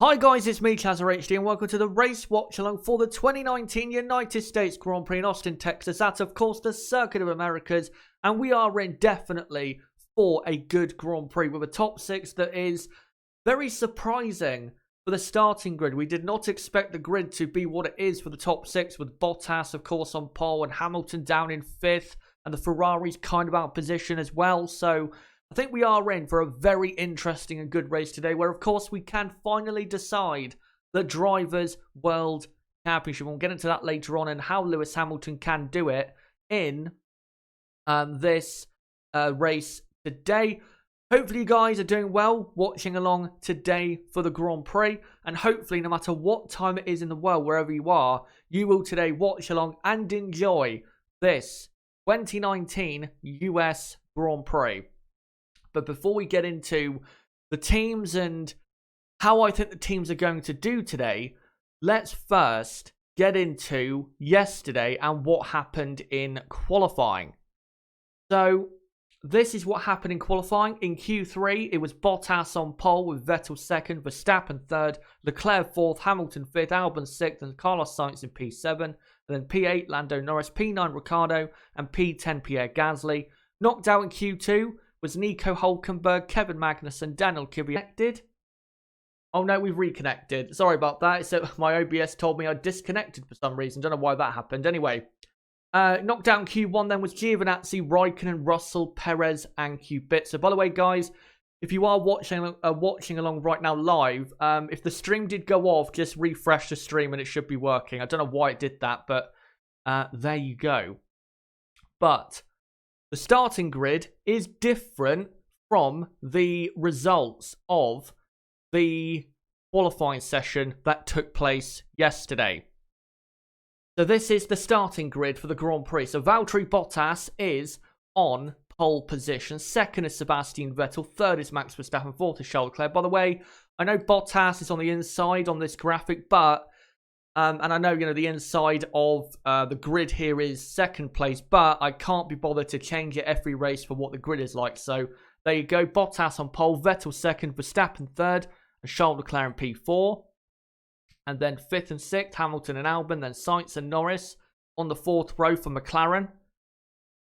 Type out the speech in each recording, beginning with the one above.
Hi guys, it's me, ChazzaHD, and welcome to the race watch-along for the 2019 United States Grand Prix in Austin, Texas. That's, of course, the Circuit of Americas, and we are in definitely for a good Grand Prix with a top six that is very surprising for the starting grid. We did not expect the grid to be what it is for the top six, with Bottas, of course, on pole, and Hamilton down in fifth, and the Ferrari's kind of out of position as well, so I think we are in for a very interesting and good race today, where, of course, we can finally decide the Drivers' World Championship. We'll get into that later on and how Lewis Hamilton can do it in this race today. Hopefully, you guys are doing well watching along today for the Grand Prix. And hopefully, no matter what time it is in the world, wherever you are, you will today watch along and enjoy this 2019 US Grand Prix. But before we get into the teams and how I think the teams are going to do today, let's first get into yesterday and what happened in qualifying. So this is what happened in qualifying. In Q3, it was Bottas on pole with Vettel second, Verstappen third, Leclerc fourth, Hamilton fifth, Albon sixth, and Carlos Sainz in P7. And then P8, Lando Norris, P9, Ricciardo, and P10, Pierre Gasly. Knocked out in Q2 was Nico Hülkenberg, Kevin Magnussen, Daniel Kvyat. Oh no, we've reconnected. Sorry about that. It's my OBS told me I disconnected for some reason. Don't know why that happened. Anyway, knocked down Q1 then was Giovinazzi, Raikkonen, Russell, Perez, and Kubica. By the way, guys, if you are watching along right now live, if the stream did go off, just refresh the stream and it should be working. I don't know why it did that, but there you go. But the starting grid is different from the results of the qualifying session that took place yesterday. So this is the starting grid for the Grand Prix. So Valtteri Bottas is on pole position. Second is Sebastian Vettel. Third is Max Verstappen. Fourth is Charles Leclerc. By the way, I know Bottas is on the inside on this graphic, but and I know, the inside of the grid here is second place, but I can't be bothered to change it every race for what the grid is like. So there you go. Bottas on pole, Vettel second, Verstappen third, and Charles Leclerc in P4. And then fifth and sixth, Hamilton and Albon, then Sainz and Norris on the fourth row for McLaren.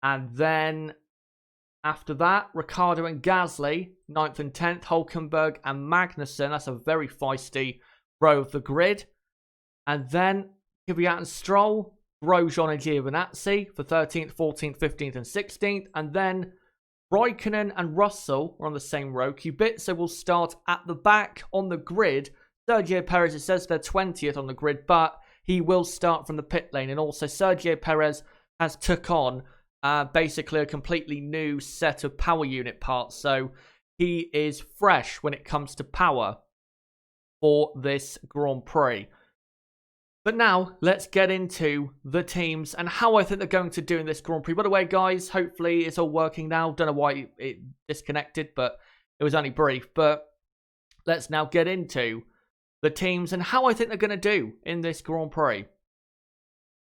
And then after that, Ricciardo and Gasly, 9th and 10th, Hülkenberg and Magnussen. That's a very feisty row of the grid. And then Kvyat and Stroll, Grosjean and Giovinazzi for 13th, 14th, 15th, and 16th. And then Raikkonen and Russell are on the same row. Kubica will start at the back on the grid. Sergio Perez, it says they're 20th on the grid, but he will start from the pit lane. And also Sergio Perez has took on basically a completely new set of power unit parts. So he is fresh when it comes to power for this Grand Prix. But now, let's get into the teams and how I think they're going to do in this Grand Prix. By the way, guys, hopefully it's all working now. Don't know why it disconnected, but it was only brief. But let's now get into the teams and how I think they're going to do in this Grand Prix.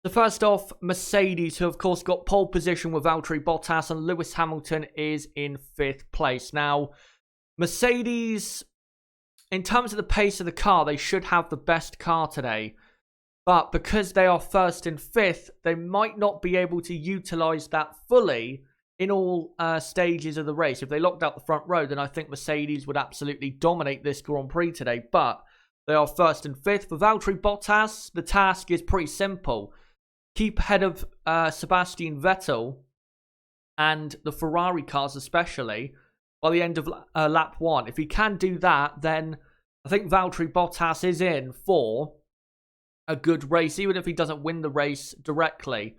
So first off, Mercedes, who of course got pole position with Valtteri Bottas, and Lewis Hamilton is in fifth place. Now, Mercedes, in terms of the pace of the car, they should have the best car today. But because they are first and fifth, they might not be able to utilise that fully in all stages of the race. If they locked out the front row, then I think Mercedes would absolutely dominate this Grand Prix today. But they are first and fifth. For Valtteri Bottas, the task is pretty simple. Keep ahead of Sebastian Vettel and the Ferrari cars especially by the end of lap one. If he can do that, then I think Valtteri Bottas is in for a good race, even if he doesn't win the race directly.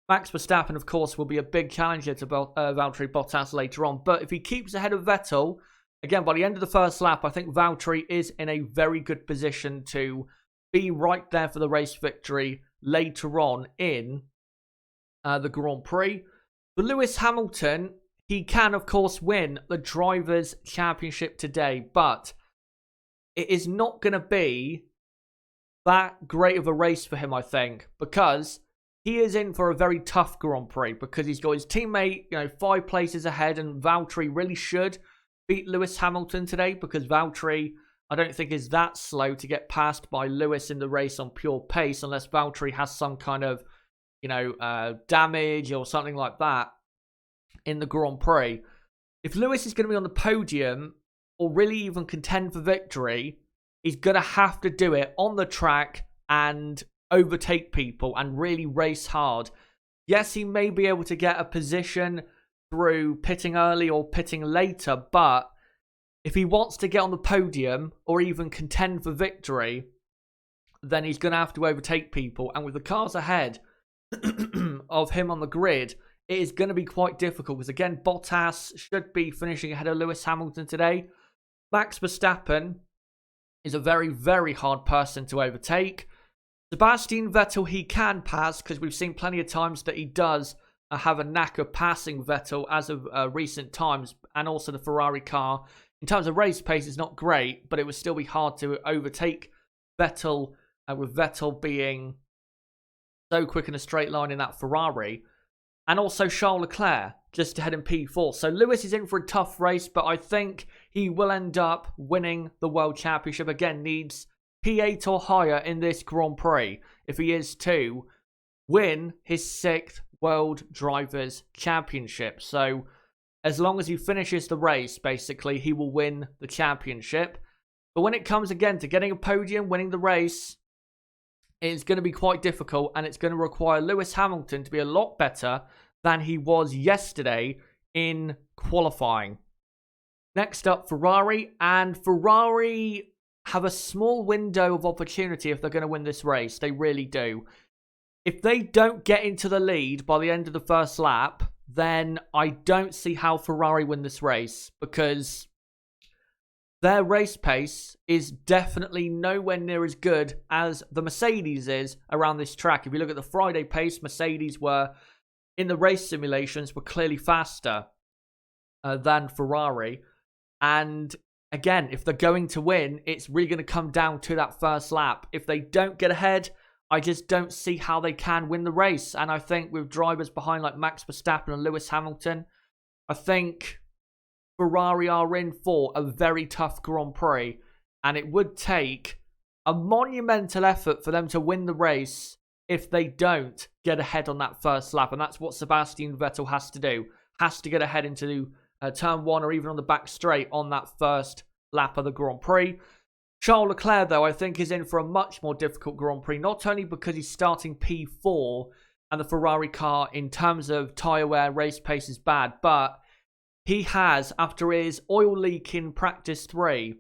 Max Verstappen, of course, will be a big challenger to Valtteri Bottas later on. But if he keeps ahead of Vettel, again, by the end of the first lap, I think Valtteri is in a very good position to be right there for the race victory later on in the Grand Prix. For Lewis Hamilton, he can, of course, win the Drivers' Championship today, but it is not going to be that great of a race for him, I think, because he is in for a very tough Grand Prix because he's got his teammate, 5 places ahead, and Valtteri really should beat Lewis Hamilton today because Valtteri I don't think is that slow to get passed by Lewis in the race on pure pace, unless Valtteri has some kind of, damage or something like that in the Grand Prix. If Lewis is going to be on the podium or really even contend for victory, he's going to have to do it on the track and overtake people and really race hard. Yes, he may be able to get a position through pitting early or pitting later, but if he wants to get on the podium or even contend for victory, then he's going to have to overtake people. And with the cars ahead of him on the grid, it is going to be quite difficult because, again, Bottas should be finishing ahead of Lewis Hamilton today. Max Verstappen is a very, very hard person to overtake. Sebastian Vettel, he can pass because we've seen plenty of times that he does have a knack of passing Vettel as of recent times, and also the Ferrari car. In terms of race pace, it's not great, but it would still be hard to overtake Vettel, with Vettel being so quick in a straight line in that Ferrari. And also Charles Leclerc, just ahead in P4. So Lewis is in for a tough race, but I think he will end up winning the World Championship. Again, needs P8 or higher in this Grand Prix, if he is to win his 6th World Drivers' Championship. So as long as he finishes the race, basically, he will win the championship. But when it comes, again, to getting a podium, winning the race, it's going to be quite difficult, and it's going to require Lewis Hamilton to be a lot better than he was yesterday in qualifying. Next up, Ferrari. And Ferrari have a small window of opportunity if they're going to win this race. They really do. If they don't get into the lead by the end of the first lap, then I don't see how Ferrari win this race, because their race pace is definitely nowhere near as good as the Mercedes is around this track. If you look at the Friday pace, Mercedes were, in the race simulations, were clearly faster than Ferrari. And again, if they're going to win, it's really going to come down to that first lap. If they don't get ahead, I just don't see how they can win the race. And I think with drivers behind like Max Verstappen and Lewis Hamilton, I think Ferrari are in for a very tough Grand Prix. And it would take a monumental effort for them to win the race if they don't get ahead on that first lap. And that's what Sebastian Vettel has to do. Has to get ahead into turn 1 or even on the back straight on that first lap of the Grand Prix. Charles Leclerc, though, I think is in for a much more difficult Grand Prix, not only because he's starting P4 and the Ferrari car in terms of tyre wear, race pace is bad, but he has, after his oil leak in practice 3,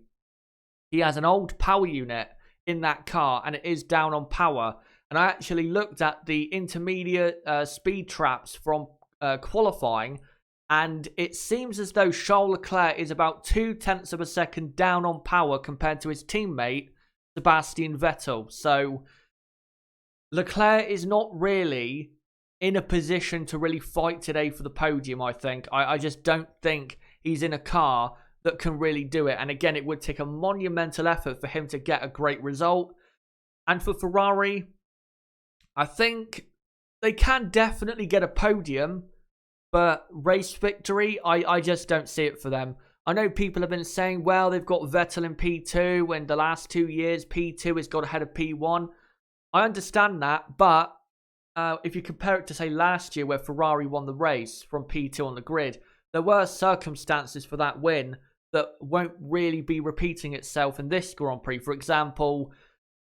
he has an old power unit in that car and it is down on power. And I actually looked at the intermediate speed traps from qualifying, and it seems as though Charles Leclerc is about 0.2 of a second down on power compared to his teammate, Sebastian Vettel. So Leclerc is not really in a position to really fight today for the podium, I think. I just don't think he's in a car that can really do it. And again, it would take a monumental effort for him to get a great result. And for Ferrari, I think they can definitely get a podium, but race victory, I just don't see it for them. I know people have been saying, well, they've got Vettel in P2, when the last 2 years, P2 has got ahead of P1. I understand that, but if you compare it to, say, last year where Ferrari won the race from P2 on the grid, there were circumstances for that win that won't really be repeating itself in this Grand Prix. For example,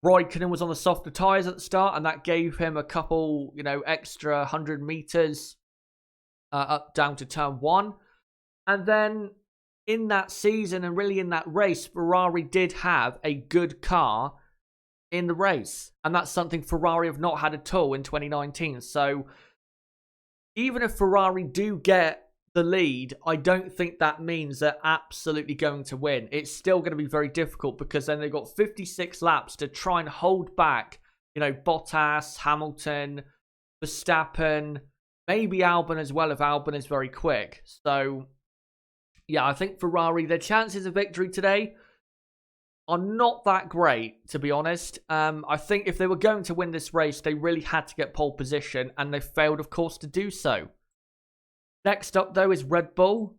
Raikkonen was on the softer tyres at the start, and that gave him a couple, extra 100 meters up down to turn 1. And then in that season and really in that race, Ferrari did have a good car in the race. And that's something Ferrari have not had at all in 2019. So even if Ferrari do get the lead, I don't think that means they're absolutely going to win. It's still going to be very difficult, because then they've got 56 laps to try and hold back, Bottas, Hamilton, Verstappen, maybe Albon as well, if Albon is very quick. So yeah, I think Ferrari, their chances of victory today are not that great, to be honest. I think if they were going to win this race, they really had to get pole position, and they failed, of course, to do so. Next up, though, is Red Bull.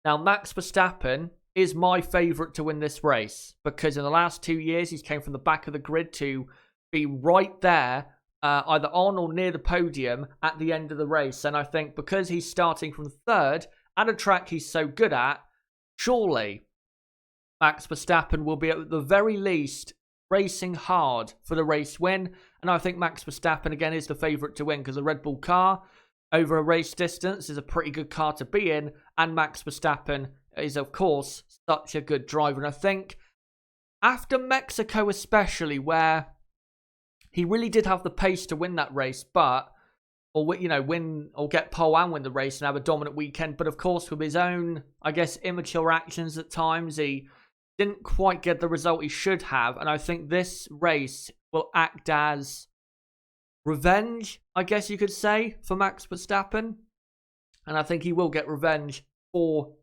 Now, Max Verstappen is my favourite to win this race because in the last 2 years, he's came from the back of the grid to be right there, either on or near the podium at the end of the race. And I think because he's starting from third at a track he's so good at, surely Max Verstappen will be at the very least racing hard for the race win. And I think Max Verstappen, again, is the favourite to win because the Red Bull car over a race distance is a pretty good car to be in. And Max Verstappen is, of course, such a good driver. And I think after Mexico especially, where he really did have the pace to win that race, but, or, you know, win or get pole and win the race and have a dominant weekend. But, of course, with his own, I guess, immature actions at times, he didn't quite get the result he should have. And I think this race will act as revenge, I guess you could say, for Max Verstappen. And I think he will get revenge for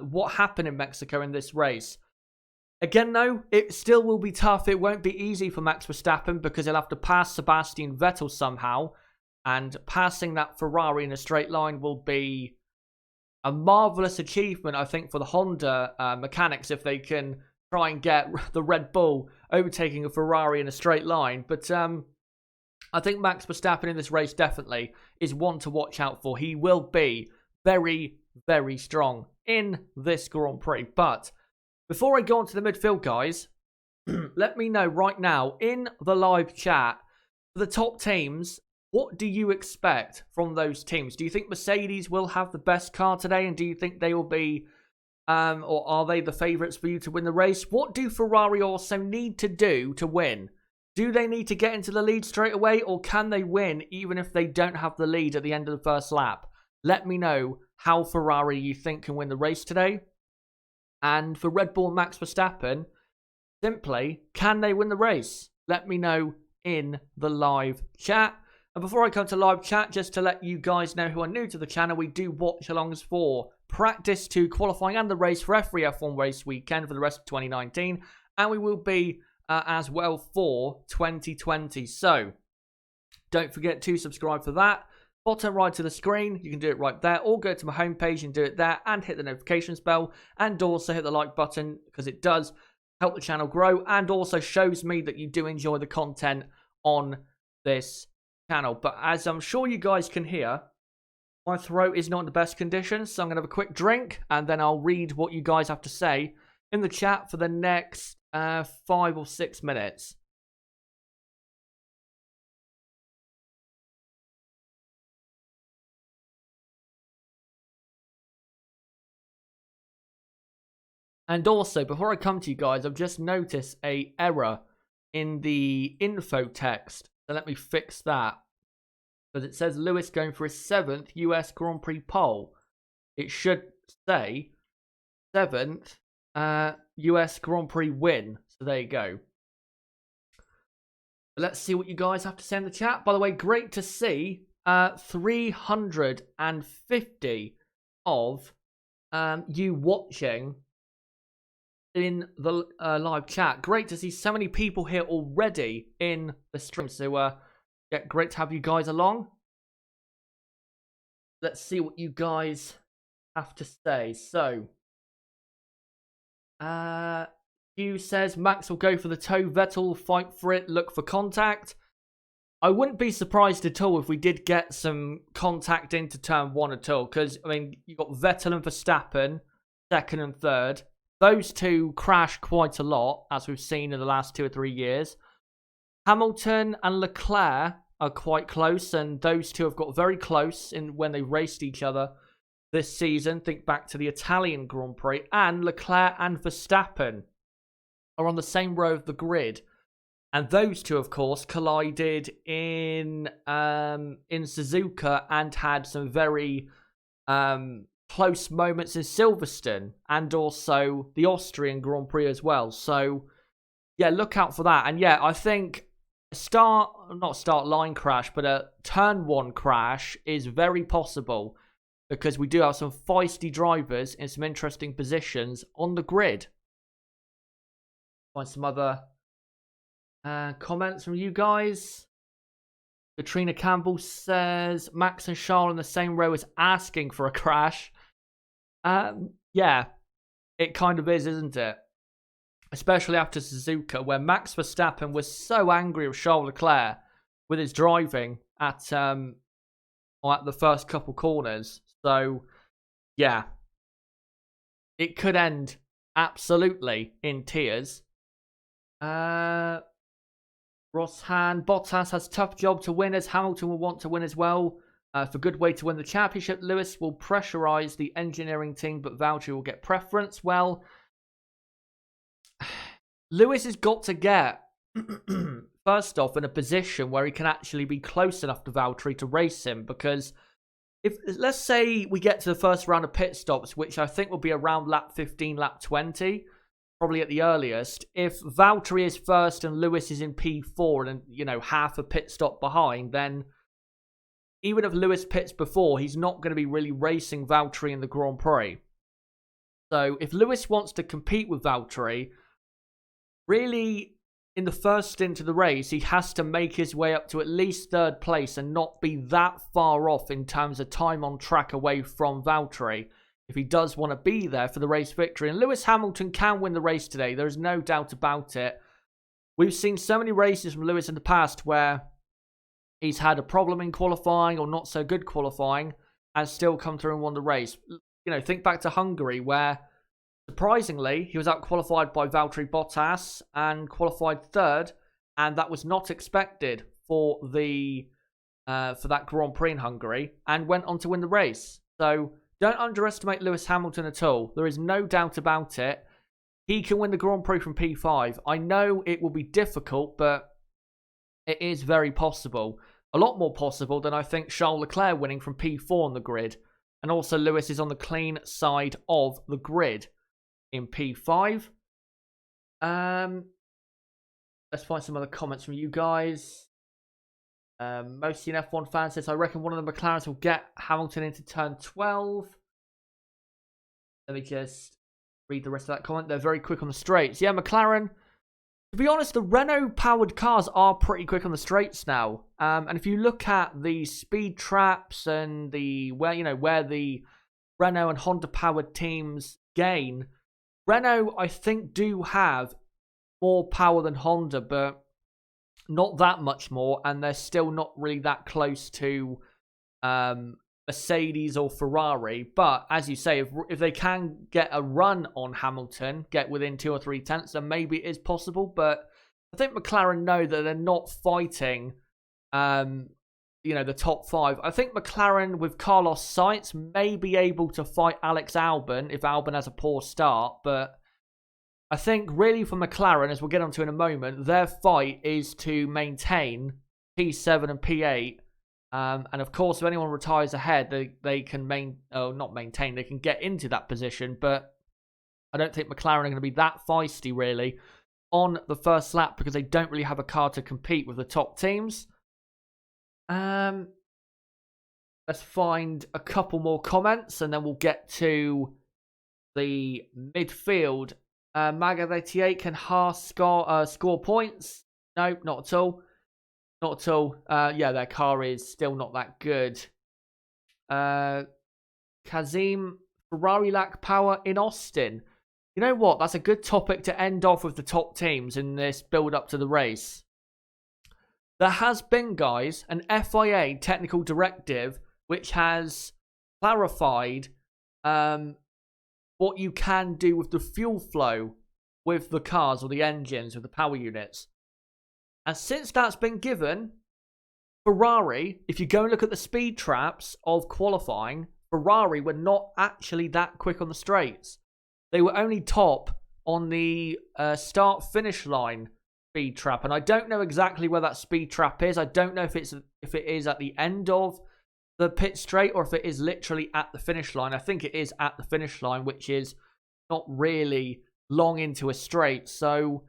what happened in Mexico in this race. Again, though, it still will be tough. It won't be easy for Max Verstappen because he'll have to pass Sebastian Vettel somehow. And passing that Ferrari in a straight line will be a marvellous achievement, I think, for the Honda mechanics if they can try and get the Red Bull overtaking a Ferrari in a straight line. But I think Max Verstappen in this race definitely is one to watch out for. He will be very, very strong in this Grand Prix. But before I go on to the midfield, guys, let me know right now in the live chat for the top teams, what do you expect from those teams? Do you think Mercedes will have the best car today? And do you think they will be, or are they the favourites for you to win the race? What do Ferrari also need to do to win? Do they need to get into the lead straight away? Or can they win even if they don't have the lead at the end of the first lap? Let me know how Ferrari you think can win the race today. And for Red Bull and Max Verstappen, simply, can they win the race? Let me know in the live chat. And before I come to live chat, just to let you guys know who are new to the channel, we do watch-alongs for practice to qualifying and the race for every F1 race weekend for the rest of 2019. And we will be as well for 2020. So, don't forget to subscribe for that. Bottom right of the screen, you can do it right there, or go to my homepage and do it there, and hit the notifications bell, and also hit the like button, because it does help the channel grow, and also shows me that you do enjoy the content on this channel. But as I'm sure you guys can hear, my throat is not in the best condition, so I'm going to have a quick drink, and then I'll read what you guys have to say in the chat for the next 5 or 6 minutes. And also, before I come to you guys, I've just noticed an error in the info text. So let me fix that. Because it says Lewis going for his 7th US Grand Prix pole. It should say 7th US Grand Prix win. So there you go. Let's see what you guys have to say in the chat. By the way, great to see 350 of you watching in the live chat. Great to see so many people here already in the stream. So, yeah, great to have you guys along. Let's see what you guys have to say. So, Hugh says Max will go for the toe. Vettel will fight for it. Look for contact. I wouldn't be surprised at all if we did get some contact into turn 1 at all. Because, I mean, you've got Vettel and Verstappen, 2nd and 3rd. Those two crash quite a lot, as we've seen in the last 2 or 3 years. Hamilton and Leclerc are quite close, and those two have got very close in when they raced each other this season. Think back to the Italian Grand Prix. And Leclerc and Verstappen are on the same row of the grid. And those two, of course, collided in Suzuka and had some very close moments in Silverstone and also the Austrian Grand Prix as well. So, yeah, look out for that. And yeah, I think not start line crash, but a turn 1 crash is very possible because we do have some feisty drivers in some interesting positions on the grid. Find some other comments from you guys. Katrina Campbell says Max and Charles in the same row is asking for a crash. Yeah, It kind of is, isn't it? Especially after Suzuka, where Max Verstappen was so angry with Charles Leclerc with his driving at the first couple corners. So, yeah, it could end absolutely in tears. Roshan, Bottas has tough job to win, as Hamilton will want to win as well. For good way to win the championship, Lewis will pressurise the engineering team, but Valtteri will get preference. Well, Lewis has got to get, first off, in a position where he can actually be close enough to Valtteri to race him, because if, let's say we get to the first round of pit stops, which I think will be around lap 15, lap 20, probably at the earliest. If Valtteri is first and Lewis is in P4 and, you know, half a pit stop behind, then even if Lewis pits before, he's not going to be really racing Valtteri in the Grand Prix. So if Lewis wants to compete with Valtteri, really, in the first stint of the race, he has to make his way up to at least third place and not be that far off in terms of time on track away from Valtteri if he does want to be there for the race victory. And Lewis Hamilton can win the race today. There is no doubt about it. We've seen so many races from Lewis in the past where he's had a problem in qualifying or not so good qualifying and still come through and won the race. You know, think back to Hungary where, surprisingly, he was out-qualified by Valtteri Bottas and qualified third, and that was not expected for that Grand Prix in Hungary, and went on to win the race. So don't underestimate Lewis Hamilton at all. There is no doubt about it. He can win the Grand Prix from P5. I know it will be difficult, but it is very possible. A lot more possible than I think Charles Leclerc winning from P4 on the grid. And also Lewis is on the clean side of the grid in P5. Let's find some other comments from you guys. Mostly an F1 fan says, I reckon one of the McLarens will get Hamilton into turn 12. Let me just read the rest of that comment. They're very quick on the straights. Yeah, McLaren, to be honest, the Renault-powered cars are pretty quick on the straights now. And if you look at the speed traps and where the Renault and Honda-powered teams gain, Renault, I think, do have more power than Honda, but not that much more, and they're still not really that close to Mercedes or Ferrari. But as you say, if they can get a run on Hamilton, get within 2 or 3 tenths, then maybe it is possible. But I think McLaren know that they're not fighting, the top 5. I think McLaren with Carlos Sainz may be able to fight Alex Albon if Albon has a poor start, but I think really for McLaren, as we'll get onto in a moment, their fight is to maintain P7 and P8. And of course, if anyone retires ahead, they can not maintain, they can get into that position. But I don't think McLaren are going to be that feisty, really, on the first lap because they don't really have a car to compete with the top teams. Let's find a couple more comments and then we'll get to the midfield. Maga88, can Haas score points? No, not at all. Not at all. Yeah, their car is still not that good. Kazim, Ferrari lack power in Austin. You know what? That's a good topic to end off with the top teams in this build up to the race. There has been, guys, an FIA technical directive which has clarified what you can do with the fuel flow with the cars or the engines, with the power units. And since that's been given, Ferrari, if you go and look at the speed traps of qualifying, Ferrari were not actually that quick on the straights. They were only top on the start-finish line speed trap. And I don't know exactly where that speed trap is. I don't know if it is at the end of the pit straight or if it is literally at the finish line. I think it is at the finish line, which is not really long into a straight. So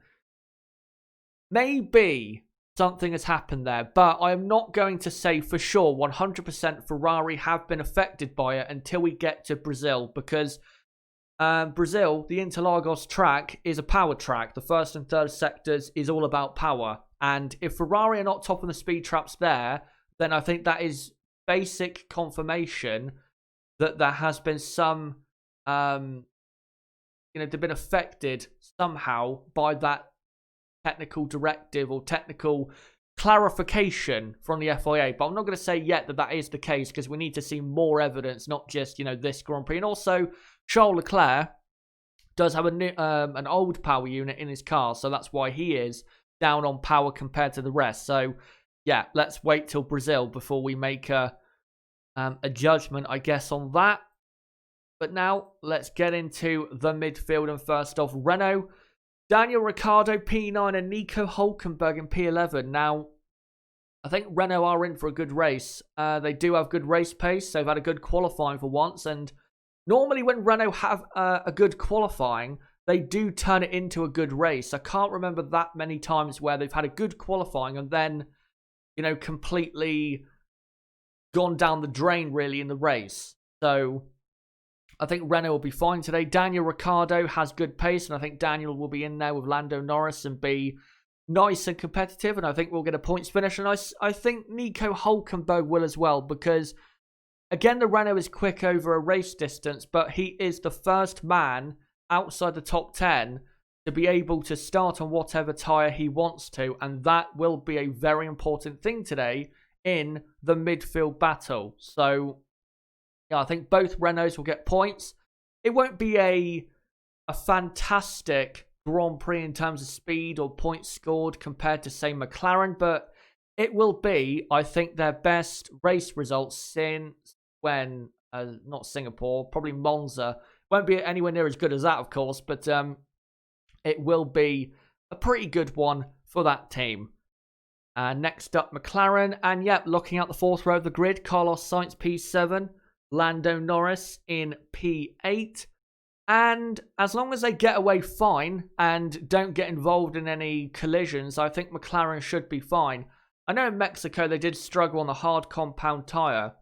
maybe something has happened there, but I am not going to say for sure 100% Ferrari have been affected by it until we get to Brazil, because Brazil, the Interlagos track, is a power track. The first and third sectors is all about power. And if Ferrari are not top on the speed traps there, then I think that is basic confirmation that there has been some they've been affected somehow by that technical directive or technical clarification from the FIA. But I'm not going to say yet that that is the case, because we need to see more evidence, not just, this Grand Prix. And also, Charles Leclerc does have an old power unit in his car, so that's why he is down on power compared to the rest. So, yeah, let's wait till Brazil before we make a judgment, I guess, on that. But now, let's get into the midfield. And first off, Renault, Daniel Ricciardo, P9, and Nico Hülkenberg in P11. Now, I think Renault are in for a good race. They do have good race pace. They've had a good qualifying for once. And normally when Renault have a good qualifying, they do turn it into a good race. I can't remember that many times where they've had a good qualifying and then, completely gone down the drain, really, in the race. So I think Renault will be fine today. Daniel Ricciardo has good pace, and I think Daniel will be in there with Lando Norris and be nice and competitive, and I think we'll get a points finish. And I think Nico Hülkenberg will as well, because, again, the Renault is quick over a race distance, but he is the first man outside the top 10 to be able to start on whatever tyre he wants to, and that will be a very important thing today in the midfield battle. So, yeah, I think both Renaults will get points. It won't be a fantastic Grand Prix in terms of speed or points scored compared to, say, McLaren, but it will be, I think, their best race results since when, not Singapore, probably Monza. Won't be anywhere near as good as that, of course, but it will be a pretty good one for that team. Next up, McLaren, and yep, looking at the fourth row of the grid, Carlos Sainz P7, Lando Norris in P8. And as long as they get away fine and don't get involved in any collisions, I think McLaren should be fine. I know in Mexico they did struggle on the hard compound tyre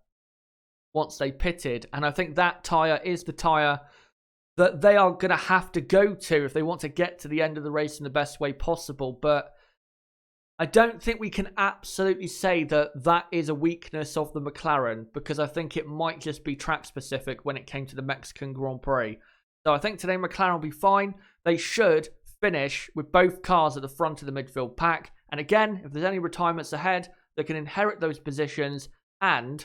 once they pitted, and I think that tyre is the tyre that they are going to have to go to if they want to get to the end of the race in the best way possible. But I don't think we can absolutely say that that is a weakness of the McLaren, because I think it might just be track specific when it came to the Mexican Grand Prix. So I think today McLaren will be fine. They should finish with both cars at the front of the midfield pack. And again, if there's any retirements ahead, they can inherit those positions and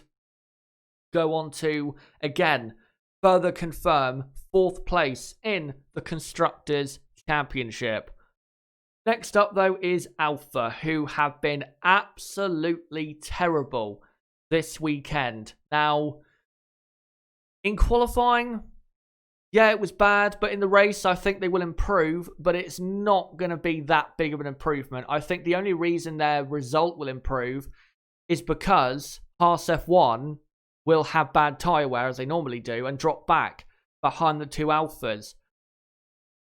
go on to, again, further confirm fourth place in the Constructors' Championship. Next up, though, is Alpha, who have been absolutely terrible this weekend. Now, in qualifying, yeah, it was bad, but in the race, I think they will improve, but it's not going to be that big of an improvement. I think the only reason their result will improve is because Haas F1 will have bad tyre wear, as they normally do, and drop back behind the two Alphas.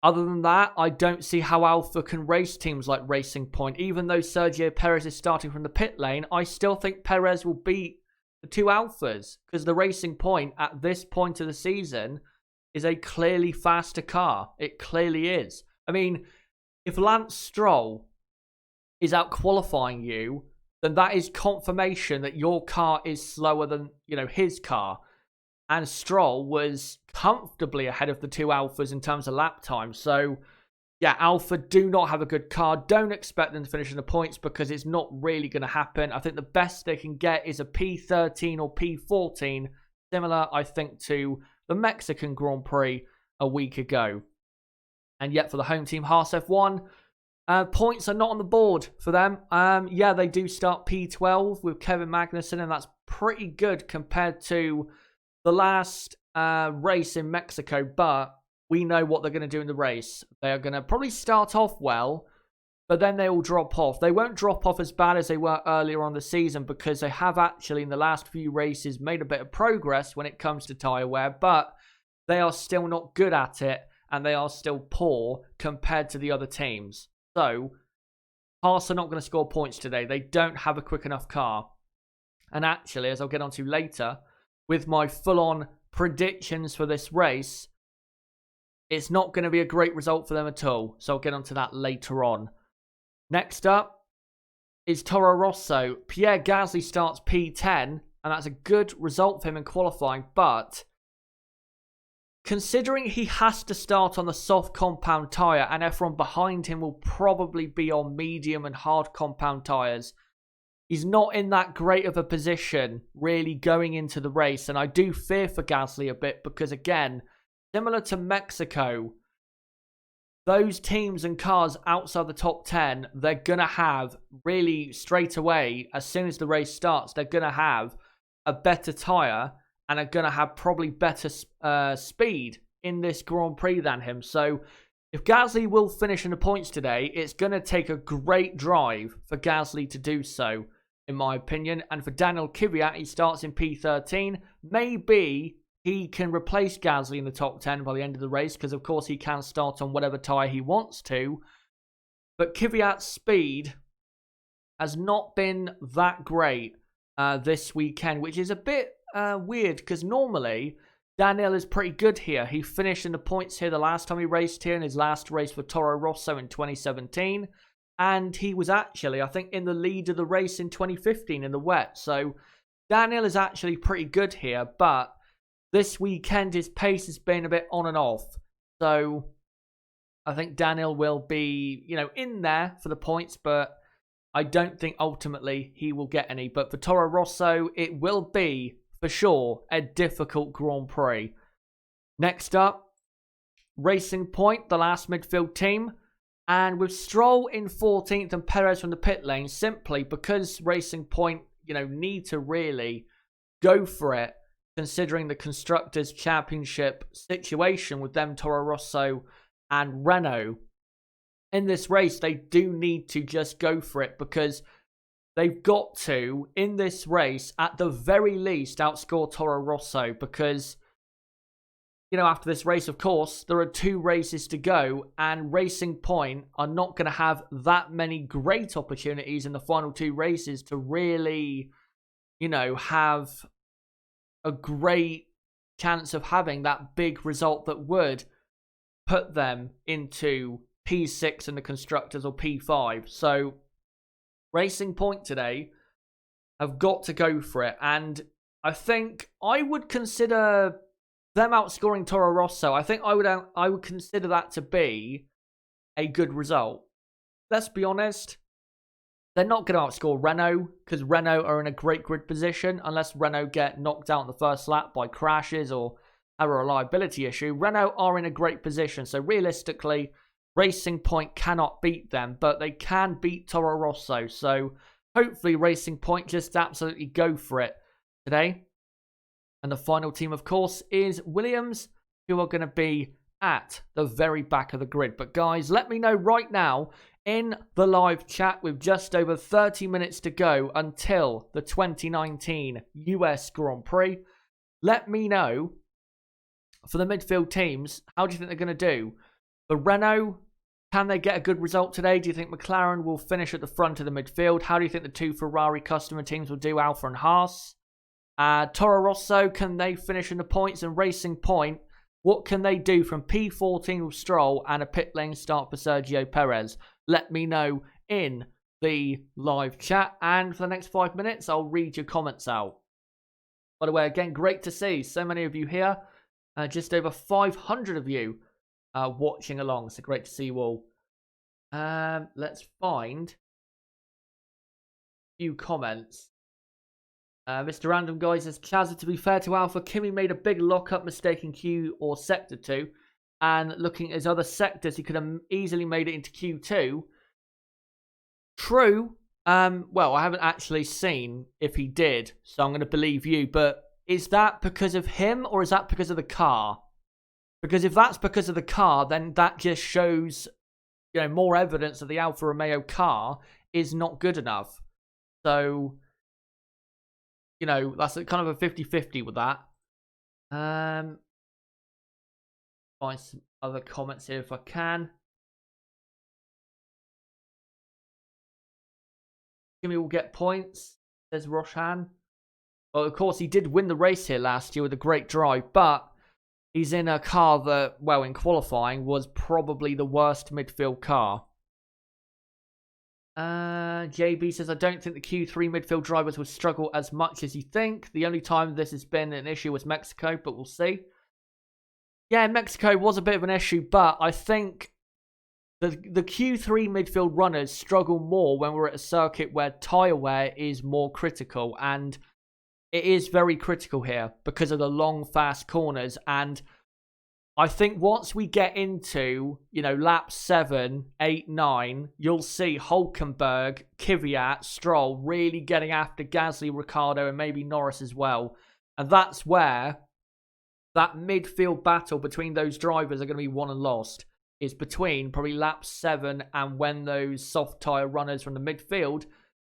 Other than that, I don't see how Alpha can race teams like Racing Point. Even though Sergio Perez is starting from the pit lane, I still think Perez will beat the two Alphas, because the Racing Point at this point of the season is a clearly faster car. It clearly is. I mean, if Lance Stroll is out qualifying you, then that is confirmation that your car is slower than, his car. And Stroll was comfortably ahead of the two Alphas in terms of lap time. So, yeah, Alpha do not have a good car. Don't expect them to finish in the points, because it's not really going to happen. I think the best they can get is a P13 or P14, similar, I think, to the Mexican Grand Prix a week ago. And yet for the home team, Haas F1, points are not on the board for them. Yeah, they do start P12 with Kevin Magnussen, and that's pretty good compared to the last race in Mexico, but we know what they're going to do in the race. They are going to probably start off well, but then they will drop off. They won't drop off as bad as they were earlier on the season, because they have actually in the last few races made a bit of progress when it comes to tyre wear, but they are still not good at it, and they are still poor compared to the other teams. So, Haas are not going to score points today. They don't have a quick enough car. And actually, as I'll get onto later, with my full-on predictions for this race, it's not going to be a great result for them at all. So I'll get onto that later on. Next up is Toro Rosso. Pierre Gasly starts P10, and that's a good result for him in qualifying, but considering he has to start on the soft compound tyre and everyone behind him will probably be on medium and hard compound tyres, he's not in that great of a position really going into the race. And I do fear for Gasly a bit because, again, similar to Mexico, those teams and cars outside the top 10, they're going to have really straight away, as soon as the race starts, they're going to have a better tyre and are going to have probably better speed in this Grand Prix than him. So if Gasly will finish in the points today, it's going to take a great drive for Gasly to do so, in my opinion. And for Daniel Kvyat, he starts in P13. Maybe he can replace Gasly in the top 10 by the end of the race, because of course he can start on whatever tyre he wants to. But Kvyat's speed has not been that great this weekend, which is a bit weird, because normally Daniel is pretty good here. He finished in the points here the last time he raced here in his last race for Toro Rosso in 2017. And he was actually, I think, in the lead of the race in 2015 in the wet. So Daniel is actually pretty good here, but this weekend his pace has been a bit on and off. So I think Daniel will be, in there for the points, but I don't think ultimately he will get any. But for Toro Rosso, it will be, for sure, a difficult Grand Prix. Next up, Racing Point, the last midfield team. And with Stroll in 14th and Perez from the pit lane, simply because Racing Point, need to really go for it, considering the Constructors' Championship situation with them, Toro Rosso and Renault. In this race, they do need to just go for it, because they've got to, in this race, at the very least, outscore Toro Rosso. Because, after this race, of course, there are 2 races to go, and Racing Point are not going to have that many great opportunities in the final 2 races to really, have a great chance of having that big result that would put them into P6 in the Constructors or P5. So Racing Point today have got to go for it. And I think I would consider them outscoring Toro Rosso. I think I would consider that to be a good result. Let's be honest. They're not going to outscore Renault, because Renault are in a great grid position. Unless Renault get knocked out in the first lap by crashes or have a reliability issue. Renault are in a great position. So realistically, Racing Point cannot beat them, but they can beat Toro Rosso. So hopefully Racing Point just absolutely go for it today. And the final team, of course, is Williams, who are going to be at the very back of the grid. But guys, let me know right now in the live chat, with just over 30 minutes to go until the 2019 US Grand Prix. Let me know, for the midfield teams, how do you think they're going to do? For Renault, can they get a good result today? Do you think McLaren will finish at the front of the midfield? How do you think the 2 Ferrari customer teams will do, Alfa and Haas? Toro Rosso, can they finish in the points? And Racing Point, what can they do from P14 with Stroll and a pit lane start for Sergio Perez? Let me know in the live chat. And for the next 5 minutes, I'll read your comments out. By the way, again, great to see so many of you here. Just over 500 of you watching along. So great to see you all. Let's find a few comments. Mr. Random Guy says, Chazza, to be fair to Alpha, Kimi made a big lock-up mistake in Q or Sector 2. And looking at his other sectors, he could have easily made it into Q2. True. Well, I haven't actually seen if he did, so I'm going to believe you. But is that because of him, or is that because of the car? Because if that's because of the car, then that just shows, more evidence that the Alfa Romeo car is not good enough. So, that's kind of a 50-50 with that. Find some other comments here if I can. Jimmy will get points, says Roshan. Well, of course, he did win the race here last year with a great drive, but he's in a car that, well, in qualifying, was probably the worst midfield car. JB says, I don't think the Q3 midfield drivers will struggle as much as you think. The only time this has been an issue was Mexico, but we'll see. Yeah, Mexico was a bit of an issue, but I think the Q3 midfield runners struggle more when we're at a circuit where tyre wear is more critical, and it is very critical here because of the long, fast corners. And I think once we get into, lap 7, 8, 9, you'll see Hulkenberg, Kvyat, Stroll really getting after Gasly, Ricciardo, and maybe Norris as well. And that's where that midfield battle between those drivers are going to be won and lost. Is between probably lap 7 and when those soft tyre runners from the midfield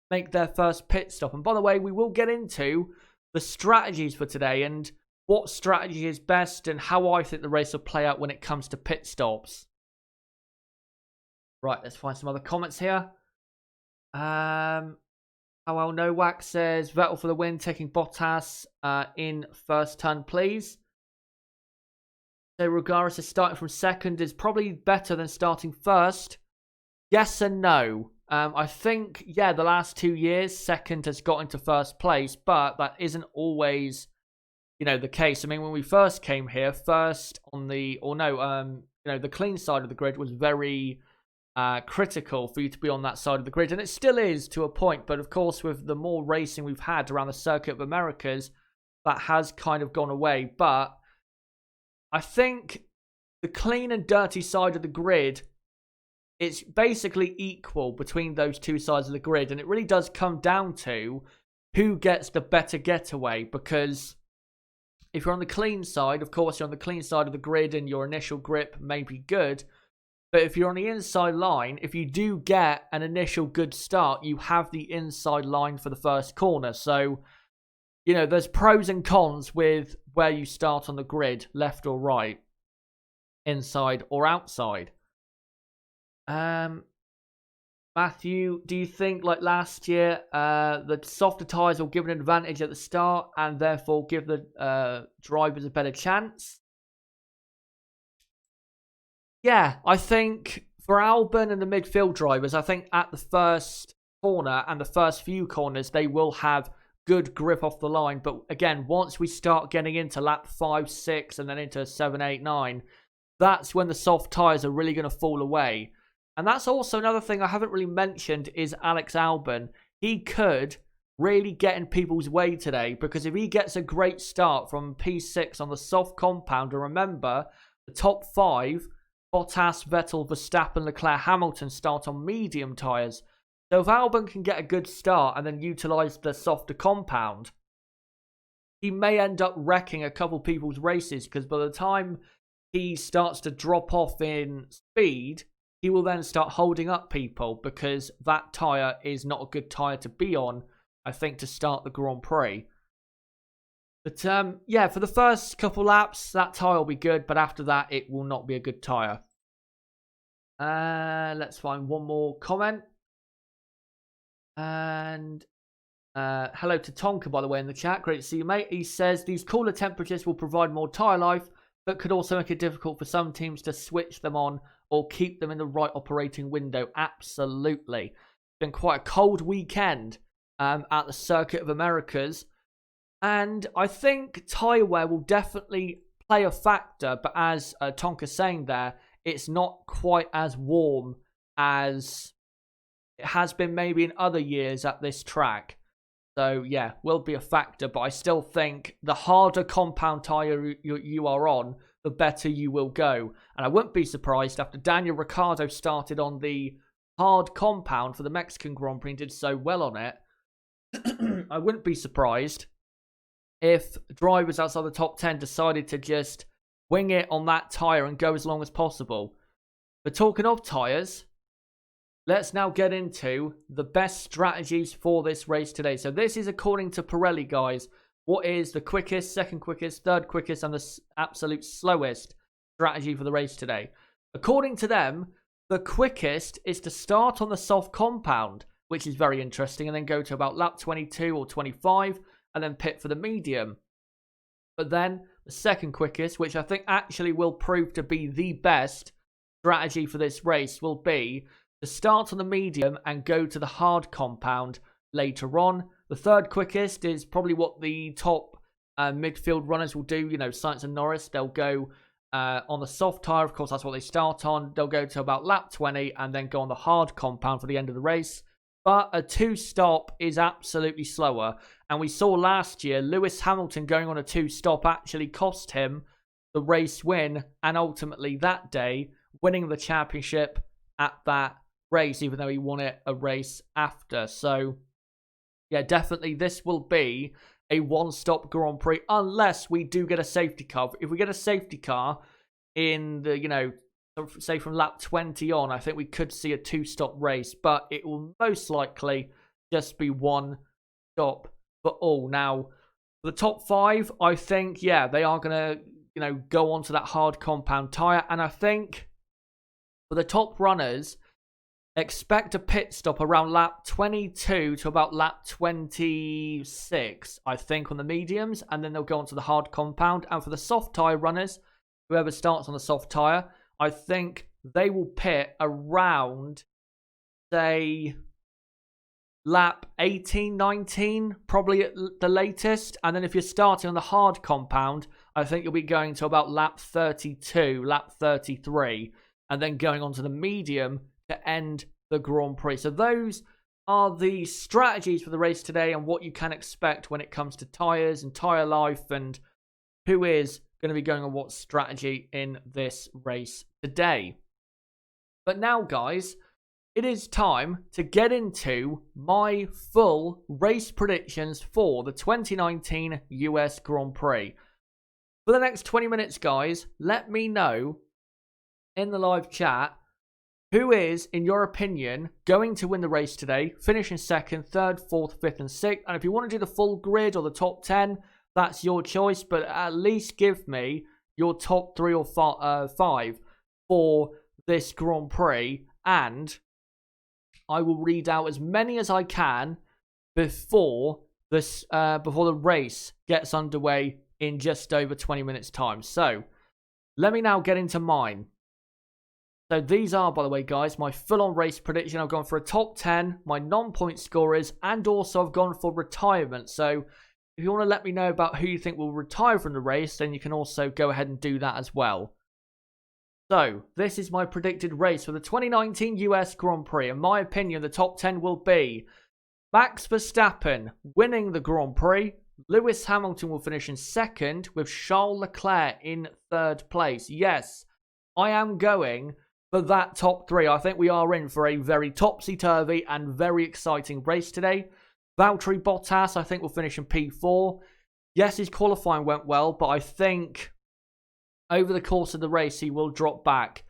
make their first pit stop. And by the way, we will get into the strategies for today and what strategy is best and how I think the race will play out when it comes to pit stops. Right, let's find some other comments here. Howell Nowak says, Vettel for the win, taking Bottas in first turn, please. So regardless of starting from second is probably better than starting first. Yes and no. I think, the last 2 years, second has got into first place, but that isn't always, the case. I mean, when we first came here, first on the clean side of the grid was very critical for you to be on that side of the grid, and it still is to a point, but of course, with the more racing we've had around the Circuit of Americas, that has kind of gone away, but I think the clean and dirty side of the grid, it's basically equal between those two sides of the grid. And it really does come down to who gets the better getaway. Because if you're on the clean side, of course, you're on the clean side of the grid and your initial grip may be good. But if you're on the inside line, if you do get an initial good start, you have the inside line for the first corner. So there's pros and cons with where you start on the grid, left or right, inside or outside. Matthew, do you think, like last year, the softer tyres will give an advantage at the start and therefore give the drivers a better chance? Yeah, I think for Albon and the midfield drivers, I think at the first corner and the first few corners, they will have good grip off the line. But again, once we start getting into lap 5, 6 and then into 7, 8, 9, that's when the soft tyres are really going to fall away. And that's also another thing I haven't really mentioned is Alex Albon. He could really get in people's way today, because if he gets a great start from P6 on the soft compound, and remember, the top 5, Bottas, Vettel, Verstappen, Leclerc, Hamilton start on medium tyres. So if Albon can get a good start and then utilise the softer compound, he may end up wrecking a couple people's races, because by the time he starts to drop off in speed, he will then start holding up people, because that tyre is not a good tyre to be on, I think, to start the Grand Prix. But for the first couple laps, that tyre will be good, but after that, it will not be a good tyre. Let's find one more comment. And hello to Tonka, by the way, in the chat. Great to see you, mate. He says, these cooler temperatures will provide more tyre life, but could also make it difficult for some teams to switch them on or keep them in the right operating window. Absolutely. It's been quite a cold weekend at the Circuit of Americas. And I think tyre wear will definitely play a factor, but as Tonka's saying there, it's not quite as warm as it has been maybe in other years at this track. So, yeah, will be a factor. But I still think the harder compound tyre you are on, the better you will go. And I wouldn't be surprised after Daniel Ricciardo started on the hard compound for the Mexican Grand Prix and did so well on it. I wouldn't be surprised if drivers outside the top 10 decided to just wing it on that tyre and go as long as possible. But talking of tyres, let's now get into the best strategies for this race today. So this is according to Pirelli, guys. What is the quickest, second quickest, third quickest, and the absolute slowest strategy for the race today? According to them, the quickest is to start on the soft compound, which is very interesting, and then go to about lap 22 or 25, and then pit for the medium. But then the second quickest, which I think actually will prove to be the best strategy for this race, will be to start on the medium and go to the hard compound later on. The third quickest is probably what the top midfield runners will do. Sainz and Norris, they'll go on the soft tyre. Of course, that's what they start on. They'll go to about lap 20 and then go on the hard compound for the end of the race. But a 2-stop is absolutely slower. And we saw last year, Lewis Hamilton going on a 2-stop actually cost him the race win. And ultimately that day, winning the championship at that race, even though he won it a race after. So, yeah, definitely this will be a 1-stop Grand Prix unless we do get a safety car. If we get a safety car in the, say from lap 20 on, I think we could see a 2-stop race, but it will most likely just be 1 stop for all. Now, for the top 5, I think, yeah, they are going to, go on to that hard compound tyre. And I think for the top runners, expect a pit stop around lap 22 to about lap 26, I think, on the mediums. And then they'll go on to the hard compound. And for the soft tyre runners, whoever starts on the soft tyre, I think they will pit around, say, lap 18, 19, probably at the latest. And then if you're starting on the hard compound, I think you'll be going to about lap 32, lap 33, and then going on to the medium to end the Grand Prix. So those are the strategies for the race today and what you can expect when it comes to tyres and tyre life and who is going to be going on what strategy in this race today. But now, guys, it is time to get into my full race predictions for the 2019 US Grand Prix. For the next 20 minutes, guys, let me know in the live chat who is, in your opinion, going to win the race today, finishing second, third, fourth, fifth, and sixth. And if you want to do the full grid or the top 10, that's your choice, but at least give me your top 3 or 5 for this Grand Prix, and I will read out as many as I can before the race gets underway in just over 20 minutes' time. So let me now get into mine. So these are, by the way, guys, my full-on race prediction. I've gone for a top 10, my non-point scorers, and also I've gone for retirement. So if you want to let me know about who you think will retire from the race, then you can also go ahead and do that as well. So, this is my predicted race for the 2019 US Grand Prix. In my opinion, the top 10 will be Max Verstappen winning the Grand Prix. Lewis Hamilton will finish in second, with Charles Leclerc in third place. Yes, I am going for that top 3. I think we are in for a very topsy-turvy and very exciting race today. Valtteri Bottas, I think, will finish in P4. Yes, his qualifying went well, but I think over the course of the race, he will drop back.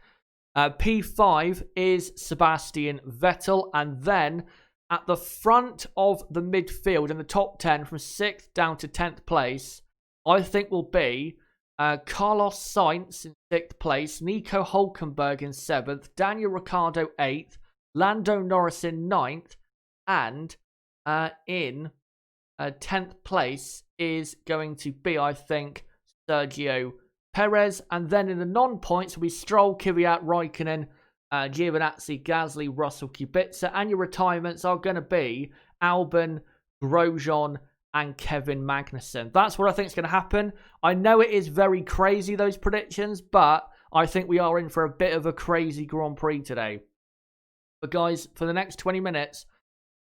P5 is Sebastian Vettel. And then at the front of the midfield in the top 10, from 6th down to 10th place, I think will be Carlos Sainz in 6th place, Nico Hülkenberg in 7th, Daniel Ricciardo 8th, Lando Norris in 9th, and in 10th place is going to be, I think, Sergio Perez. And then in the non-points will be Stroll, Kvyat, Raikkonen, Giovinazzi, Gasly, Russell, Kubica. And your retirements are going to be Albon, Grosjean, and Kevin Magnussen. That's what I think is going to happen. I know it is very crazy, those predictions, but I think we are in for a bit of a crazy Grand Prix today. But guys, for the next 20 minutes,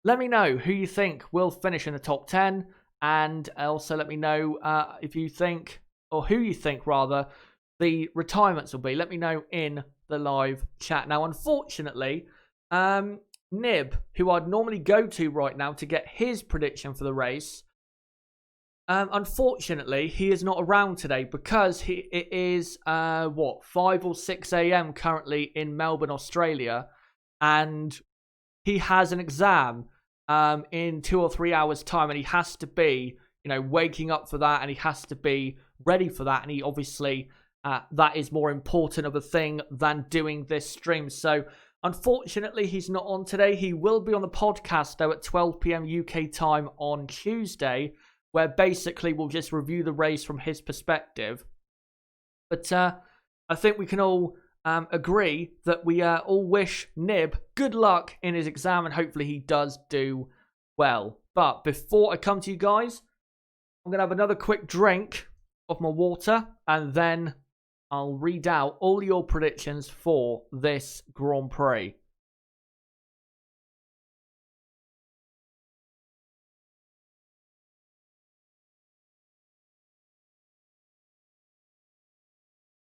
let me know who you think will finish in the top 10. And also let me know if you think, or who you think, rather, the retirements will be. Let me know in the live chat. Now, unfortunately, Nib, who I'd normally go to right now to get his prediction for the race, unfortunately, he is not around today because it is, 5 or 6 a.m. currently in Melbourne, Australia, and he has an exam in 2 or 3 hours' time, and he has to be, waking up for that, and he has to be ready for that, and he obviously, that is more important of a thing than doing this stream. So, unfortunately, he's not on today. He will be on the podcast, though, at 12 p.m. UK time on Tuesday, where basically we'll just review the race from his perspective. But I think we can all agree that we all wish Nib good luck in his exam, and hopefully he does do well. But before I come to you guys, I'm going to have another quick drink of my water, and then I'll read out all your predictions for this Grand Prix.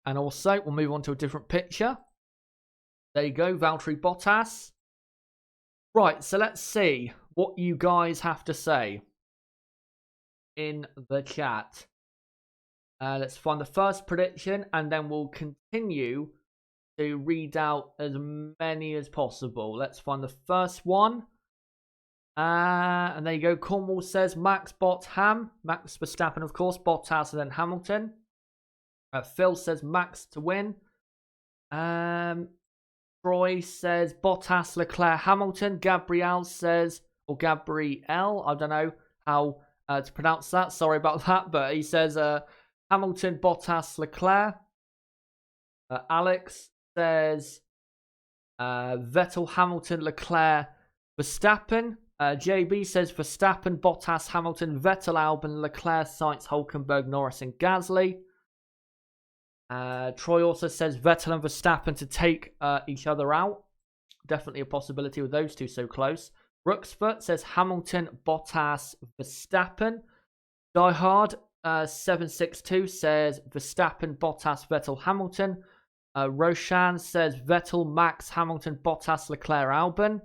And also, we'll move on to a different picture. There you go, Valtteri Bottas. Right, so let's see what you guys have to say in the chat. Let's find the first prediction, and then we'll continue to read out as many as possible. Let's find the first one. And there you go. Cornwall says Max Max Verstappen, of course. Bottas and then Hamilton. Phil says Max to win. Troy says Bottas, Leclerc, Hamilton. Gabrielle says, or Gabrielle, I don't know how to pronounce that. Sorry about that, but he says Hamilton, Bottas, Leclerc. Alex says Vettel, Hamilton, Leclerc, Verstappen. JB says Verstappen, Bottas, Hamilton, Vettel, Albon, Leclerc, Sainz, Hulkenberg, Norris, and Gasly. Troy also says Vettel and Verstappen to take each other out. Definitely a possibility with those two so close. Rooksfoot says Hamilton, Bottas, Verstappen. Die Hard 762 says Verstappen, Bottas, Vettel, Hamilton. Roshan says Vettel, Max, Hamilton, Bottas, Leclerc, Albon.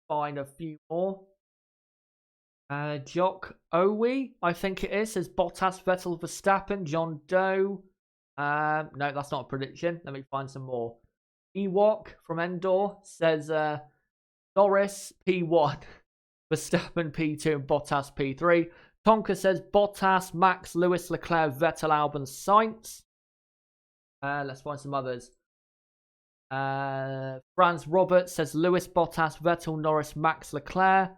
Find a few more. Jock Owie, I think it is, says Bottas, Vettel, Verstappen. John Doe. No, that's not a prediction. Let me find some more. Ewok from Endor says Norris P1, Verstappen P2, and Bottas P3. Tonka says Bottas, Max, Lewis, Leclerc, Vettel, Albon, Sainz. Let's find some others. Franz Roberts says Lewis, Bottas, Vettel, Norris, Max, Leclerc.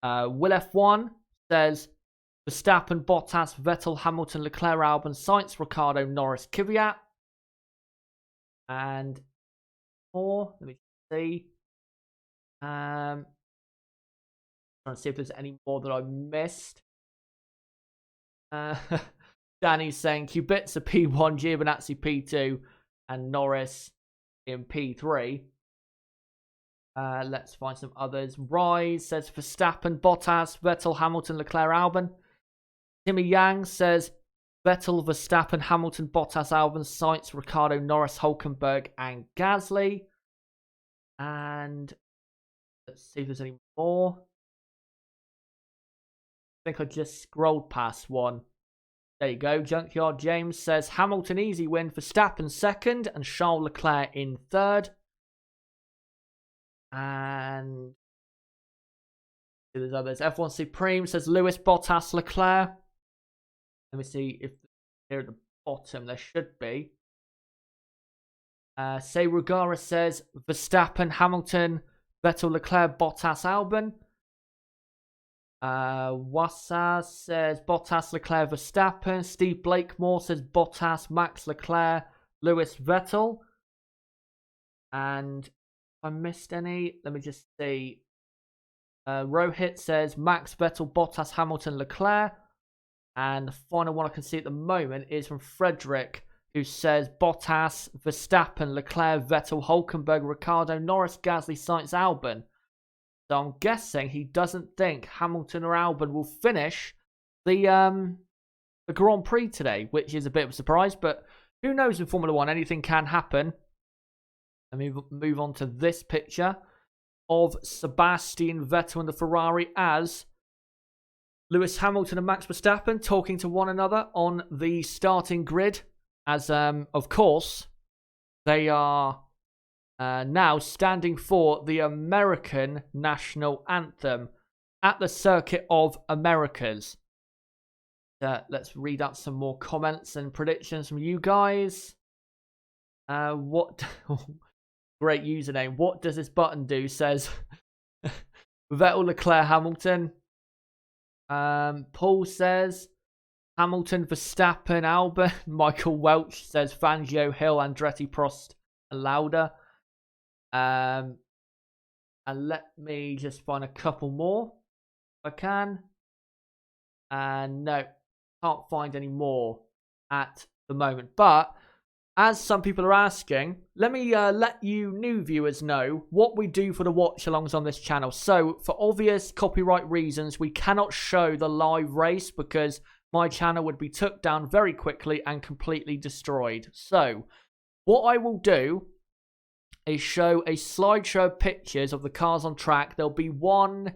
Will F1 says Verstappen, Bottas, Vettel, Hamilton, Leclerc, Albon, Sainz, Ricciardo, Norris, Kvyat. And more. Let me see. Trying to see if there's any more that I missed. Danny's saying Kubica P1, Giovinazzi P2, and Norris in P3. Let's find some others. Rise says Verstappen, Bottas, Vettel, Hamilton, Leclerc, Albon. Timmy Yang says Vettel, Verstappen, Hamilton, Bottas, Albon, Sainz, Ricciardo, Norris, Hulkenberg, and Gasly. And let's see if there's any more. I think I just scrolled past one. There you go. Junkyard James says Hamilton easy win, Verstappen second, and Charles Leclerc in third. And there's others. F1 Supreme says Lewis, Bottas, Leclerc. Let me see if here at the bottom there should be. Say Rugara says Verstappen, Hamilton, Vettel, Leclerc, Bottas, Albon. Wassa says Bottas, Leclerc, Verstappen. Steve Blakemore says Bottas, Max, Leclerc, Lewis, Vettel. And if I missed any, let me just see. Rohit says Max, Vettel, Bottas, Hamilton, Leclerc. And the final one I can see at the moment is from Frederick, who says Bottas, Verstappen, Leclerc, Vettel, Hulkenberg, Ricciardo, Norris, Gasly, Sainz, Albon. So I'm guessing he doesn't think Hamilton or Albon will finish the Grand Prix today, which is a bit of a surprise. But who knows in Formula 1? Anything can happen. Let me move on to this picture of Sebastian Vettel and the Ferrari as Lewis Hamilton and Max Verstappen talking to one another on the starting grid. As, of course, they are now standing for the American national anthem at the Circuit of Americas. Let's read out some more comments and predictions from you guys. What great username. What does this button do? Says Vettel, Leclerc, Hamilton. Paul says Hamilton, Verstappen, Albon. Michael Welch says Fangio, Hill, Andretti, Prost, and Lauda. And let me just find a couple more if I can. And no, can't find any more. at the moment. But as some people are asking, let me let you new viewers know what we do for the watch-alongs on this channel. So, for obvious copyright reasons, we cannot show the live race because my channel would be took down very quickly and completely destroyed. So, what I will do is show a slideshow of pictures of the cars on track. There'll be one,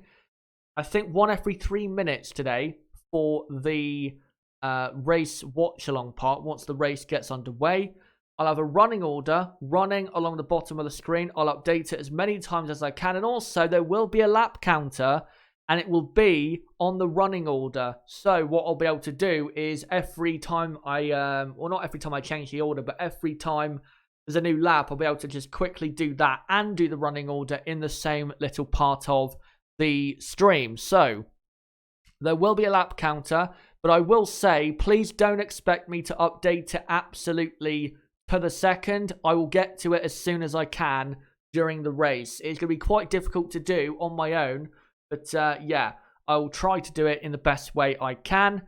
I think one every 3 minutes today for the race watch-along part once the race gets underway. I'll have a running order running along the bottom of the screen. I'll update it as many times as I can. And also, there will be a lap counter, and it will be on the running order. So what I'll be able to do is every time I, well, not every time I change the order, but every time there's a new lap, I'll be able to just quickly do that and do the running order in the same little part of the stream. So there will be a lap counter, but I will say, please don't expect me to update it absolutely per the second. I will get to it as soon as I can during the race. It's going to be quite difficult to do on my own, but yeah, I will try to do it in the best way I can.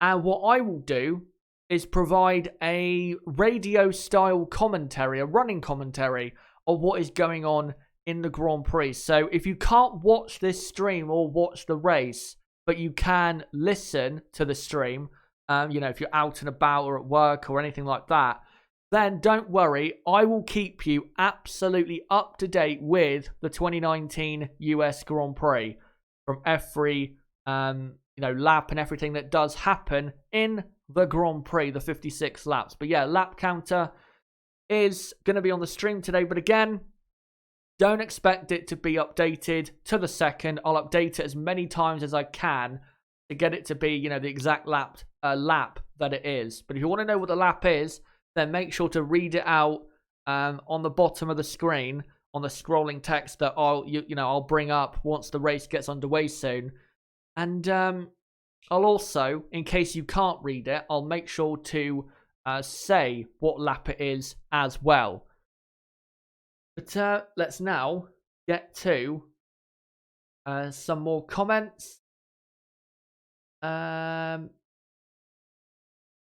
And what I will do is provide a radio style commentary, a running commentary of what is going on in the Grand Prix. So if you can't watch this stream or watch the race, but you can listen to the stream, you know, if you're out and about or at work or anything like that, then don't worry, I will keep you absolutely up to date with the 2019 US Grand Prix from every you know, lap and everything that does happen in the Grand Prix, the 56 laps. But yeah, lap counter is going to be on the stream today, but again, don't expect it to be updated to the second. I'll update it as many times as I can to get it to be, you know, the exact lap that it is. But if you want to know what the lap is, then make sure to read it out on the bottom of the screen on the scrolling text that I'll bring up once the race gets underway soon. And I'll also, in case you can't read it, I'll make sure to say what lap it is as well. But let's now get to some more comments.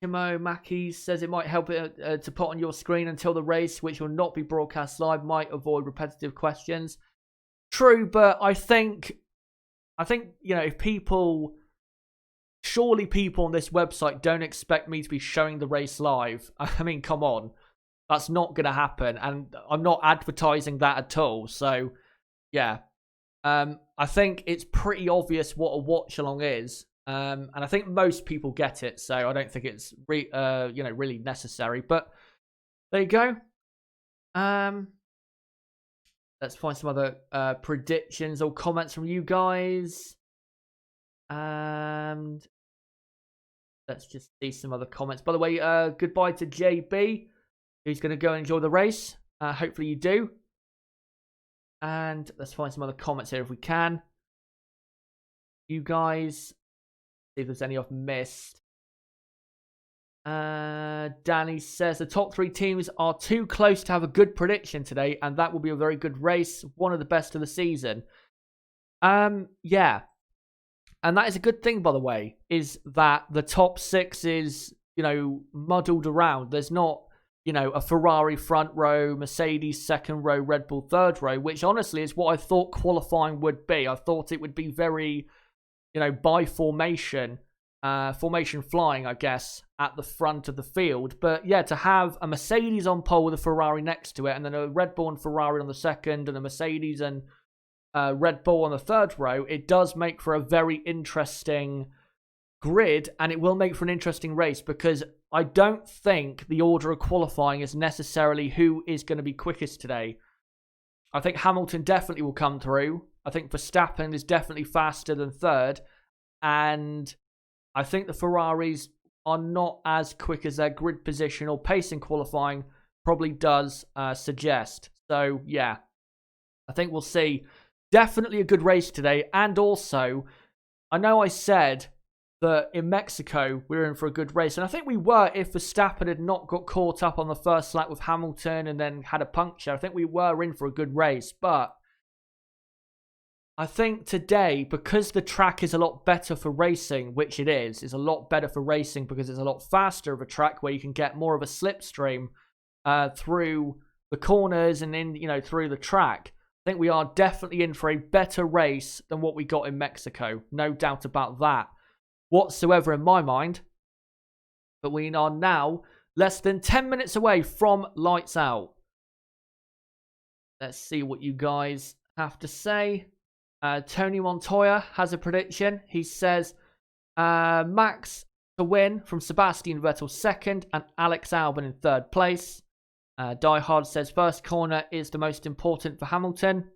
Timo Mackie says it might help it to put on your screen until the race, which will not be broadcast live, might avoid repetitive questions. True, but I think you know, if surely people on this website don't expect me to be showing the race live. I mean, come on, that's not going to happen, and I'm not advertising that at all. So, yeah, I think it's pretty obvious what a watch along is. And I think most people get it, so I don't think it's you know, really necessary. But there you go. Let's find some other predictions or comments from you guys. And let's just see some other comments. By the way, goodbye to JB, who's going to go enjoy the race. Hopefully you do. And let's find some other comments here if we can. You guys, see if there's any I've missed. Danny says the top 3 teams are too close to have a good prediction today, and that will be a very good race, one of the best of the season. Yeah, and that is a good thing, by the way, is that the top 6 is, you know, muddled around. There's not, you know, a Ferrari front row, Mercedes second row, Red Bull third row, which honestly is what I thought qualifying would be. I thought it would be very, you know, by formation flying, I guess, at the front of the field. But yeah, to have a Mercedes on pole with a Ferrari next to it, and then a Red Bull and Ferrari on the second, and a Mercedes and Red Bull on the third row, it does make for a very interesting grid, and it will make for an interesting race, because I don't think the order of qualifying is necessarily who is going to be quickest today. I think Hamilton definitely will come through. I think Verstappen is definitely faster than third, and I think the Ferraris are not as quick as their grid position or pace in qualifying probably does suggest. So, yeah, I think we'll see definitely a good race today. And also, I know I said that in Mexico we were in for a good race, and I think we were if Verstappen had not got caught up on the first lap with Hamilton and then had a puncture. I think we were in for a good race, but I think today, because the track is a lot better for racing, which it is a lot better for racing because it's a lot faster of a track where you can get more of a slipstream through the corners and in, through the track. I think we are definitely in for a better race than what we got in Mexico. No doubt about that whatsoever in my mind. But we are now less than 10 minutes away from lights out. Let's see what you guys have to say. Tony Montoya has a prediction. He says Max to win from Sebastian Vettel second and Alex Albon in third place. Die Hard says first corner is the most important for Hamilton.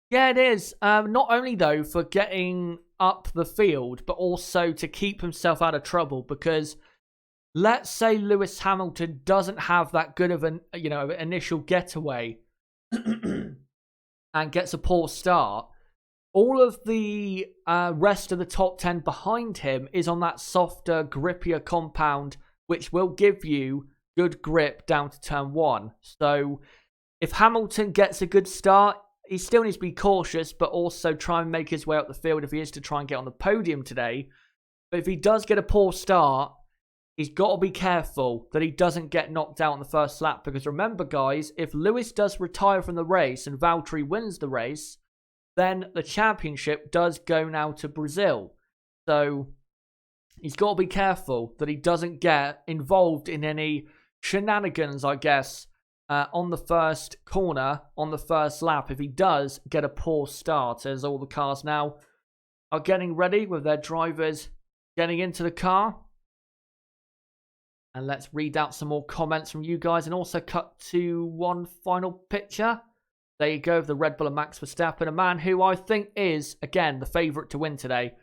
Yeah, it is. Not only, though, for getting up the field, but also to keep himself out of trouble. Because let's say Lewis Hamilton doesn't have that good of an initial getaway and gets a poor start. All of the rest of the top 10 behind him is on that softer, grippier compound, which will give you good grip down to turn 1. So if Hamilton gets a good start, he still needs to be cautious, but also try and make his way up the field if he is to try and get on the podium today. But if he does get a poor start, he's got to be careful that he doesn't get knocked out on the first lap. Because remember, guys, if Lewis does retire from the race and Valtteri wins the race, then the championship does go now to Brazil. So he's got to be careful that he doesn't get involved in any shenanigans, I guess, on the first corner, on the first lap, if he does get a poor start, as all the cars now are getting ready with their drivers getting into the car. And let's read out some more comments from you guys and also cut to one final picture. There you go, of the Red Bull and Max Verstappen, a man who I think is, again, the favourite to win today.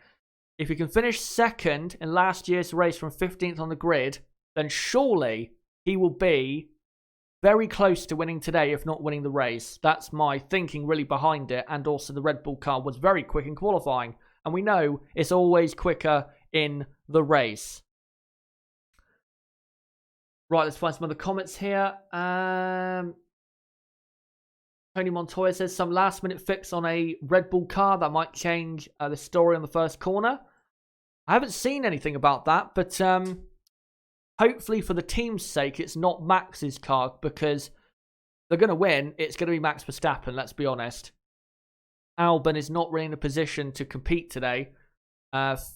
If he can finish second in last year's race from 15th on the grid, then surely he will be very close to winning today, if not winning the race. That's my thinking really behind it. And also the Red Bull car was very quick in qualifying. And we know it's always quicker in the race. Right, let's find some other comments here. Tony Montoya says some last minute fix on a Red Bull car that might change the story on the first corner. I haven't seen anything about that, but hopefully for the team's sake, it's not Max's car, because they're going to win. It's going to be Max Verstappen, let's be honest. Albon is not really in a position to compete today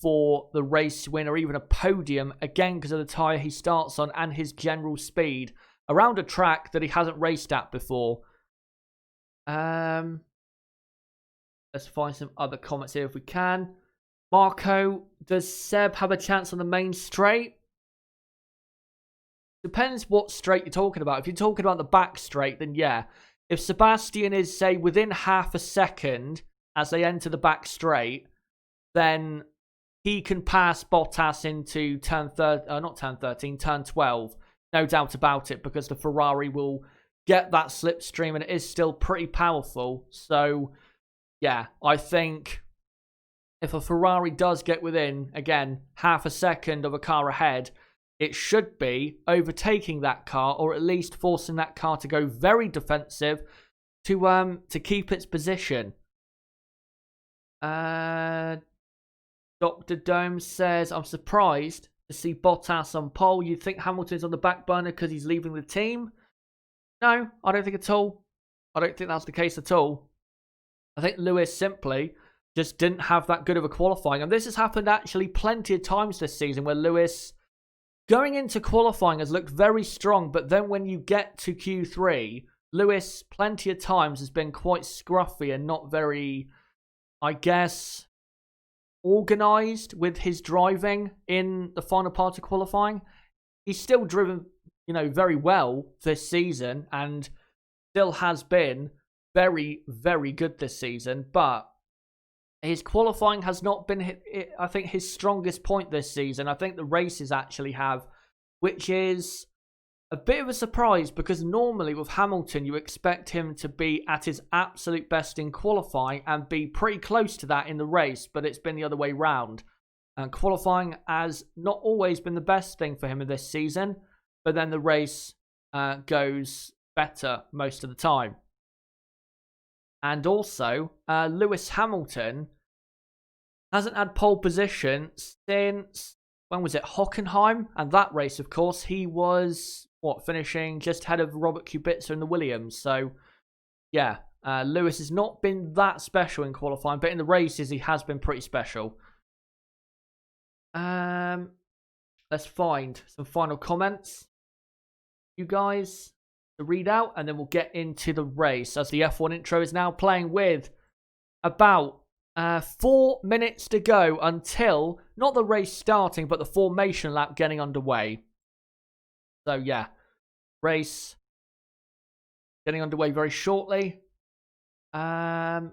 for the race win or even a podium, again, because of the tyre he starts on and his general speed around a track that he hasn't raced at before. Let's find some other comments here if we can. Marco, does Seb have a chance on the main straight? Depends what straight you're talking about. If you're talking about the back straight, then yeah. If Sebastian is, say, within half a second as they enter the back straight, then he can pass Bottas into turn 12. No doubt about it, because the Ferrari will get that slipstream and it is still pretty powerful. So, yeah, I think if a Ferrari does get within, again, half a second of a car ahead, it should be overtaking that car, or at least forcing that car to go very defensive to keep its position. Dr. Dome says, I'm surprised to see Bottas on pole. You think Hamilton's on the back burner because he's leaving the team? No, I don't think at all. I don't think that's the case at all. I think Lewis simply just didn't have that good of a qualifying. And this has happened actually plenty of times this season, where Lewis, going into qualifying, has looked very strong, but then when you get to Q3, Lewis plenty of times has been quite scruffy and not very, I guess, organised with his driving in the final part of qualifying. He's still driven, very well this season and still has been very, very good this season, but his qualifying has not been, I think, his strongest point this season. I think the races actually have, which is a bit of a surprise, because normally with Hamilton, you expect him to be at his absolute best in qualifying and be pretty close to that in the race, but it's been the other way round. And qualifying has not always been the best thing for him in this season, but then the race goes better most of the time. And also, Lewis Hamilton hasn't had pole position since, when was it, Hockenheim? And that race, of course, he was, finishing just ahead of Robert Kubica in the Williams. So, yeah, Lewis has not been that special in qualifying, but in the races, he has been pretty special. Let's find some final comments, you guys, to read out, and then we'll get into the race, as the F1 intro is now playing with about 4 minutes to go until, not the race starting, but the formation lap getting underway. So, yeah, race getting underway very shortly. Let's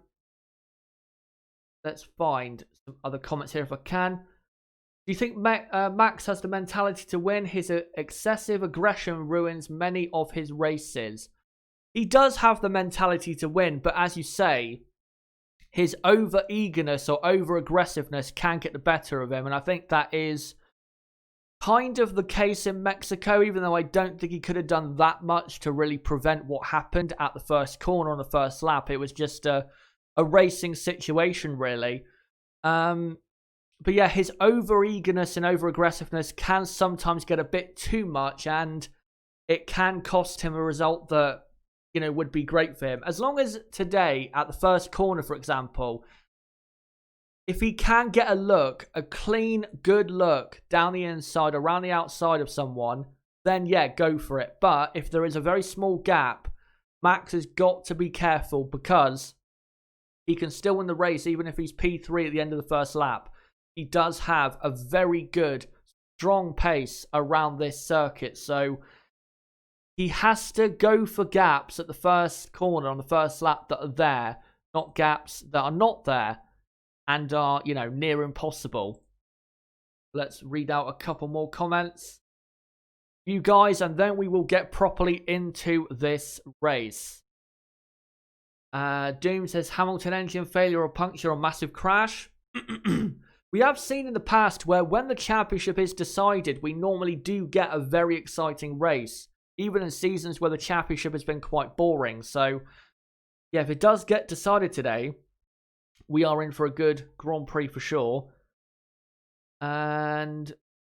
find some other comments here if I can. Do you think Max has the mentality to win? His excessive aggression ruins many of his races. He does have the mentality to win, but as you say, his over-eagerness or over-aggressiveness can get the better of him. And I think that is kind of the case in Mexico, even though I don't think he could have done that much to really prevent what happened at the first corner on the first lap. It was just a racing situation, really. But yeah, his over-eagerness and over-aggressiveness can sometimes get a bit too much, and it can cost him a result that, would be great for him. As long as today, at the first corner, for example, if he can get a clean, good look down the inside, around the outside of someone, then yeah, go for it. But if there is a very small gap, Max has got to be careful, because he can still win the race even if he's P3 at the end of the first lap. He does have a very good, strong pace around this circuit. So he has to go for gaps at the first corner on the first lap that are there, not gaps that are not there and are, near impossible. Let's read out a couple more comments, you guys, and then we will get properly into this race. Doom says Hamilton engine failure or puncture or massive crash. We have seen in the past where when the championship is decided, we normally do get a very exciting race, even in seasons where the championship has been quite boring. So, yeah, if it does get decided today, we are in for a good Grand Prix for sure. And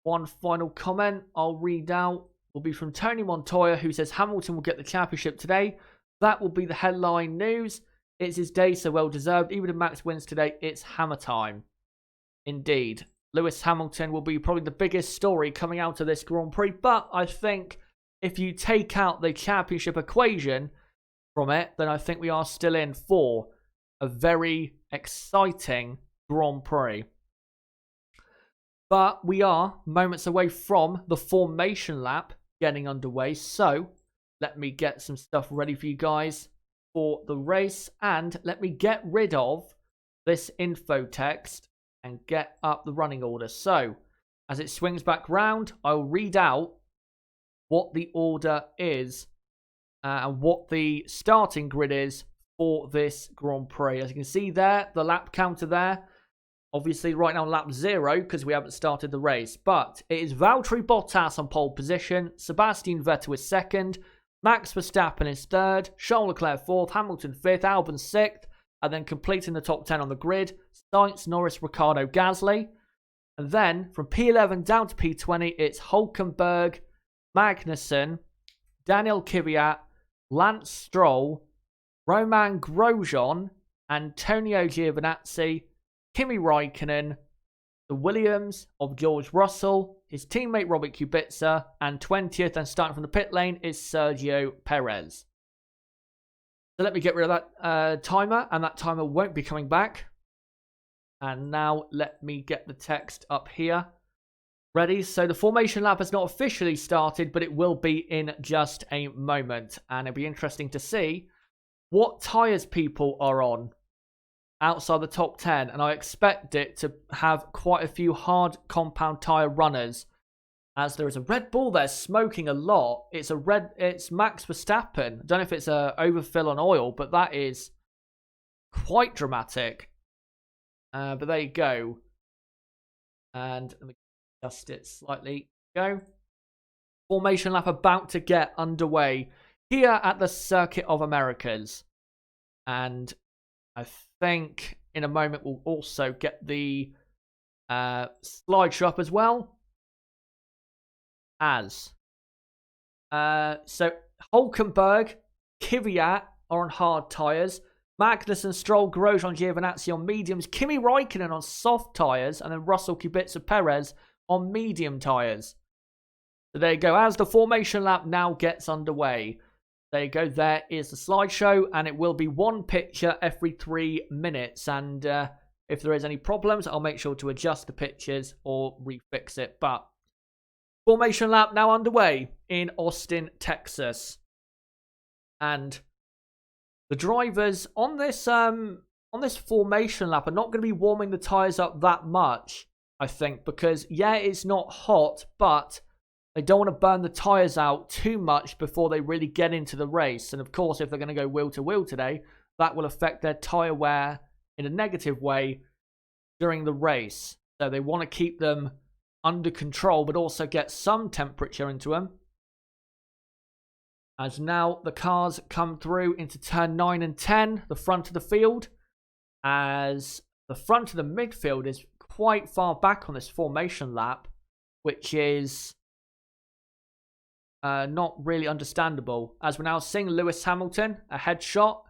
one final comment I'll read out will be from Tony Montoya, who says Hamilton will get the championship today. That will be the headline news. It's his day, so well deserved. Even if Max wins today, it's hammer time. Indeed. Lewis Hamilton will be probably the biggest story coming out of this Grand Prix, but I think if you take out the championship equation from it, then I think we are still in for a very exciting Grand Prix. But we are moments away from the formation lap getting underway, so let me get some stuff ready for you guys for the race, and let me get rid of this info text and get up the running order. So, as it swings back round, I'll read out what the order is and what the starting grid is for this Grand Prix. As you can see there, the lap counter there. Obviously, right now, lap 0, because we haven't started the race. But it is Valtteri Bottas on pole position, Sebastian Vettel is second, Max Verstappen is third, Charles Leclerc fourth, Hamilton fifth, Albon sixth, and then completing the top 10 on the grid, Sainz, Norris, Ricciardo, Gasly. And then from P11 down to P20, it's Hülkenberg, Magnussen, Daniel Kvyat, Lance Stroll, Romain Grosjean, Antonio Giovinazzi, Kimi Räikkönen, the Williams of George Russell, his teammate Robert Kubica, and 20th, and starting from the pit lane, is Sergio Perez. So let me get rid of that timer, and that timer won't be coming back. And now let me get the text up here. Ready? So the formation lap has not officially started, but it will be in just a moment. And it'll be interesting to see what tyres people are on outside the top 10. And I expect it to have quite a few hard compound tyre runners, as there is a Red Bull there smoking a lot. It's Max Verstappen. I don't know if it's a overfill on oil, but that is quite dramatic. But there you go. And let me adjust it slightly. Go. Formation lap about to get underway here at the Circuit of Americas. And I think in a moment we'll also get the slideshow up as well. So Hulkenberg, Kvyat are on hard tyres. Magnussen, Stroll, Grosjean, Giovinazzi on mediums. Kimi Raikkonen on soft tyres. And then Russell, Kubica, Perez on medium tyres. So there you go. As the formation lap now gets underway. There you go. There is the slideshow. And it will be one picture every 3 minutes. And if there is any problems, I'll make sure to adjust the pictures or refix it. But formation lap now underway in Austin, Texas. And the drivers on this formation lap are not going to be warming the tyres up that much, I think, because yeah, it's not hot, but they don't want to burn the tyres out too much before they really get into the race. And of course, if they're going to go wheel to wheel today, that will affect their tyre wear in a negative way during the race. So they want to keep them under control, but also get some temperature into them. As now the cars come through into turn 9 and 10, the front of the field, as the front of the midfield is quite far back on this formation lap, which is not really understandable. As we're now seeing Lewis Hamilton, a headshot.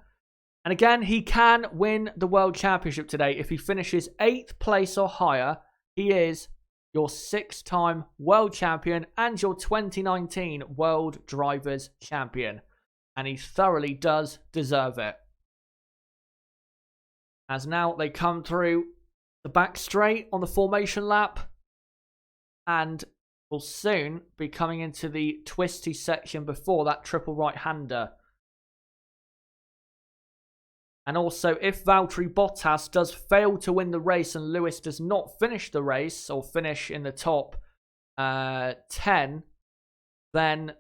And again, he can win the World Championship today. If he finishes 8th place or higher, he is your 6-time world champion and your 2019 World Drivers' Champion. And he thoroughly does deserve it. As now they come through the back straight on the formation lap. And will soon be coming into the twisty section before that triple right-hander. And also, if Valtteri Bottas does fail to win the race and Lewis does not finish the race or finish in the top 10, then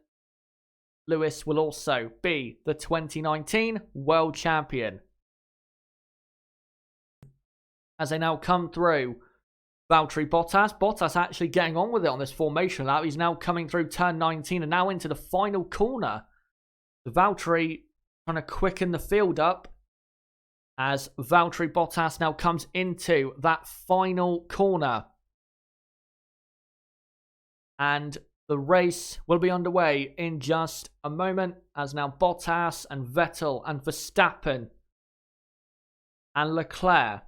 Lewis will also be the 2019 World Champion. As they now come through, Valtteri Bottas. Bottas actually getting on with it on this formation lap. He's now coming through turn 19 and now into the final corner. Valtteri trying to quicken the field up. As Valtteri Bottas now comes into that final corner. And the race will be underway in just a moment. As now Bottas and Vettel and Verstappen and Leclerc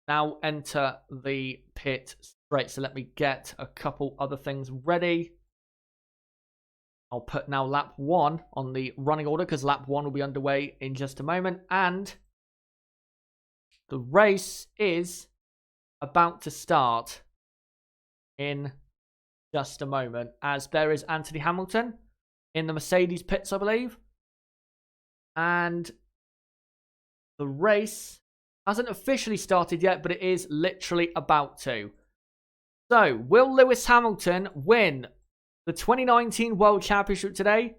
now enter the pit straight. So let me get a couple other things ready. I'll put now lap 1 on the running order because lap 1 will be underway in just a moment. And the race is about to start in just a moment, as there is Anthony Hamilton in the Mercedes pits, I believe. And the race hasn't officially started yet, but it is literally about to. So, will Lewis Hamilton win the 2019 World Championship today?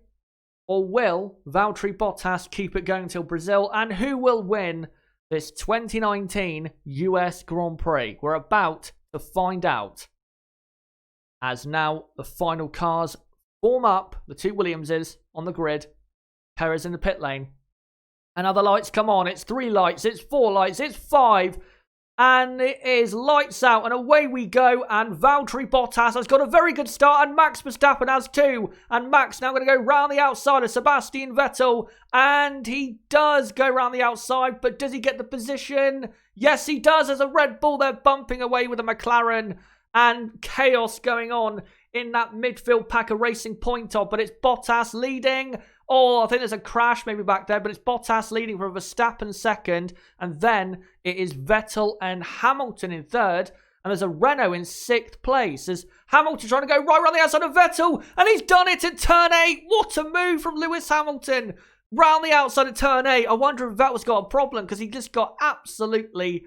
Or will Valtteri Bottas keep it going until Brazil? And who will win this 2019 US Grand Prix? We're about to find out. As now the final cars form up, the two Williamses on the grid, Perez in the pit lane. And other lights come on. It's 3 lights, it's 4 lights, it's 5. And it is lights out and away we go. And Valtteri Bottas has got a very good start. And Max Verstappen has 2. And Max now going to go round the outside of Sebastian Vettel. And he does go round the outside. But does he get the position? Yes, he does. As a Red Bull, they're bumping away with a McLaren. And chaos going on in that midfield pack, a Racing Point top. But it's Bottas leading. Oh, I think there's a crash maybe back there, but it's Bottas leading for Verstappen second, and then it is Vettel and Hamilton in third, and there's a Renault in 6th place. There's Hamilton trying to go right around the outside of Vettel, and he's done it in turn 8. What a move from Lewis Hamilton. Round the outside of turn 8. I wonder if Vettel's got a problem, because he just got absolutely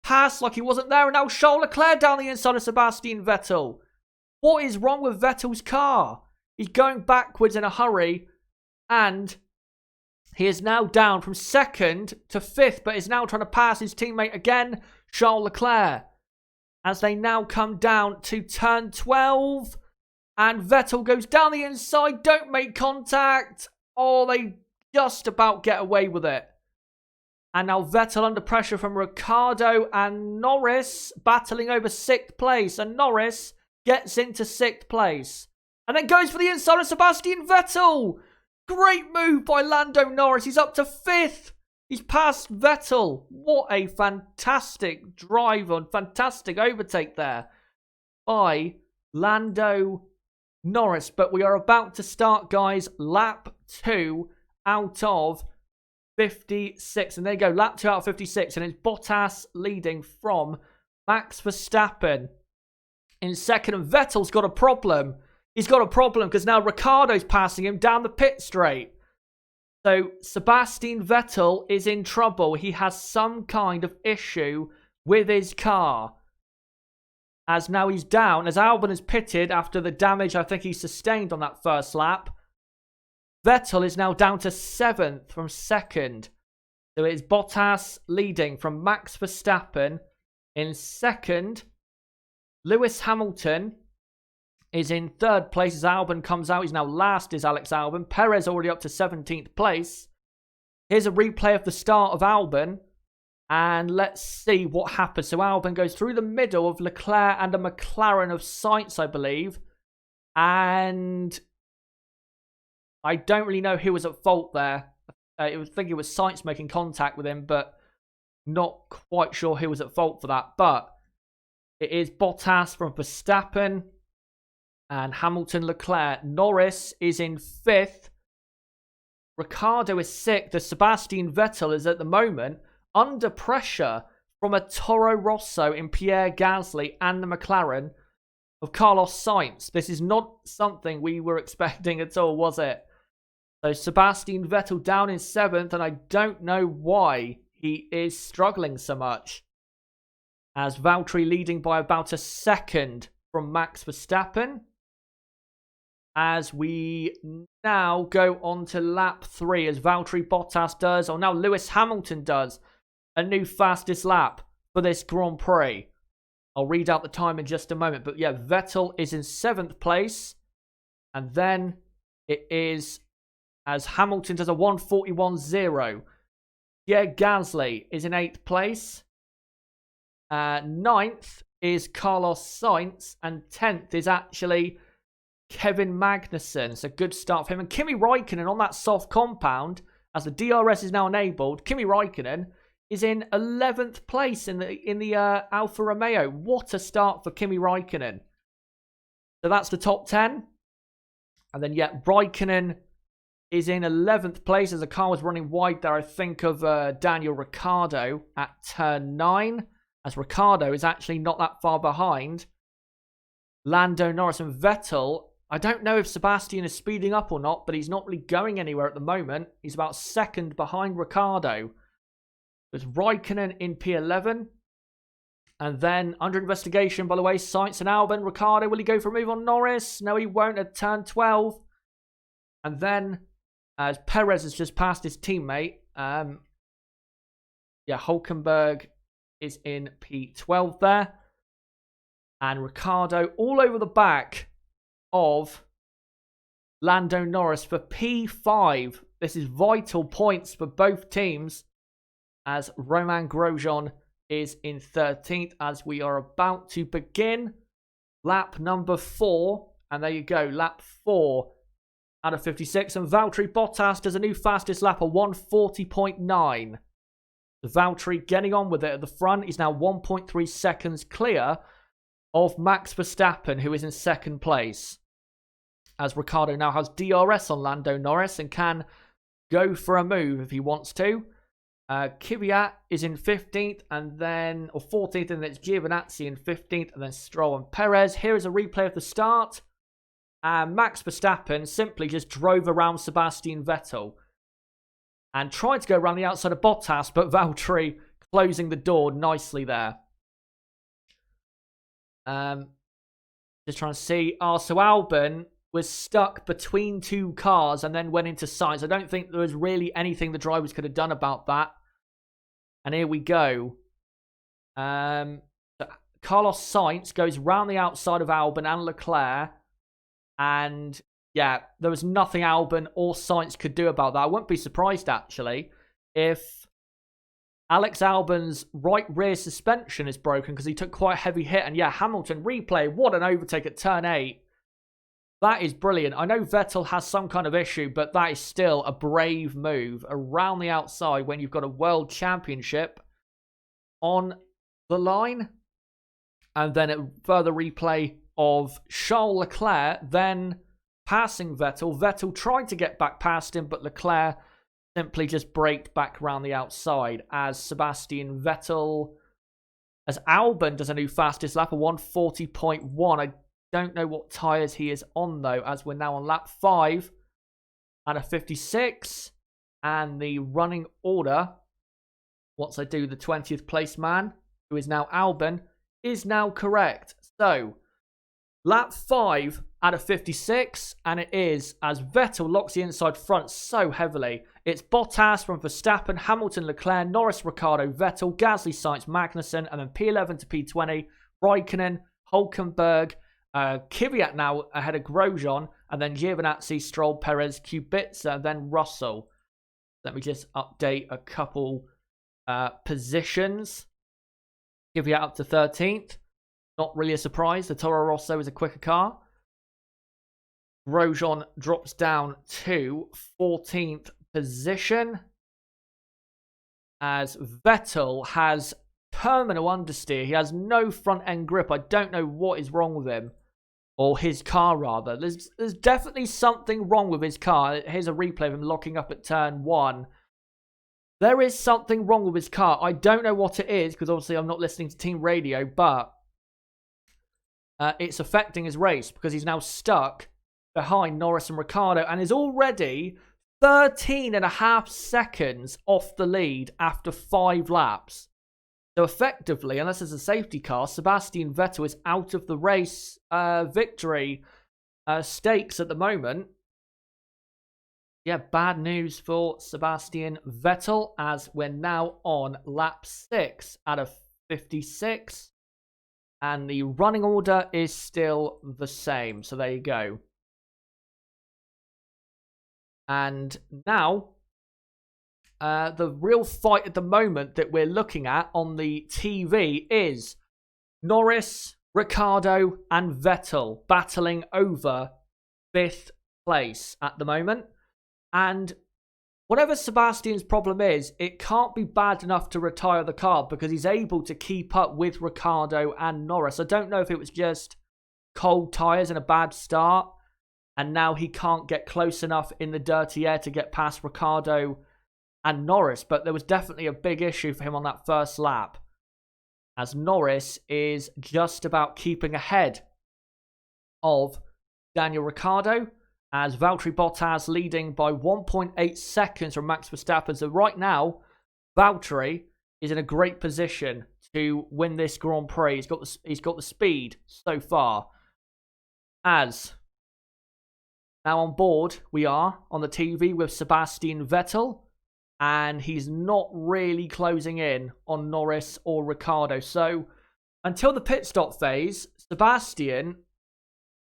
passed like he wasn't there, and now Charles Leclerc down the inside of Sebastian Vettel. What is wrong with Vettel's car? He's going backwards in a hurry. And he is now down from 2nd to 5th, but is now trying to pass his teammate again, Charles Leclerc. As they now come down to turn 12. And Vettel goes down the inside, don't make contact. Oh, they just about get away with it. And now Vettel under pressure from Ricciardo and Norris battling over 6th place. And Norris gets into 6th place. And then goes for the inside of Sebastian Vettel. Great move by Lando Norris. He's up to 5th. He's passed Vettel. What a fantastic drive and fantastic overtake there by Lando Norris. But we are about to start, guys. Lap 2 out of 56. And there you go. Lap 2 out of 56. And it's Bottas leading from Max Verstappen in second. And Vettel's got a problem. He's got a problem because now Ricciardo's passing him down the pit straight. So Sebastian Vettel is in trouble. He has some kind of issue with his car. As now he's down, as Albon has pitted after the damage I think he sustained on that first lap. Vettel is now down to 7th from 2nd. So it is Bottas leading from Max Verstappen in 2nd. Lewis Hamilton is in 3rd place as Albon comes out. He's now last, is Alex Albon. Perez already up to 17th place. Here's a replay of the start of Albon. And let's see what happens. So Albon goes through the middle of Leclerc and a McLaren of Sainz, I believe. And I don't really know who was at fault there. I think it was Sainz making contact with him, but not quite sure who was at fault for that. But it is Bottas from Verstappen and Hamilton, Leclerc. Norris is in 5th. Ricciardo is 6th. As Sebastian Vettel is at the moment under pressure from a Toro Rosso in Pierre Gasly and the McLaren of Carlos Sainz. This is not something we were expecting at all, was it? So Sebastian Vettel down in 7th, and I don't know why he is struggling so much. As Valtteri leading by about a second from Max Verstappen. As we now go on to lap 3, as Valtteri Bottas does, or now Lewis Hamilton does, a new fastest lap for this Grand Prix. I'll read out the time in just a moment. But yeah, Vettel is in 7th place. And then it is, as Hamilton does a 1:41.0. Pierre Gasly is in 8th place. 9th is Carlos Sainz. And 10th is actually Kevin Magnussen. So good start for him. And Kimi Räikkönen on that soft compound, as the DRS is now enabled, Kimi Räikkönen is in 11th place in the Alfa Romeo. What a start for Kimi Räikkönen. So that's the top 10. And then, yeah, Räikkönen is in 11th place as the car was running wide there, I think, of Daniel Ricciardo at turn 9. As Ricciardo is actually not that far behind Lando Norris and Vettel. I don't know if Sebastian is speeding up or not, but he's not really going anywhere at the moment. He's about 2nd behind Ricciardo. There's Räikkönen in P11. And then, under investigation, by the way, Sainz and Albon. Ricciardo, will he go for a move on Norris? No, he won't at turn 12. And then, as Perez has just passed his teammate, Hülkenberg is in P12 there. And Ricciardo all over the back of Lando Norris for P5. This is vital points for both teams, as Romain Grosjean is in 13th, as we are about to begin lap number 4. And there you go, lap 4 out of 56. And Valtteri Bottas does a new fastest lap of 1:40.9. Valtteri getting on with it at the front. He's now 1.3 seconds clear of Max Verstappen, who is in 2nd place. As Ricciardo now has DRS on Lando Norris and can go for a move if he wants to. Kvyat is in 15th and then, or 14th, and then it's Giovinazzi in 15th, and then Stroll and Perez. Here is a replay of the start. And Max Verstappen simply just drove around Sebastian Vettel and tried to go around the outside of Bottas, but Valtteri closing the door nicely there. Just trying to see. So Albon was stuck between 2 cars and then went into Sainz. I don't think there was really anything the drivers could have done about that. And here we go. Carlos Sainz goes round the outside of Albon and Leclerc. And yeah, there was nothing Albon or Sainz could do about that. I wouldn't be surprised, actually, if Alex Albon's right rear suspension is broken because he took quite a heavy hit. And yeah, Hamilton replay. What an overtake at turn 8. That is brilliant. I know Vettel has some kind of issue, but that is still a brave move around the outside when you've got a world championship on the line. And then a further replay of Charles Leclerc then passing Vettel. Vettel tried to get back past him, but Leclerc simply just braked back around the outside as Sebastian Vettel, as Albon does a new fastest lap, a 140.1. I don't know what tyres he is on, though, as we're now on lap 5 at a 56. And the running order, once I do the 20th place man, who is now Albon, is now correct. So, lap 5 at a 56, and it is as Vettel locks the inside front so heavily. It's Bottas from Verstappen, Hamilton, Leclerc, Norris, Ricciardo, Vettel, Gasly, Sainz, Magnussen, and then P11 to P20, Raikkonen, Hülkenberg, Kvyat now ahead of Grosjean, and then Giovinazzi, Stroll, Perez, Kubica, and then Russell. Let me just update a couple positions. Kvyat up to 13th. Not really a surprise. The Toro Rosso is a quicker car. Grosjean drops down to 14th position as Vettel has terminal understeer. He has no front end grip. I don't know what is wrong with him, or his car rather. There's definitely something wrong with his car. Here's a replay of him locking up at turn 1. There is something wrong with his car. I don't know what it is because obviously I'm not listening to team radio, but it's affecting his race because he's now stuck behind Norris and Ricciardo and is already 13.5 seconds off the lead after 5 laps. So effectively, unless there's a safety car, Sebastian Vettel is out of the race victory stakes at the moment. Yeah, bad news for Sebastian Vettel as we're now on lap 6 out of 56. And the running order is still the same. So there you go. And now, the real fight at the moment that we're looking at on the TV is Norris, Ricciardo, and Vettel battling over 5th place at the moment. And whatever Sebastian's problem is, it can't be bad enough to retire the car because he's able to keep up with Ricciardo and Norris. I don't know if it was just cold tyres and a bad start, and now he can't get close enough in the dirty air to get past Ricciardo and Norris, but there was definitely a big issue for him on that first lap, as Norris is just about keeping ahead of Daniel Ricciardo, as Valtteri Bottas leading by 1.8 seconds from Max Verstappen. So right now, Valtteri is in a great position to win this Grand Prix. He's got the speed so far. As now on board, we are on the TV with Sebastian Vettel, and he's not really closing in on Norris or Ricciardo. So until the pit stop phase, Sebastian,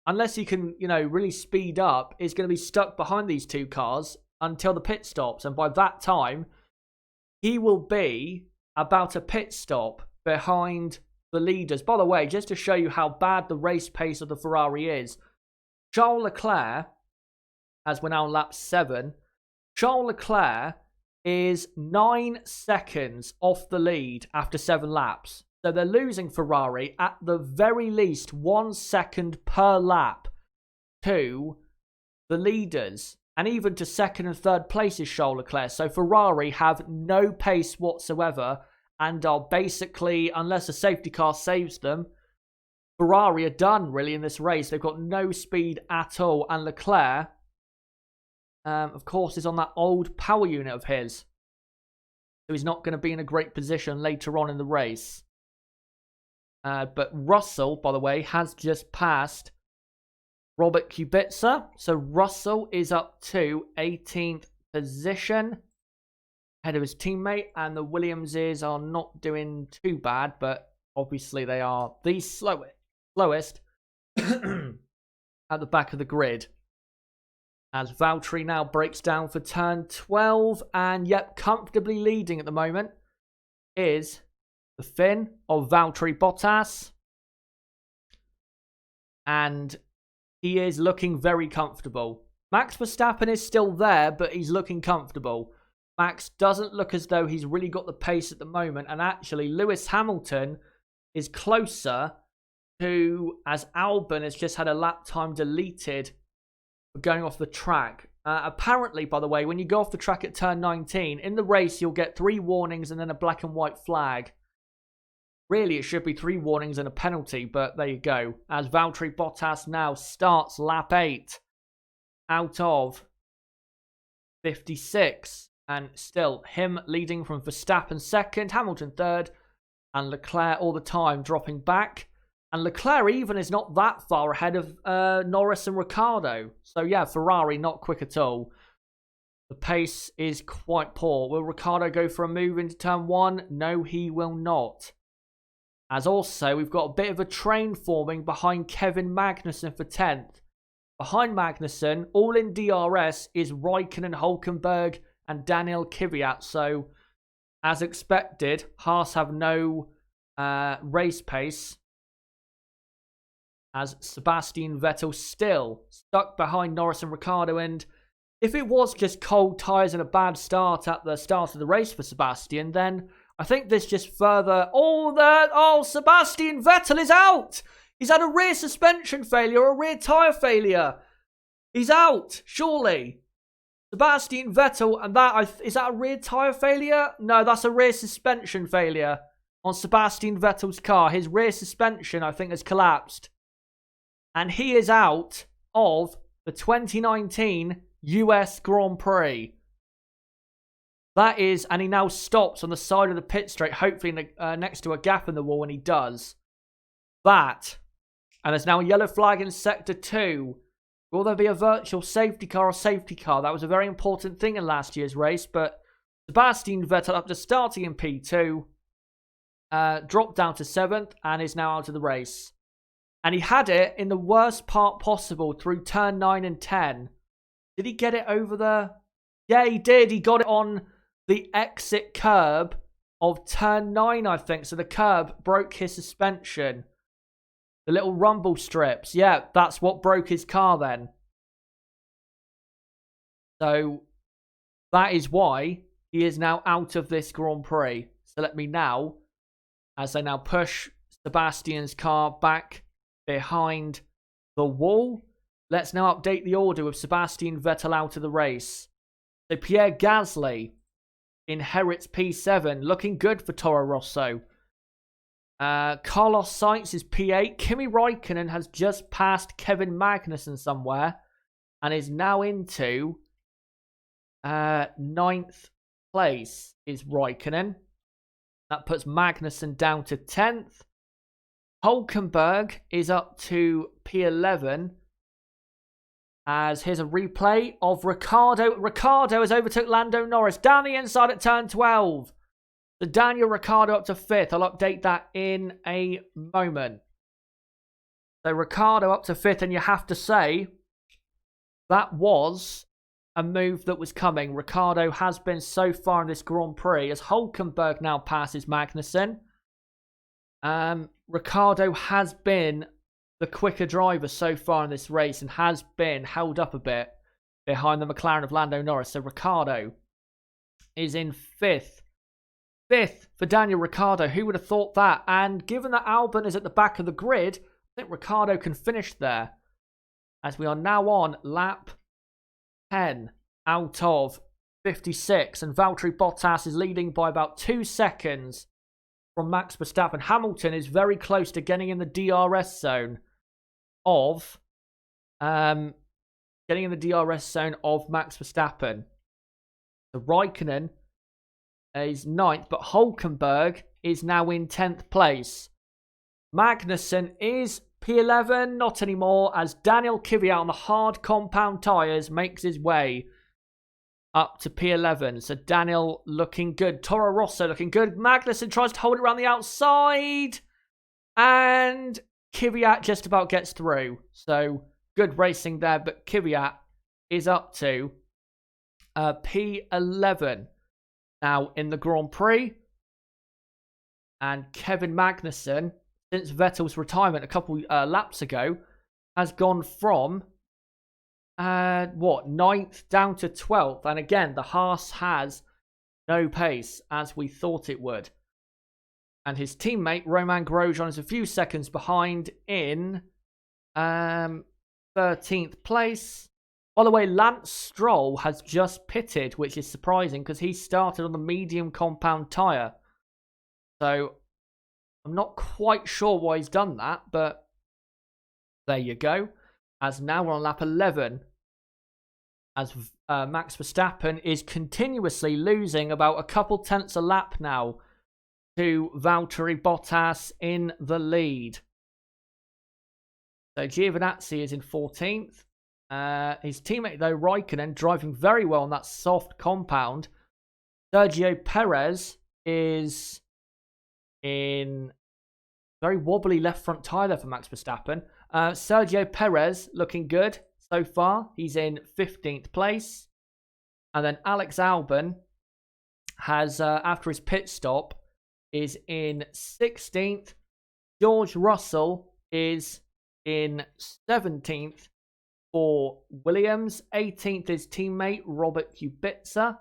unless he can, really speed up, is going to be stuck behind these two cars until the pit stops. And by that time, he will be about a pit stop behind the leaders. By the way, just to show you how bad the race pace of the Ferrari is, Charles Leclerc, as we're now on lap 7, Charles Leclerc is 9 seconds off the lead after 7 laps. So they're losing Ferrari at the very least 1 second per lap to the leaders. And even to second and third place is Charles Leclerc. So Ferrari have no pace whatsoever and are basically, unless a safety car saves them, Ferrari are done really in this race. They've got no speed at all. And Leclerc, of course, is on that old power unit of his. So he's not going to be in a great position later on in the race. But Russell, by the way, has just passed Robert Kubica. So Russell is up to 18th position, ahead of his teammate. And the Williamses are not doing too bad, but obviously they are the slowest at the back of the grid. As Valtteri now breaks down for turn 12 and, yep, comfortably leading at the moment. is the fin of Valtteri Bottas. And he is looking very comfortable. Max Verstappen is still there, but he's looking comfortable. Max doesn't look as though he's really got the pace at the moment. And actually, Lewis Hamilton is closer to, as Albon has just had a lap time deleted for going off the track. Apparently, by the way, when you go off the track at turn 19, in the race, you'll get 3 warnings and then a black and white flag. Really, it should be 3 warnings and a penalty, but there you go. As Valtteri Bottas now starts lap 8 out of 56. And still, him leading from Verstappen second, Hamilton third, and Leclerc all the time dropping back. And Leclerc even is not that far ahead of Norris and Ricciardo. So yeah, Ferrari not quick at all. The pace is quite poor. Will Ricciardo go for a move into turn 1? No, he will not. As also, we've got a bit of a train forming behind Kevin Magnussen for 10th. Behind Magnussen, all in DRS, is Raikkonen, Hülkenberg, and Daniel Kvyat. So, as expected, Haas have no race pace, as Sebastian Vettel still stuck behind Norris and Ricciardo. And if it was just cold tyres and a bad start at the start of the race for Sebastian, then I think this just further... Sebastian Vettel is out! He's had a rear suspension failure, a rear tyre failure. He's out, surely. Sebastian Vettel, and is that a rear tyre failure? No, that's a rear suspension failure on Sebastian Vettel's car. His rear suspension, I think, has collapsed. And he is out of the 2019 US Grand Prix. That is, and he now stops on the side of the pit straight, hopefully next to a gap in the wall, and he does. That. And there's now a yellow flag in Sector 2. Will there be a virtual safety car or safety car? That was a very important thing in last year's race, but Sebastian Vettel, after starting in P2, dropped down to 7th and is now out of the race. And he had it in the worst part possible through turn 9 and 10. Did he get it over the... Yeah, he did. He got it on the exit curb of turn 9, I think. So the curb broke his suspension. The little rumble strips. Yeah, that's what broke his car then. So that is why he is now out of this Grand Prix. So let me now, as I now push Sebastian's car back behind the wall, let's now update the order with Sebastian Vettel out of the race. So Pierre Gasly inherits P7, looking good for Toro Rosso. Carlos Sainz is P8. Kimi Raikkonen has just passed Kevin Magnussen somewhere and is now into 9th place is Raikkonen. That puts Magnussen down to 10th. Hülkenberg is up to P11. As here's a replay of Ricciardo. Ricciardo has overtook Lando Norris down the inside at turn 12. So Daniel Ricciardo up to 5th. I'll update that in a moment. So Ricciardo up to 5th, and you have to say that was a move that was coming. Ricciardo has been so far in this Grand Prix as Hülkenberg now passes Magnussen. Ricciardo has been the quicker driver so far in this race and has been held up a bit behind the McLaren of Lando Norris. So Ricciardo is in 5th. 5th for Daniel Ricciardo. Who would have thought that? And given that Albon is at the back of the grid, I think Ricciardo can finish there. As we are now on lap 10 out of 56. And Valtteri Bottas is leading by about 2 seconds from Max Verstappen. Hamilton is very close to getting in the DRS zone of Max Verstappen. So Raikkonen is 9th, but Hülkenberg is now in 10th place. Magnussen is P11, not anymore, as Daniel Kvyat on the hard compound tyres makes his way up to P11. So Daniel looking good. Toro Rosso looking good. Magnussen tries to hold it around the outside. And Kvyat just about gets through. So good racing there, but Kvyat is up to P11. Now in the Grand Prix, And Kevin Magnussen, since Vettel's retirement a couple laps ago, has gone from, 9th down to 12th. And again, the Haas has no pace, as we thought it would. And his teammate, Romain Grosjean, is a few seconds behind in 13th place. By the way, Lance Stroll has just pitted, which is surprising because he started on the medium compound tyre. So, I'm not quite sure why he's done that, but there you go. As now we're on lap 11. As Max Verstappen is continuously losing about a couple tenths a lap now to Valtteri Bottas in the lead. So Giovinazzi is in 14th. His teammate, though, Raikkonen, driving very well on that soft compound. Sergio Perez is in very wobbly left front tyre there for Max Verstappen. Sergio Perez looking good so far. He's in 15th place. And then Alex Albon has, after his pit stop, is in 16th. George Russell is in 17th for Williams. 18th is teammate Robert Kubica.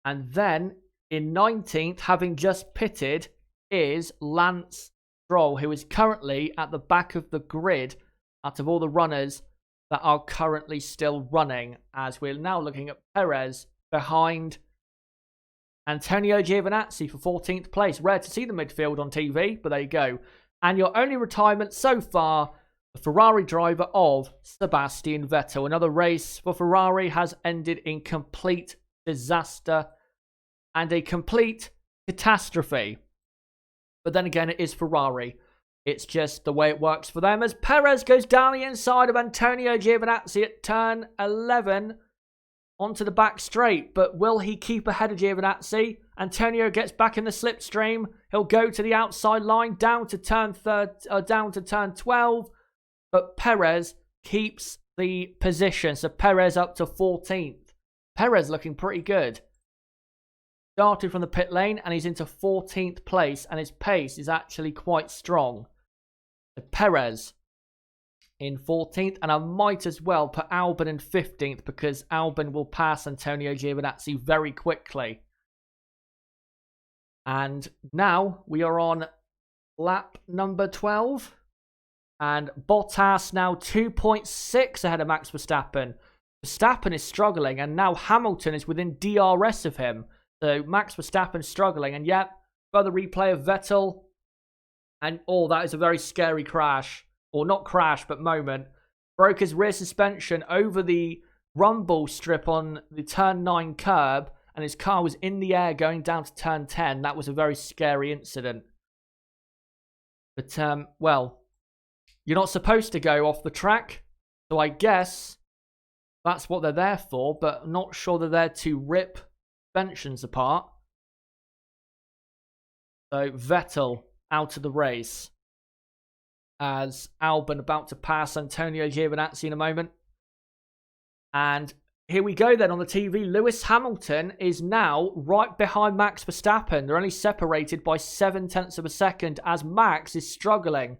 And then in 19th, having just pitted, is Lance Stroll, who is currently at the back of the grid out of all the runners that are currently still running, as we're now looking at Perez behind Antonio Giovinazzi for 14th place. Rare to see the midfield on TV, but there you go. And your only retirement so far, the Ferrari driver of Sebastian Vettel. Another race for Ferrari has ended in complete disaster and a complete catastrophe. But then again, it is Ferrari. It's just the way it works for them. As Perez goes down the inside of Antonio Giovinazzi at turn 11 onto the back straight. But will he keep ahead of Giovinazzi? Antonio gets back in the slipstream. He'll go to the outside line down to turn 12. But Perez keeps the position. So Perez up to 14th. Perez looking pretty good. Started from the pit lane and he's into 14th place. And his pace is actually quite strong. So Perez in 14th. And I might as well put Albon in 15th because Albon will pass Antonio Giovinazzi very quickly. And now we are on lap number 12. And Bottas now 2.6 ahead of Max Verstappen. Verstappen is struggling and now Hamilton is within DRS of him. So Max Verstappen struggling. And yet, further replay of Vettel. And that is a very scary crash. Or not crash, but moment. Broke his rear suspension over the rumble strip on the turn 9 curb. And his car was in the air going down to turn 10. That was a very scary incident. But, well, you're not supposed to go off the track. So I guess that's what they're there for. But I'm not sure they're there to rip suspensions apart. So Vettel out of the race. As Albon about to pass Antonio Giovinazzi in a moment. And here we go then on the TV. Lewis Hamilton is now right behind Max Verstappen. They're only separated by 0.7 of a second as Max is struggling.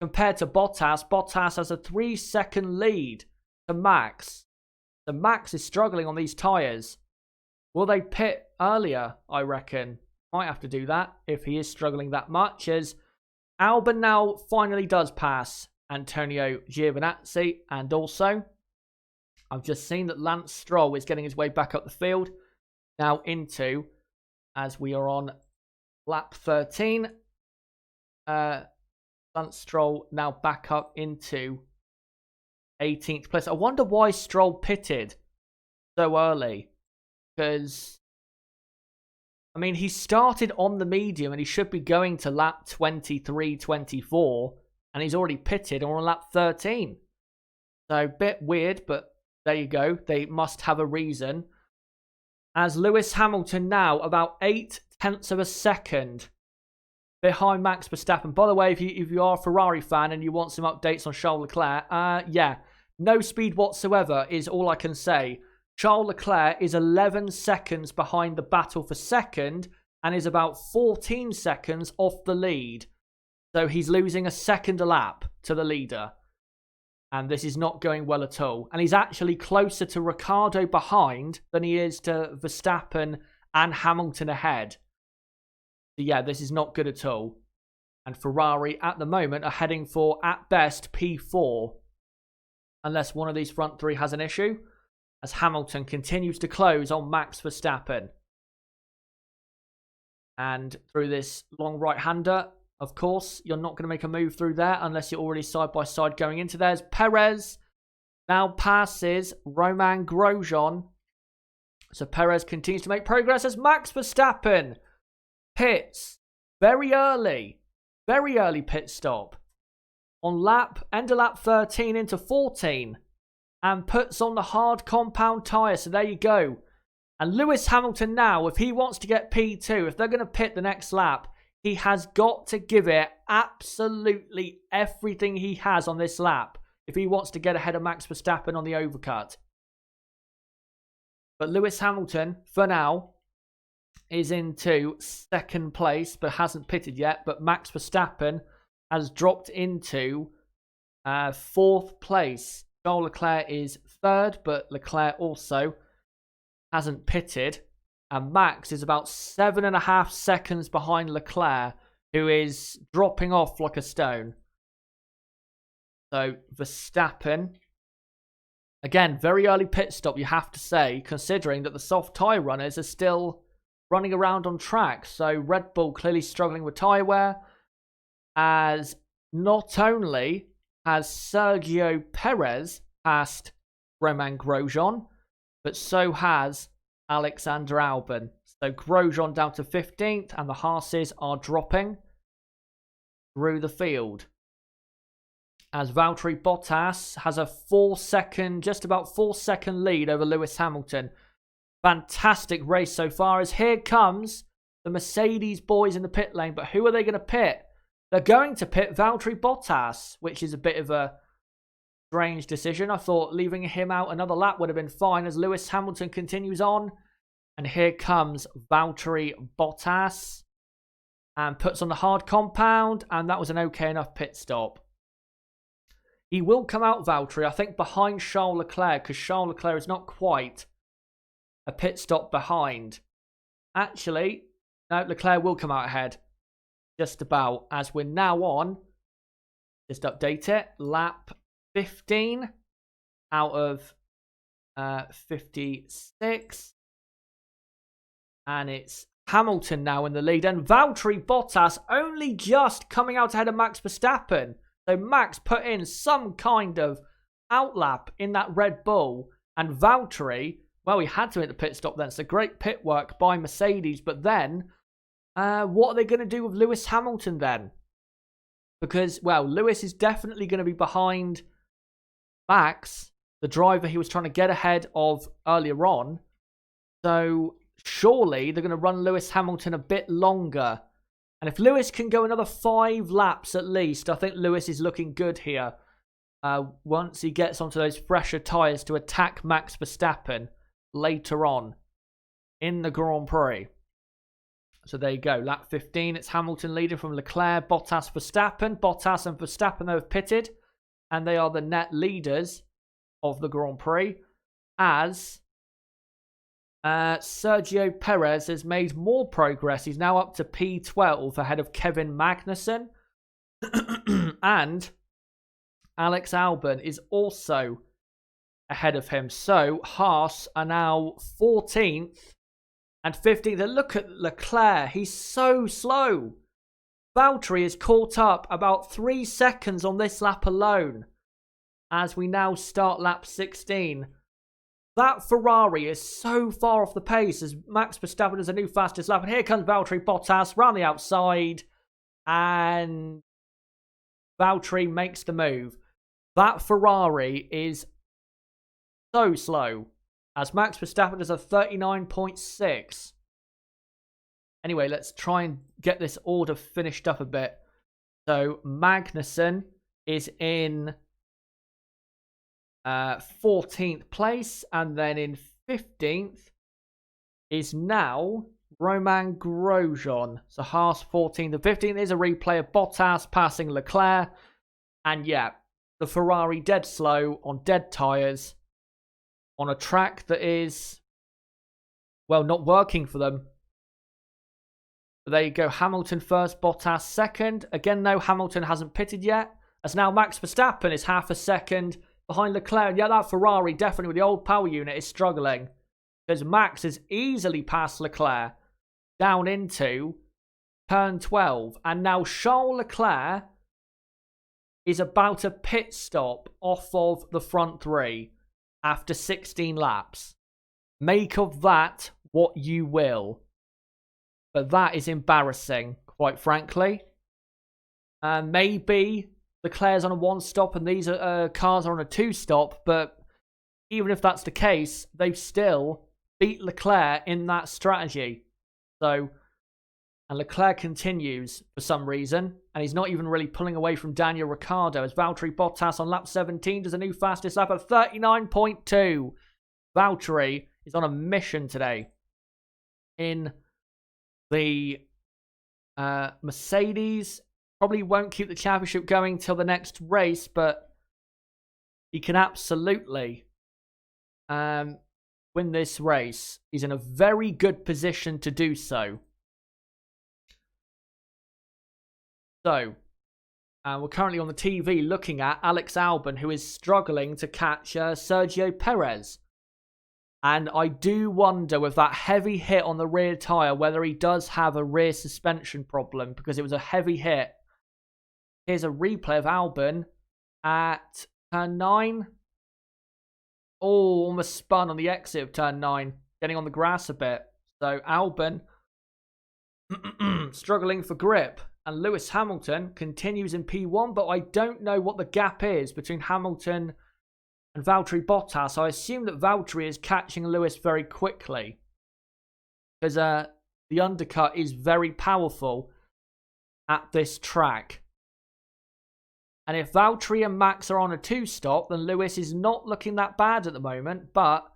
Compared to Bottas, Bottas has a 3-second lead to Max. So Max is struggling on these tyres. Will they pit earlier, I reckon? Might have to do that if he is struggling that much. As Albon now finally does pass Antonio Giovinazzi. And also, I've just seen that Lance Stroll is getting his way back up the field. Now into, as we are on lap 13. Lance Stroll now back up into 18th place. I wonder why Stroll pitted so early. Because, I mean, he started on the medium and he should be going to lap 23, 24. And he's already pitted and we're on lap 13. So, a bit weird, but there you go. They must have a reason. As Lewis Hamilton now about 0.8 of a second behind Max Verstappen. By the way, if you are a Ferrari fan and you want some updates on Charles Leclerc, yeah, no speed whatsoever is all I can say. Charles Leclerc is 11 seconds behind the battle for second and is about 14 seconds off the lead. So he's losing a second a lap to the leader. And this is not going well at all. And he's actually closer to Ricciardo behind than he is to Verstappen and Hamilton ahead. So yeah, this is not good at all. And Ferrari at the moment are heading for, at best, P4. Unless one of these front three has an issue. As Hamilton continues to close on Max Verstappen. And through this long right-hander, of course, you're not going to make a move through there unless you're already side by side going into there. Perez now passes Romain Grosjean. So Perez continues to make progress as Max Verstappen pits very early pit stop on end of lap 13 into 14 and puts on the hard compound tyre. So there you go. And Lewis Hamilton now, if he wants to get P2, if they're going to pit the next lap, he has got to give it absolutely everything he has on this lap if he wants to get ahead of Max Verstappen on the overcut. But Lewis Hamilton, for now, is into second place, but hasn't pitted yet. But Max Verstappen has dropped into fourth place. Charles Leclerc is third, but Leclerc also hasn't pitted. And Max is about 7.5 seconds behind Leclerc, who is dropping off like a stone. So Verstappen, again, very early pit stop, you have to say, considering that the soft tyre runners are still running around on track. So Red Bull clearly struggling with tyre wear, as not only has Sergio Perez passed Romain Grosjean, but so has Alexander Albon. So Grosjean down to 15th, and the Haas's are dropping through the field. As Valtteri Bottas has a just about 4 second lead over Lewis Hamilton. Fantastic race so far, as here comes the Mercedes boys in the pit lane. But who are they going to pit? They're going to pit Valtteri Bottas, which is a bit of a strange decision. I thought leaving him out another lap would have been fine as Lewis Hamilton continues on. And here comes Valtteri Bottas and puts on the hard compound. And that was an okay enough pit stop. He will come out, Valtteri, I think, behind Charles Leclerc, because Charles Leclerc is not quite a pit stop behind. Actually, no, Leclerc will come out ahead. Just about, as we're now on, just update it, lap 15 out of 56. And it's Hamilton now in the lead. And Valtteri Bottas only just coming out ahead of Max Verstappen. So Max put in some kind of outlap in that Red Bull. And Valtteri, well, he had to hit the pit stop then. So great pit work by Mercedes. But then, what are they going to do with Lewis Hamilton then? Because, well, Lewis is definitely going to be behind Max, the driver he was trying to get ahead of earlier on. So surely they're going to run Lewis Hamilton a bit longer. And if Lewis can go another 5 laps at least, I think Lewis is looking good here. Once he gets onto those fresher tyres to attack Max Verstappen later on in the Grand Prix. So there you go. Lap 15, it's Hamilton leading from Leclerc, Bottas, Verstappen. Bottas and Verstappen have pitted, and they are the net leaders of the Grand Prix, as Sergio Perez has made more progress. He's now up to P12 ahead of Kevin Magnussen. And Alex Albon is also ahead of him. So Haas are now 14th and 15th. And look at Leclerc. He's so slow. Valtteri is caught up about 3 seconds on this lap alone, as we now start lap 16. That Ferrari is so far off the pace, as Max Verstappen is a new fastest lap. And here comes Valtteri Bottas round the outside. And Valtteri makes the move. That Ferrari is so slow, as Max Verstappen does a 39.6. Anyway, let's try and get this order finished up a bit. So Magnussen is in 14th place, and then in 15th is now Romain Grosjean. So Haas 14th and 15th. There's a replay of Bottas passing Leclerc. And yeah, the Ferrari dead slow on dead tyres on a track that is, well, not working for them. But there you go. Hamilton first, Bottas second. Again, though, Hamilton hasn't pitted yet. As now Max Verstappen is half a second behind Leclerc. Yeah, that Ferrari, definitely with the old power unit, is struggling. Because Max is easily past Leclerc down into turn 12. And now Charles Leclerc is about a pit stop off of the front three after 16 laps. Make of that what you will. But that is embarrassing, quite frankly. Maybe Leclerc's on a one-stop and these cars are on a two-stop, but even if that's the case, they've still beat Leclerc in that strategy. So, and Leclerc continues for some reason, and he's not even really pulling away from Daniel Ricciardo as Valtteri Bottas on lap 17 does a new fastest lap at 39.2. Valtteri is on a mission today in the Mercedes. Probably won't keep the championship going till the next race, but he can absolutely win this race. He's in a very good position to do so. So, we're currently on the TV looking at Alex Albon, who is struggling to catch Sergio Perez. And I do wonder with that heavy hit on the rear tyre whether he does have a rear suspension problem, because it was a heavy hit. Here's a replay of Albon at turn 9. Oh, almost spun on the exit of turn 9, getting on the grass a bit. So Albon struggling for grip. And Lewis Hamilton continues in P1, but I don't know what the gap is between Hamilton and Valtteri Bottas. I assume that Valtteri is catching Lewis very quickly, because the undercut is very powerful at this track. And if Valtteri and Max are on a two-stop, then Lewis is not looking that bad at the moment. But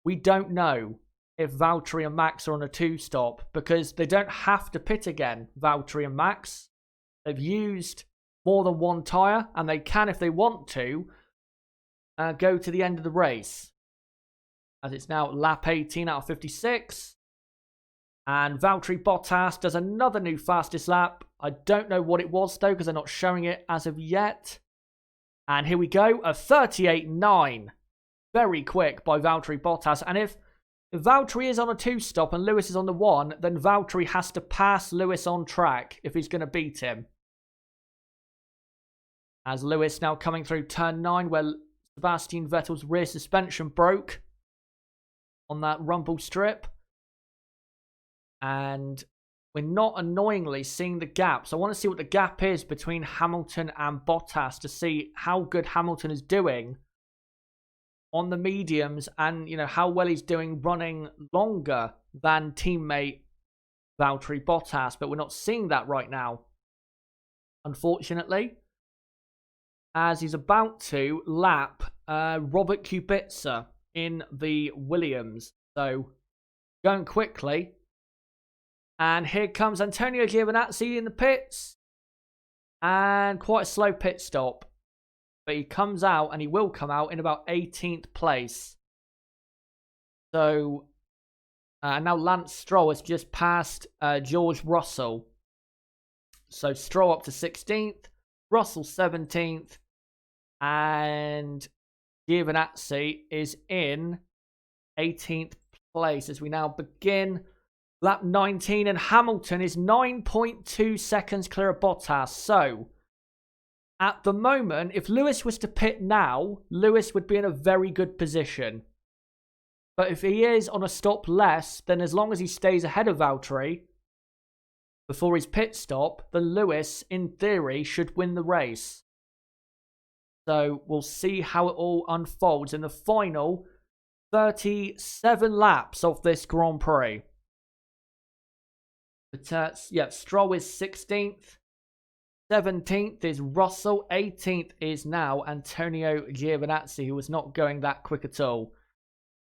we don't know if Valtteri and Max are on a two-stop, because they don't have to pit again, Valtteri and Max. They've used more than one tyre, and they can, if they want to, go to the end of the race. As it's now lap 18 out of 56. And Valtteri Bottas does another new fastest lap. I don't know what it was, though, because they're not showing it as of yet. And here we go, a 38.9. Very quick by Valtteri Bottas. And if Valtteri is on a two-stop and Lewis is on the one, then Valtteri has to pass Lewis on track if he's going to beat him. As Lewis now coming through turn 9, where Sebastian Vettel's rear suspension broke on that rumble strip. And we're not annoyingly seeing the gap. So I want to see what the gap is between Hamilton and Bottas to see how good Hamilton is doing on the mediums, and how well he's doing running longer than teammate Valtteri Bottas. But we're not seeing that right now, unfortunately, as he's about to lap Robert Kubica in the Williams. So going quickly. And here comes Antonio Giovinazzi in the pits. And quite a slow pit stop. But he comes out, and he will come out in about 18th place. So, now Lance Stroll has just passed George Russell. So Stroll up to 16th. Russell 17th. And Giovinazzi is in 18th place as we now begin lap 19, and Hamilton is 9.2 seconds clear of Bottas. So, at the moment, if Lewis was to pit now, Lewis would be in a very good position. But if he is on a stop less, then as long as he stays ahead of Valtteri before his pit stop, then Lewis, in theory, should win the race. So, we'll see how it all unfolds in the final 37 laps of this Grand Prix. But, Stroll is 16th. 17th is Russell. 18th is now Antonio Giovinazzi, who was not going that quick at all.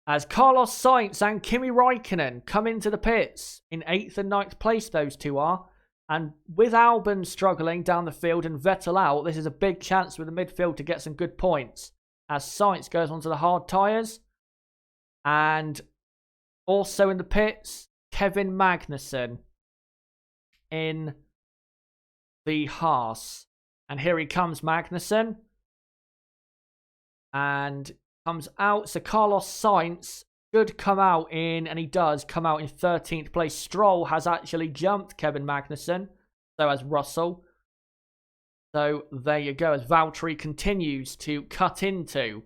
As Carlos Sainz and Kimi Raikkonen come into the pits in 8th and 9th place, those two are. And with Albon struggling down the field and Vettel out, this is a big chance with the midfield to get some good points. As Sainz goes onto the hard tyres. And also in the pits, Kevin Magnussen in the Haas. And here he comes, Magnussen. And comes out. So Carlos Sainz should come out in, and he does come out in 13th place. Stroll has actually jumped Kevin Magnussen. So has Russell. So there you go. As Valtteri continues to cut into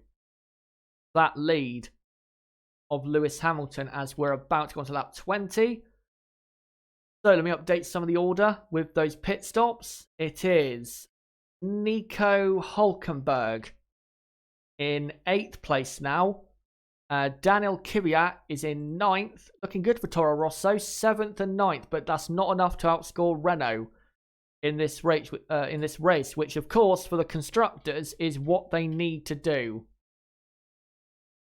that lead of Lewis Hamilton as we're about to go on to lap 20. So let me update some of the order with those pit stops. It is Nico Hülkenberg in 8th place now. Daniel Kvyat is in 9th. Looking good for Toro Rosso. 7th and 9th, but that's not enough to outscore Renault in this race, which of course for the constructors is what they need to do.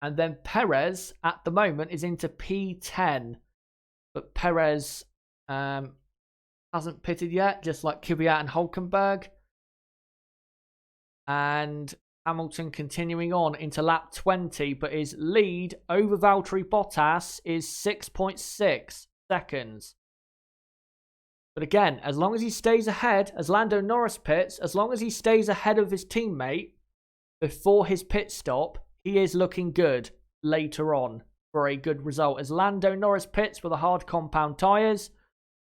And then Perez at the moment is into P10. But Perez hasn't pitted yet, just like Kvyat and Hülkenberg. And Hamilton continuing on into lap 20, but his lead over Valtteri Bottas is 6.6 seconds. But again, as long as he stays ahead, as Lando Norris pits, as long as he stays ahead of his teammate before his pit stop, he is looking good later on for a good result. As Lando Norris pits with the hard compound tyres,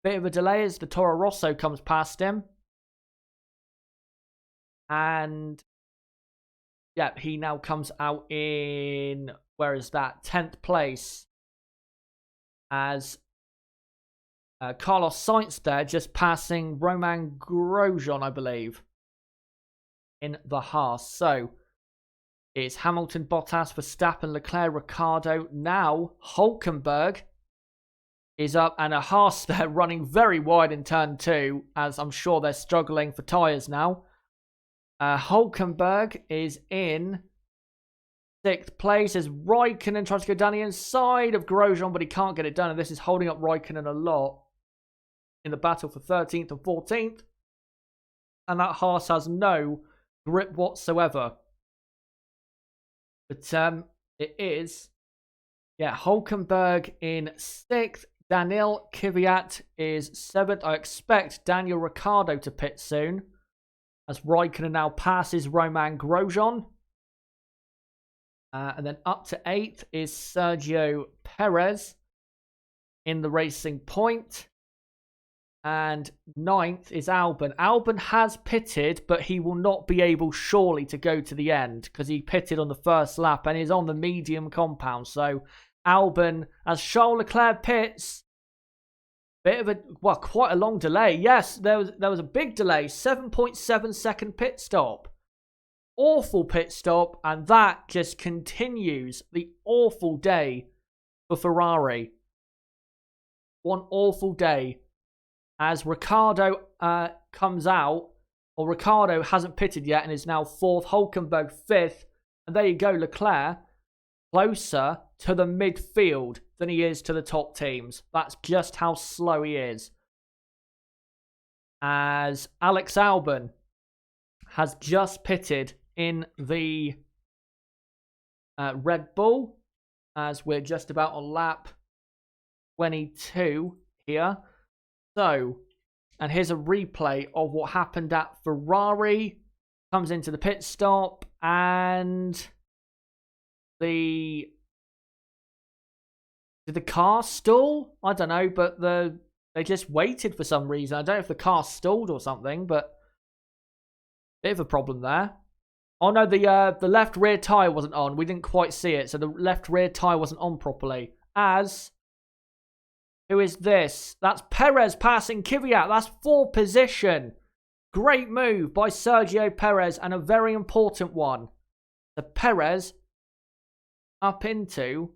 bit of a delay as the Toro Rosso comes past him. And yeah, he now comes out in, where is that? 10th place. As Carlos Sainz there, just passing Romain Grosjean, I believe, in the Haas. So it's Hamilton, Bottas, Verstappen, Leclerc, Ricciardo. Now Hülkenberg is up, and a Haas there running very wide in turn 2, as I'm sure they're struggling for tyres now. Hülkenberg is in 6th place as Raikkonen tries to go down the inside of Grosjean, but he can't get it done. And this is holding up Raikkonen a lot in the battle for 13th and 14th. And that Haas has no grip whatsoever. But it is, yeah, Hülkenberg in 6th. Daniel Kvyat is 7th. I expect Daniel Ricciardo to pit soon, as Raikkonen now passes Romain Grosjean. And then up to 8th is Sergio Perez in the Racing Point. And 9th is Albon. Albon has pitted, but he will not be able surely to go to the end because he pitted on the first lap and is on the medium compound. So Albon, as Charles Leclerc pits, bit of a, well, quite a long delay. Yes, there was a big delay. 7.7 second pit stop. Awful pit stop. And that just continues the awful day for Ferrari. One awful day. As Ricciardo comes out. Or Ricciardo hasn't pitted yet and is now 4th. Hülkenberg 5th. And there you go, Leclerc. Closer to the midfield than he is to the top teams. That's just how slow he is. As Alex Albon has just pitted in the Red Bull, as we're just about on lap 22 here. So, and here's a replay of what happened at Ferrari. Comes into the pit stop and did the car stall? I don't know, but they just waited for some reason. I don't know if the car stalled or something, but bit of a problem there. Oh no, the left rear tyre wasn't on. We didn't quite see it, so the left rear tyre wasn't on properly. As, who is this? That's Perez passing Kvyat. That's 4th position. Great move by Sergio Perez, and a very important one. The Perez up into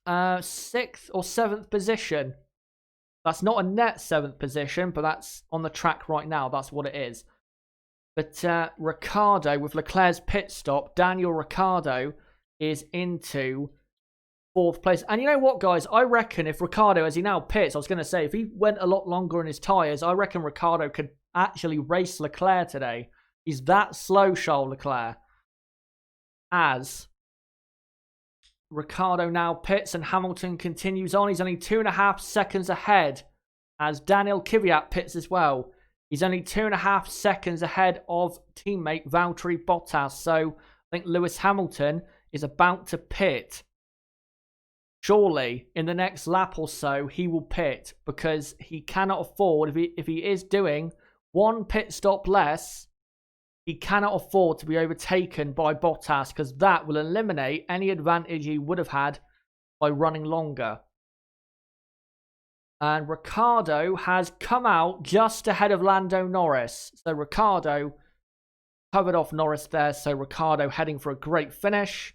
6th or 7th position. That's not a net 7th position, but that's on the track right now. That's what it is. But Ricciardo, with Leclerc's pit stop, Daniel Ricciardo is into 4th place. And you know what, guys? I reckon if Ricciardo, as he now pits, I was going to say, if he went a lot longer in his tyres, I reckon Ricciardo could actually race Leclerc today. He's that slow, Charles Leclerc. As Ricciardo now pits and Hamilton continues on. He's only 2.5 seconds ahead as Daniel Kvyat pits as well. He's only 2.5 seconds ahead of teammate Valtteri Bottas. So I think Lewis Hamilton is about to pit. Surely, in the next lap or so, he will pit because he cannot afford, if he is doing one pit stop less, he cannot afford to be overtaken by Bottas because that will eliminate any advantage he would have had by running longer. And Ricciardo has come out just ahead of Lando Norris. So Ricciardo covered off Norris there. So Ricciardo heading for a great finish.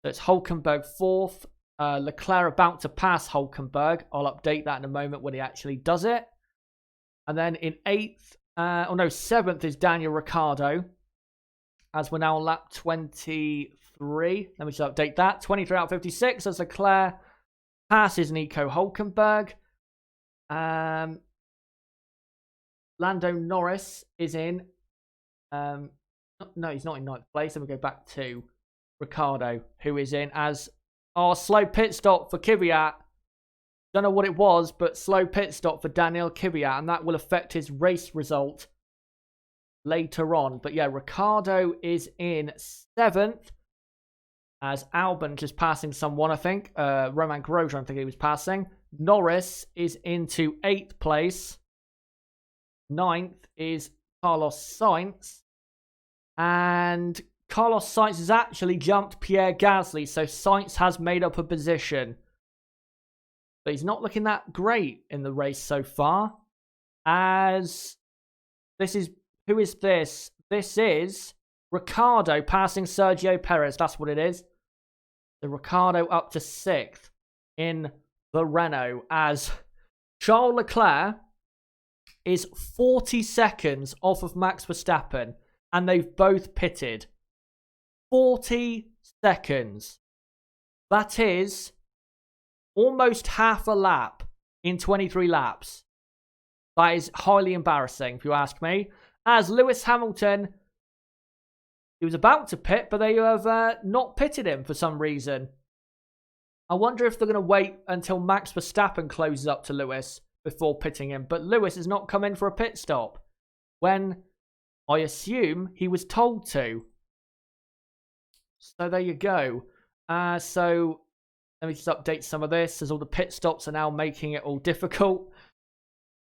So it's Hülkenberg 4th. Leclerc about to pass Hülkenberg. I'll update that in a moment when he actually does it. And then in 7th is Daniel Ricciardo. As we're now on lap 23. Let me just update that. 23 out of 56 as Leclerc passes Nico Hülkenberg. Lando Norris is in. No, he's not in 9th place. Let me go back to Ricciardo, who is in as slow pit stop for Kvyat. Don't know what it was, but slow pit stop for Daniel Kvyat, and that will affect his race result later on. But yeah, Ricciardo is in 7th as Albon just passing someone, I think. Romain Grosjean, I think he was passing. Norris is into 8th place. 9th is Carlos Sainz. And Carlos Sainz has actually jumped Pierre Gasly, so Sainz has made up a position. But he's not looking that great in the race so far. As this is, who is this? This is Ricciardo passing Sergio Perez. That's what it is. The Ricciardo up to 6th in the Renault as Charles Leclerc is 40 seconds off of Max Verstappen and they've both pitted. 40 seconds. That is almost half a lap in 23 laps. That is highly embarrassing, if you ask me. As Lewis Hamilton, he was about to pit, but they have not pitted him for some reason. I wonder if they're going to wait until Max Verstappen closes up to Lewis before pitting him. But Lewis has not come in for a pit stop when I assume he was told to. So there you go. So let me just update some of this as all the pit stops are now making it all difficult.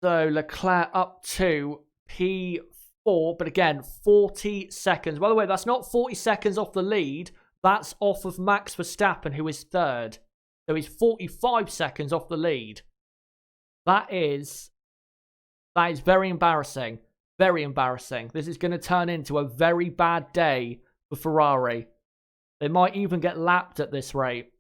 So Leclerc up to P4, but again, 40 seconds. By the way, that's not 40 seconds off the lead. That's off of Max Verstappen, who is 3rd. So he's 45 seconds off the lead. That is very embarrassing. Very embarrassing. This is going to turn into a very bad day for Ferrari. They might even get lapped at this rate.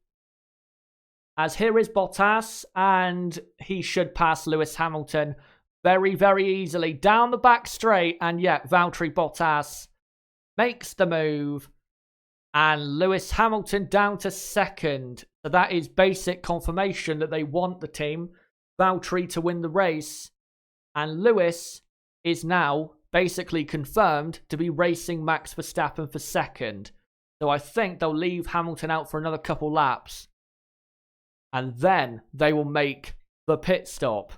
As here is Bottas, and he should pass Lewis Hamilton very, very easily down the back straight. And yet, Valtteri Bottas makes the move. And Lewis Hamilton down to 2nd. So that is basic confirmation that they want the team, Valtteri, to win the race. And Lewis is now basically confirmed to be racing Max Verstappen for 2nd. So I think they'll leave Hamilton out for another couple laps. And then they will make the pit stop.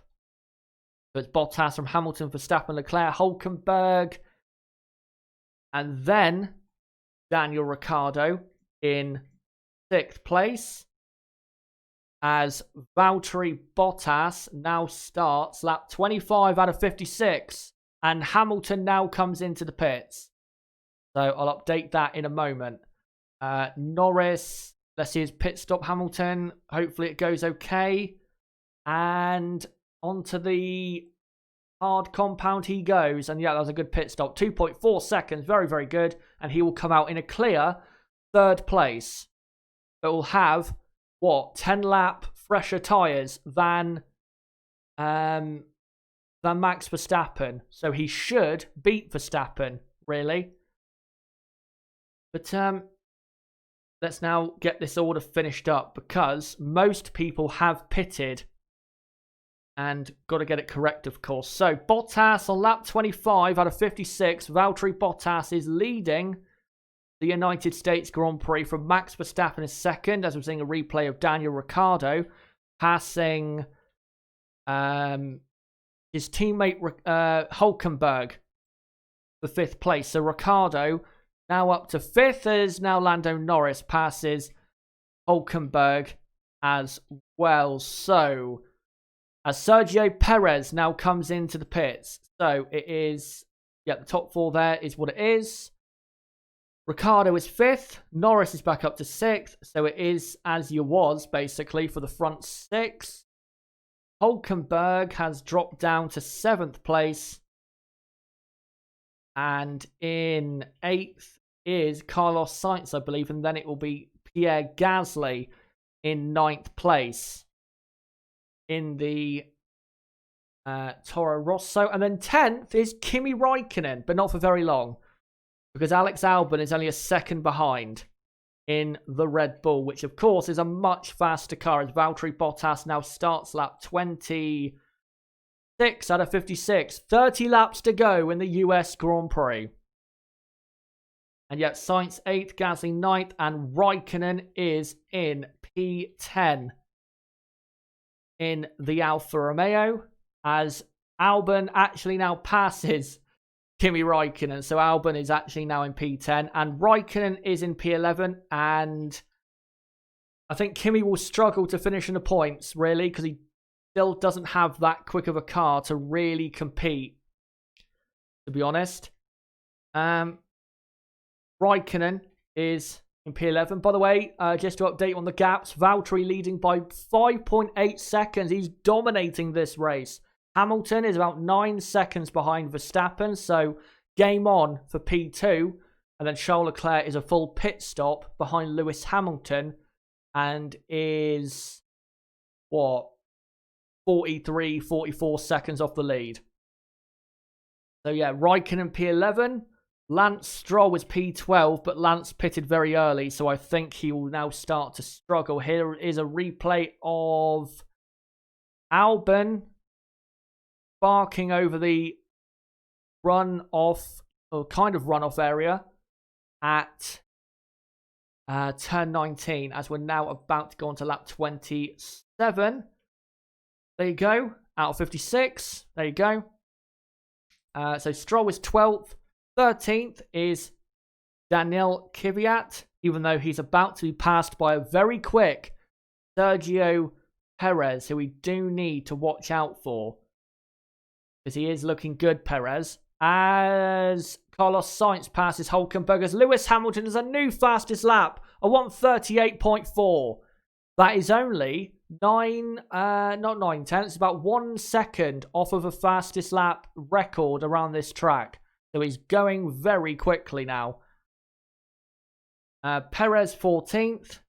So it's Bottas from Hamilton, Verstappen, Leclerc, Hülkenberg. And then Daniel Ricciardo in 6th place. As Valtteri Bottas now starts lap 25 out of 56. And Hamilton now comes into the pits. So I'll update that in a moment. Norris, let's see his pit stop, Hamilton. Hopefully it goes okay. And onto the hard compound he goes. And yeah, that was a good pit stop. 2.4 seconds. Very, very good. And he will come out in a clear 3rd place. But will have, 10 lap fresher tyres than Max Verstappen. So he should beat Verstappen, really. But let's now get this order finished up because most people have pitted and got to get it correct, of course. So Bottas on lap 25 out of 56. Valtteri Bottas is leading the United States Grand Prix from Max Verstappen is second, as we're seeing a replay of Daniel Ricciardo passing his teammate Hülkenberg for 5th place. So Ricciardo now up to 5th as now Lando Norris passes Hülkenberg as well. So as Sergio Perez now comes into the pits. So it is, yeah, the top 4 there is what it is. Ricciardo is 5th. Norris is back up to 6th. So it is as you was, basically, for the front 6. Hülkenberg has dropped down to 7th place. And in 8th is Carlos Sainz, I believe. And then it will be Pierre Gasly in 9th place in the Toro Rosso. And then 10th is Kimi Räikkönen, but not for very long, because Alex Albon is only a second behind in the Red Bull, which of course is a much faster car, as Valtteri Bottas now starts lap 26 out of 56. 30 laps to go in the US Grand Prix. And yet Sainz 8th, Gasly 9th, and Räikkönen is in P10 in the Alfa Romeo, as Albon actually now passes Kimi Räikkönen. So Albon is actually now in P10 and Räikkönen is in P11, and I think Kimi will struggle to finish in the points, really, because he still doesn't have that quick of a car to really compete, to be honest. Räikkönen is in P11. By the way, just to update on the gaps, Valtteri leading by 5.8 seconds. He's dominating this race. Hamilton is about 9 seconds behind Verstappen, so game on for P2. And then Charles Leclerc is a full pit stop behind Lewis Hamilton and is, 43, 44 seconds off the lead. So yeah, Räikkönen P11. Lance Stroll was P12, but Lance pitted very early, so I think he will now start to struggle. Here is a replay of Albon barking over the run-off, or kind of run-off area at turn 19, as we're now about to go on to lap 27. There you go, out of 56. There you go. So Stroll is 12th. 13th is Daniel Kvyat, even though he's about to be passed by a very quick Sergio Perez, who we do need to watch out for, because he is looking good, Perez. As Carlos Sainz passes Hülkenberg, as Lewis Hamilton is a new fastest lap, a 1:38.4. That is only not 9/10, it's about 1 second off of a fastest lap record around this track. So he's going very quickly now. Perez 14th.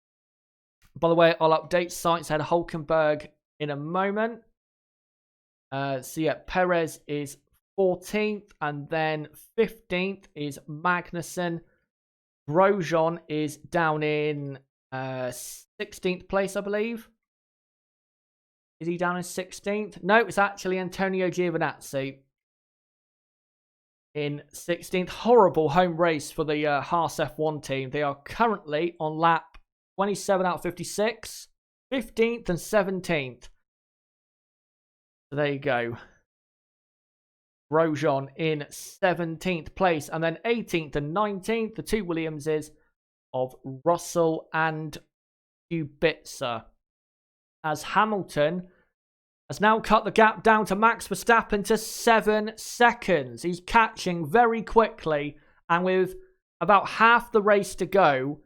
By the way, I'll update Sainz ahead of Hülkenberg in a moment. So yeah, Perez is 14th, and then 15th is Magnussen. Grosjean is down in 16th place, I believe. Is he down in 16th? No, it's actually Antonio Giovinazzi in 16th. Horrible home race for the Haas F1 team. They are currently on lap 27 out of 56, 15th and 17th. So there you go. Grosjean in 17th place, and then 18th and 19th, the two Williamses of Russell and Kubica. As Hamilton has now cut the gap down to Max Verstappen to 7 seconds. He's catching very quickly, and with about half the race to go,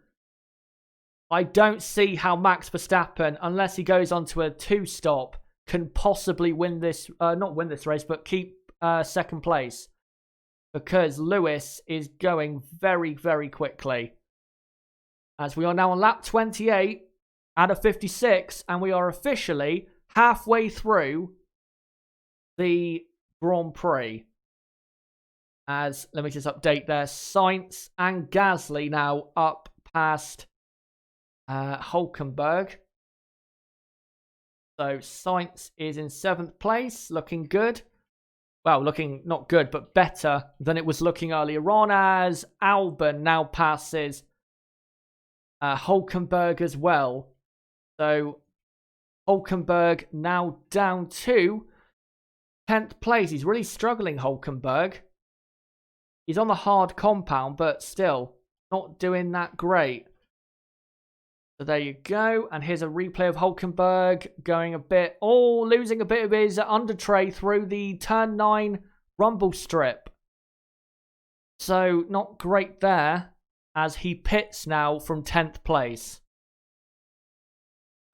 I don't see how Max Verstappen, unless he goes onto a 2-stop, can possibly win this, not win this race, but keep second place, because Lewis is going very, very quickly. As we are now on lap 28 out of 56, and we are officially halfway through the Grand Prix. As, let me just update there, Sainz and Gasly now up past Hulkenberg. So Sainz is in 7th place, looking good. Well, looking not good, but better than it was looking earlier on, as Albon now passes Hulkenberg as well. So Hulkenberg now down to 10th place. He's really struggling, Hulkenberg. He's on the hard compound, but still not doing that great. So there you go. And here's a replay of Hulkenberg going losing a bit of his under tray through the turn 9 rumble strip. So not great there, as he pits now from 10th place.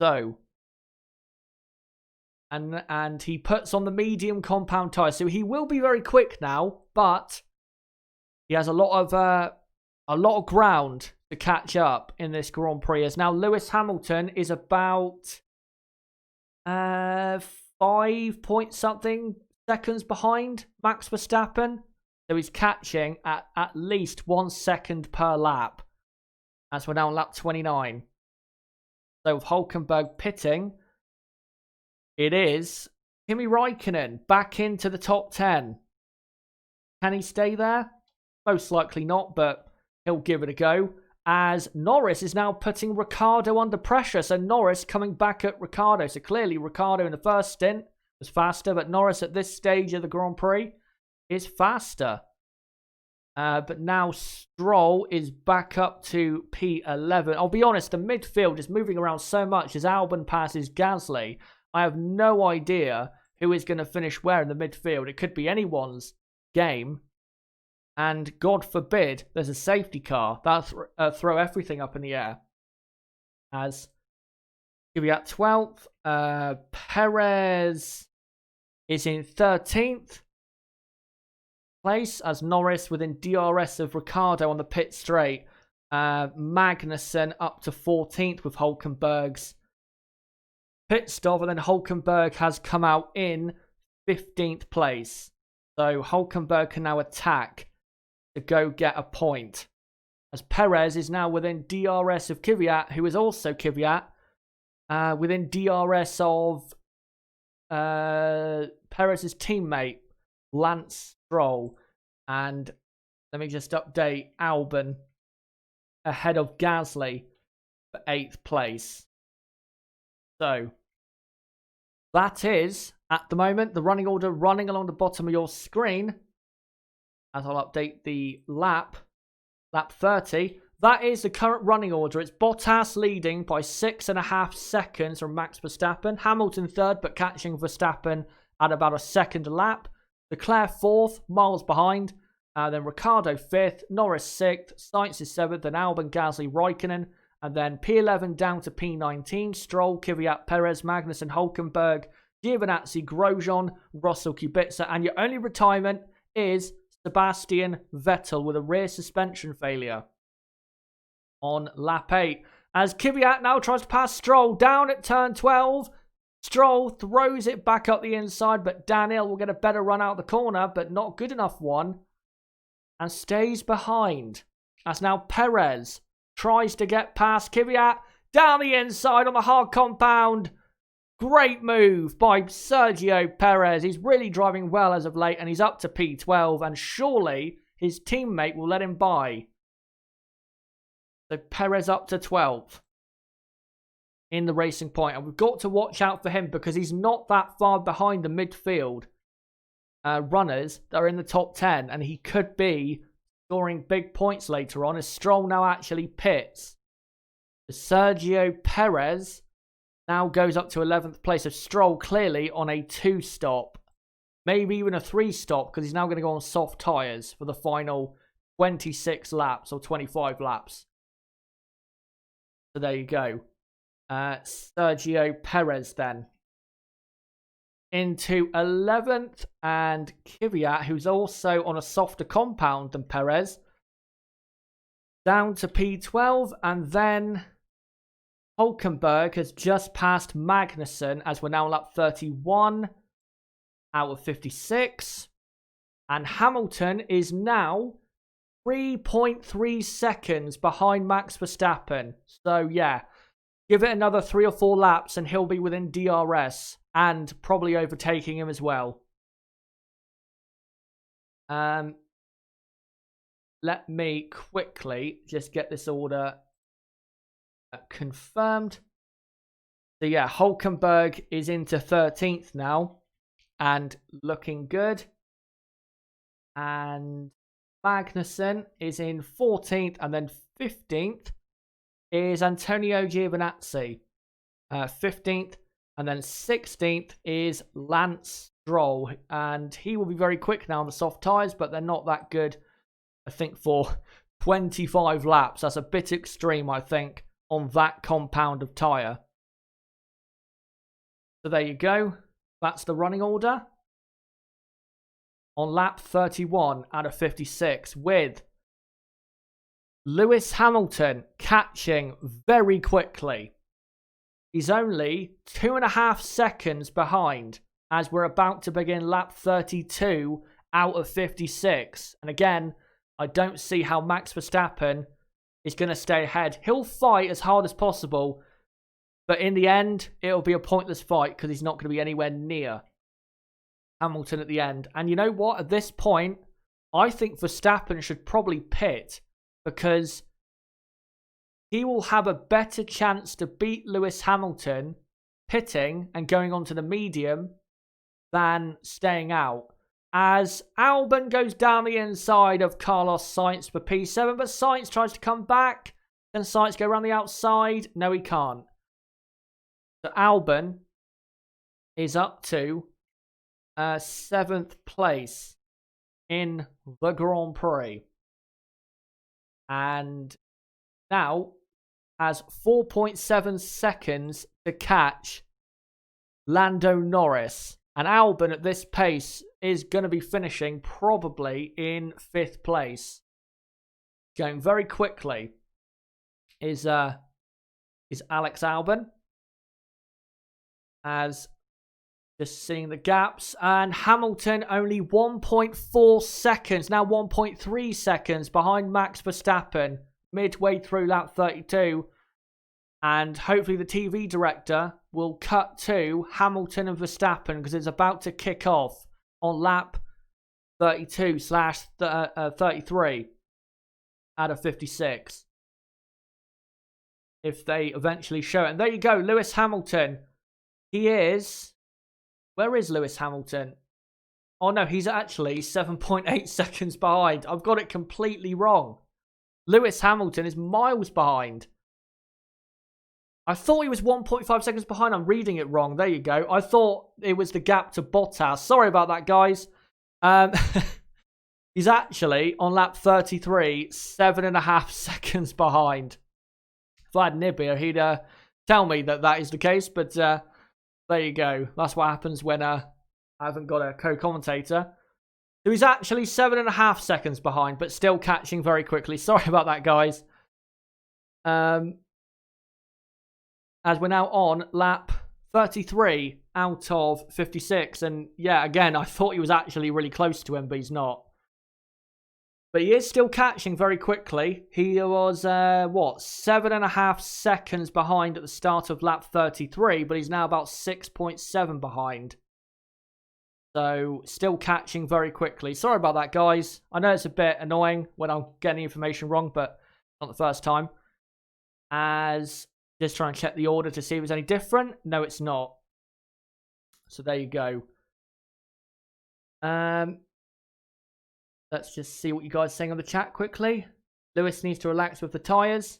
So, and he puts on the medium compound tyre. So he will be very quick now, but he has a lot of ground to catch up in this Grand Prix, as now Lewis Hamilton is about 5 point something seconds behind Max Verstappen. So he's catching at least 1 second per lap, as we're now on lap 29. So with Hulkenberg pitting, it is Kimi Räikkönen back into the top 10. Can he stay there? Most likely not, but he'll give it a go, as Norris is now putting Ricciardo under pressure. So Norris coming back at Ricciardo. So clearly Ricciardo in the first stint was faster, but Norris at this stage of the Grand Prix is faster. But now Stroll is back up to P11. I'll be honest, the midfield is moving around so much as Albon passes Gasly. I have no idea who is going to finish where in the midfield. It could be anyone's game. And God forbid there's a safety car. That'll throw everything up in the air. As Kvyat 12th. Perez is in 13th place, as Norris within DRS of Ricciardo on the pit straight. Magnussen up to 14th with Hulkenberg's pit stop. And then Hulkenberg has come out in 15th place. So Hulkenberg can now attack to go get a point, as Perez is now within DRS of Kvyat, who is also Kvyat, within DRS of Perez's teammate Lance Stroll. And let me just update Albon ahead of Gasly for 8th place. So that is at the moment the running order running along the bottom of your screen. As I'll update the lap 30. That is the current running order. It's Bottas leading by 6.5 seconds from Max Verstappen. Hamilton 3rd, but catching Verstappen at about a second a lap. Leclerc 4th, miles behind. Then Ricciardo 5th, Norris 6th, Sainz is 7th, then Albon, Gasly, Räikkönen. And then P11 down to P19. Stroll, Kvyat, Perez, Magnussen, Hulkenberg, Giovinazzi, Grosjean, Russell, Kubica. And your only retirement is Sebastian Vettel with a rear suspension failure on lap 8. As Kvyat now tries to pass Stroll down at turn 12. Stroll throws it back up the inside, but Daniel will get a better run out the corner, but not good enough one. And stays behind. As now Perez tries to get past Kvyat down the inside on the hard compound. Great move by Sergio Perez. He's really driving well as of late, and he's up to P12, and surely his teammate will let him by. So Perez up to 12th in the Racing Point, and we've got to watch out for him because he's not that far behind the midfield runners that are in the top 10, and he could be scoring big points later on as Stroll now actually pits. Sergio Perez now goes up to 11th place of Stroll, clearly on a 2-stop. Maybe even a 3-stop, because he's now going to go on soft tyres for the final 26 laps or 25 laps. So there you go. Sergio Perez then into 11th, and Kvyat, who's also on a softer compound than Perez, down to P12, and then Hulkenberg has just passed Magnussen as we're now on lap 31 out of 56. And Hamilton is now 3.3 seconds behind Max Verstappen. So yeah, Give it another 3 or 4 laps and he'll be within DRS and probably overtaking him as well. Let me quickly just get this order confirmed. So yeah, Hulkenberg is into 13th now and looking good. And Magnussen is in 14th, and then 15th is Antonio Giovinazzi. 15th, and then 16th is Lance Stroll, and he will be very quick now on the soft tyres, but they're not that good, I think, for 25 laps. That's a bit extreme, I think, on that compound of tyre. So there you go. That's the running order. On lap 31 out of 56, with Lewis Hamilton catching very quickly. He's only 2.5 seconds behind as we're about to begin lap 32 out of 56. And again, I don't see how Max Verstappen is going to stay ahead. He'll fight as hard as possible, but in the end, it'll be a pointless fight because he's not going to be anywhere near Hamilton at the end. And you know what? At this point, I think Verstappen should probably pit because he will have a better chance to beat Lewis Hamilton pitting and going on to the medium than staying out. As Albon goes down the inside of Carlos Sainz for P7, but Sainz tries to come back. Can Sainz go around the outside? No, he can't. So Albon is up to 7th place in the Grand Prix. And now has 4.7 seconds to catch Lando Norris. And Albon at this pace is going to be finishing probably in 5th place. Going very quickly is Alex Albon. As just seeing the gaps. And Hamilton only 1.4 seconds, now 1.3 seconds behind Max Verstappen midway through lap 32. And hopefully the TV director will cut to Hamilton and Verstappen because it's about to kick off on lap 32/33 out of 56. If they eventually show it. And there you go, Lewis Hamilton. He is... Where is Lewis Hamilton? Oh no, he's actually 7.8 seconds behind. I've got it completely wrong. Lewis Hamilton is miles behind. I thought he was 1.5 seconds behind. I'm reading it wrong. There you go. I thought it was the gap to Bottas. Sorry about that, guys. He's actually, on lap 33, 7.5 seconds behind. If I had Nib here, he'd tell me that that is the case, but... there you go. That's what happens when I haven't got a co-commentator. So he's actually 7.5 seconds behind, but still catching very quickly. Sorry about that, guys. As we're now on lap 33 out of 56. And yeah, again, I thought he was actually really close to him, but he's not. But he is still catching very quickly. He was, 7.5 seconds behind at the start of lap 33, but he's now about 6.7 behind. So, still catching very quickly. Sorry about that, guys. I know it's a bit annoying when I'm getting information wrong, but not the first time. As, just trying to check the order to see if it's any different. No, it's not. So, there you go. Let's just see what you guys are saying on the chat quickly. Lewis needs to relax with the tyres.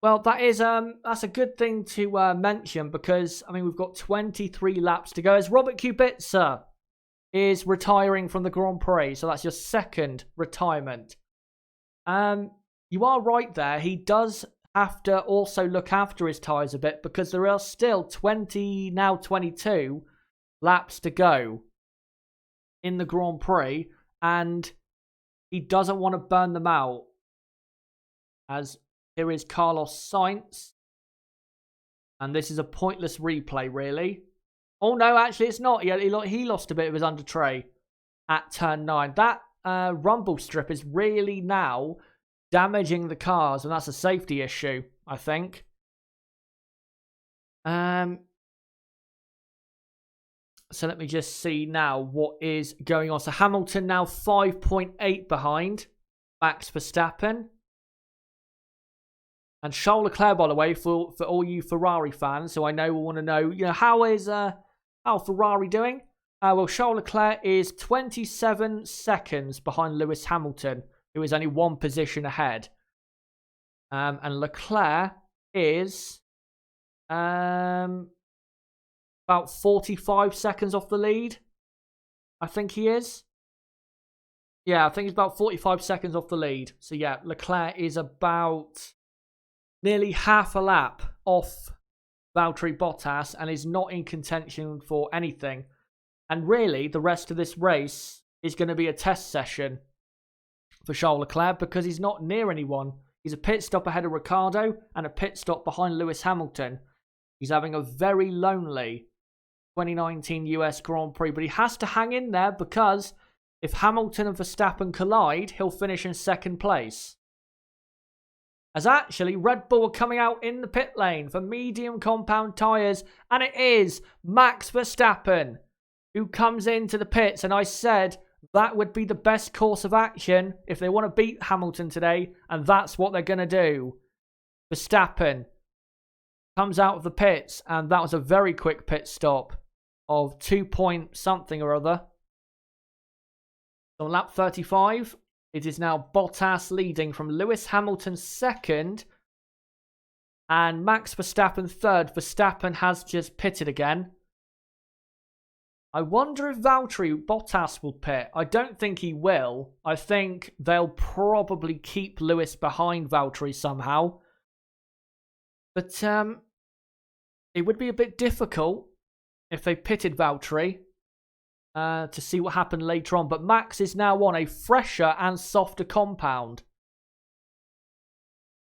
Well, that is that's a good thing to mention because, I mean, we've got 23 laps to go. As Robert Kubica is retiring from the Grand Prix, so that's your second retirement. You are right there. He does have to also look after his tyres a bit because there are still 22 laps to go in the Grand Prix. And he doesn't want to burn them out. As here is Carlos Sainz. And this is a pointless replay, really. Oh, no, actually, it's not. He lost a bit of his under tray at turn 9. That rumble strip is really now damaging the cars. And that's a safety issue, I think. So let me just see now what is going on. So Hamilton now 5.8 behind Max Verstappen. And Charles Leclerc, by the way, for all you Ferrari fans, who I know will want to know, how is how Ferrari doing? Well, Charles Leclerc is 27 seconds behind Lewis Hamilton, who is only one position ahead. And Leclerc is about 45 seconds off the lead. I think he is. Yeah, I think he's about 45 seconds off the lead. So yeah, Leclerc is about nearly half a lap off Valtteri Bottas and is not in contention for anything. And really, the rest of this race is going to be a test session for Charles Leclerc because he's not near anyone. He's a pit stop ahead of Ricciardo and a pit stop behind Lewis Hamilton. He's having a very lonely 2019 US Grand Prix, but he has to hang in there because if Hamilton and Verstappen collide, he'll finish in second place. As actually, Red Bull are coming out in the pit lane for medium compound tyres, and it is Max Verstappen who comes into the pits, and I said that would be the best course of action if they want to beat Hamilton today, and that's what they're going to do. Verstappen comes out of the pits, and that was a very quick pit stop of 2 point something or other. On lap 35, it is now Bottas leading from Lewis Hamilton second and Max Verstappen third. Verstappen has just pitted again. I wonder if Valtteri Bottas will pit. I don't think he will. I think they'll probably keep Lewis behind Valtteri somehow. But it would be a bit difficult if they pitted Valtteri to see what happened later on. But Max is now on a fresher and softer compound.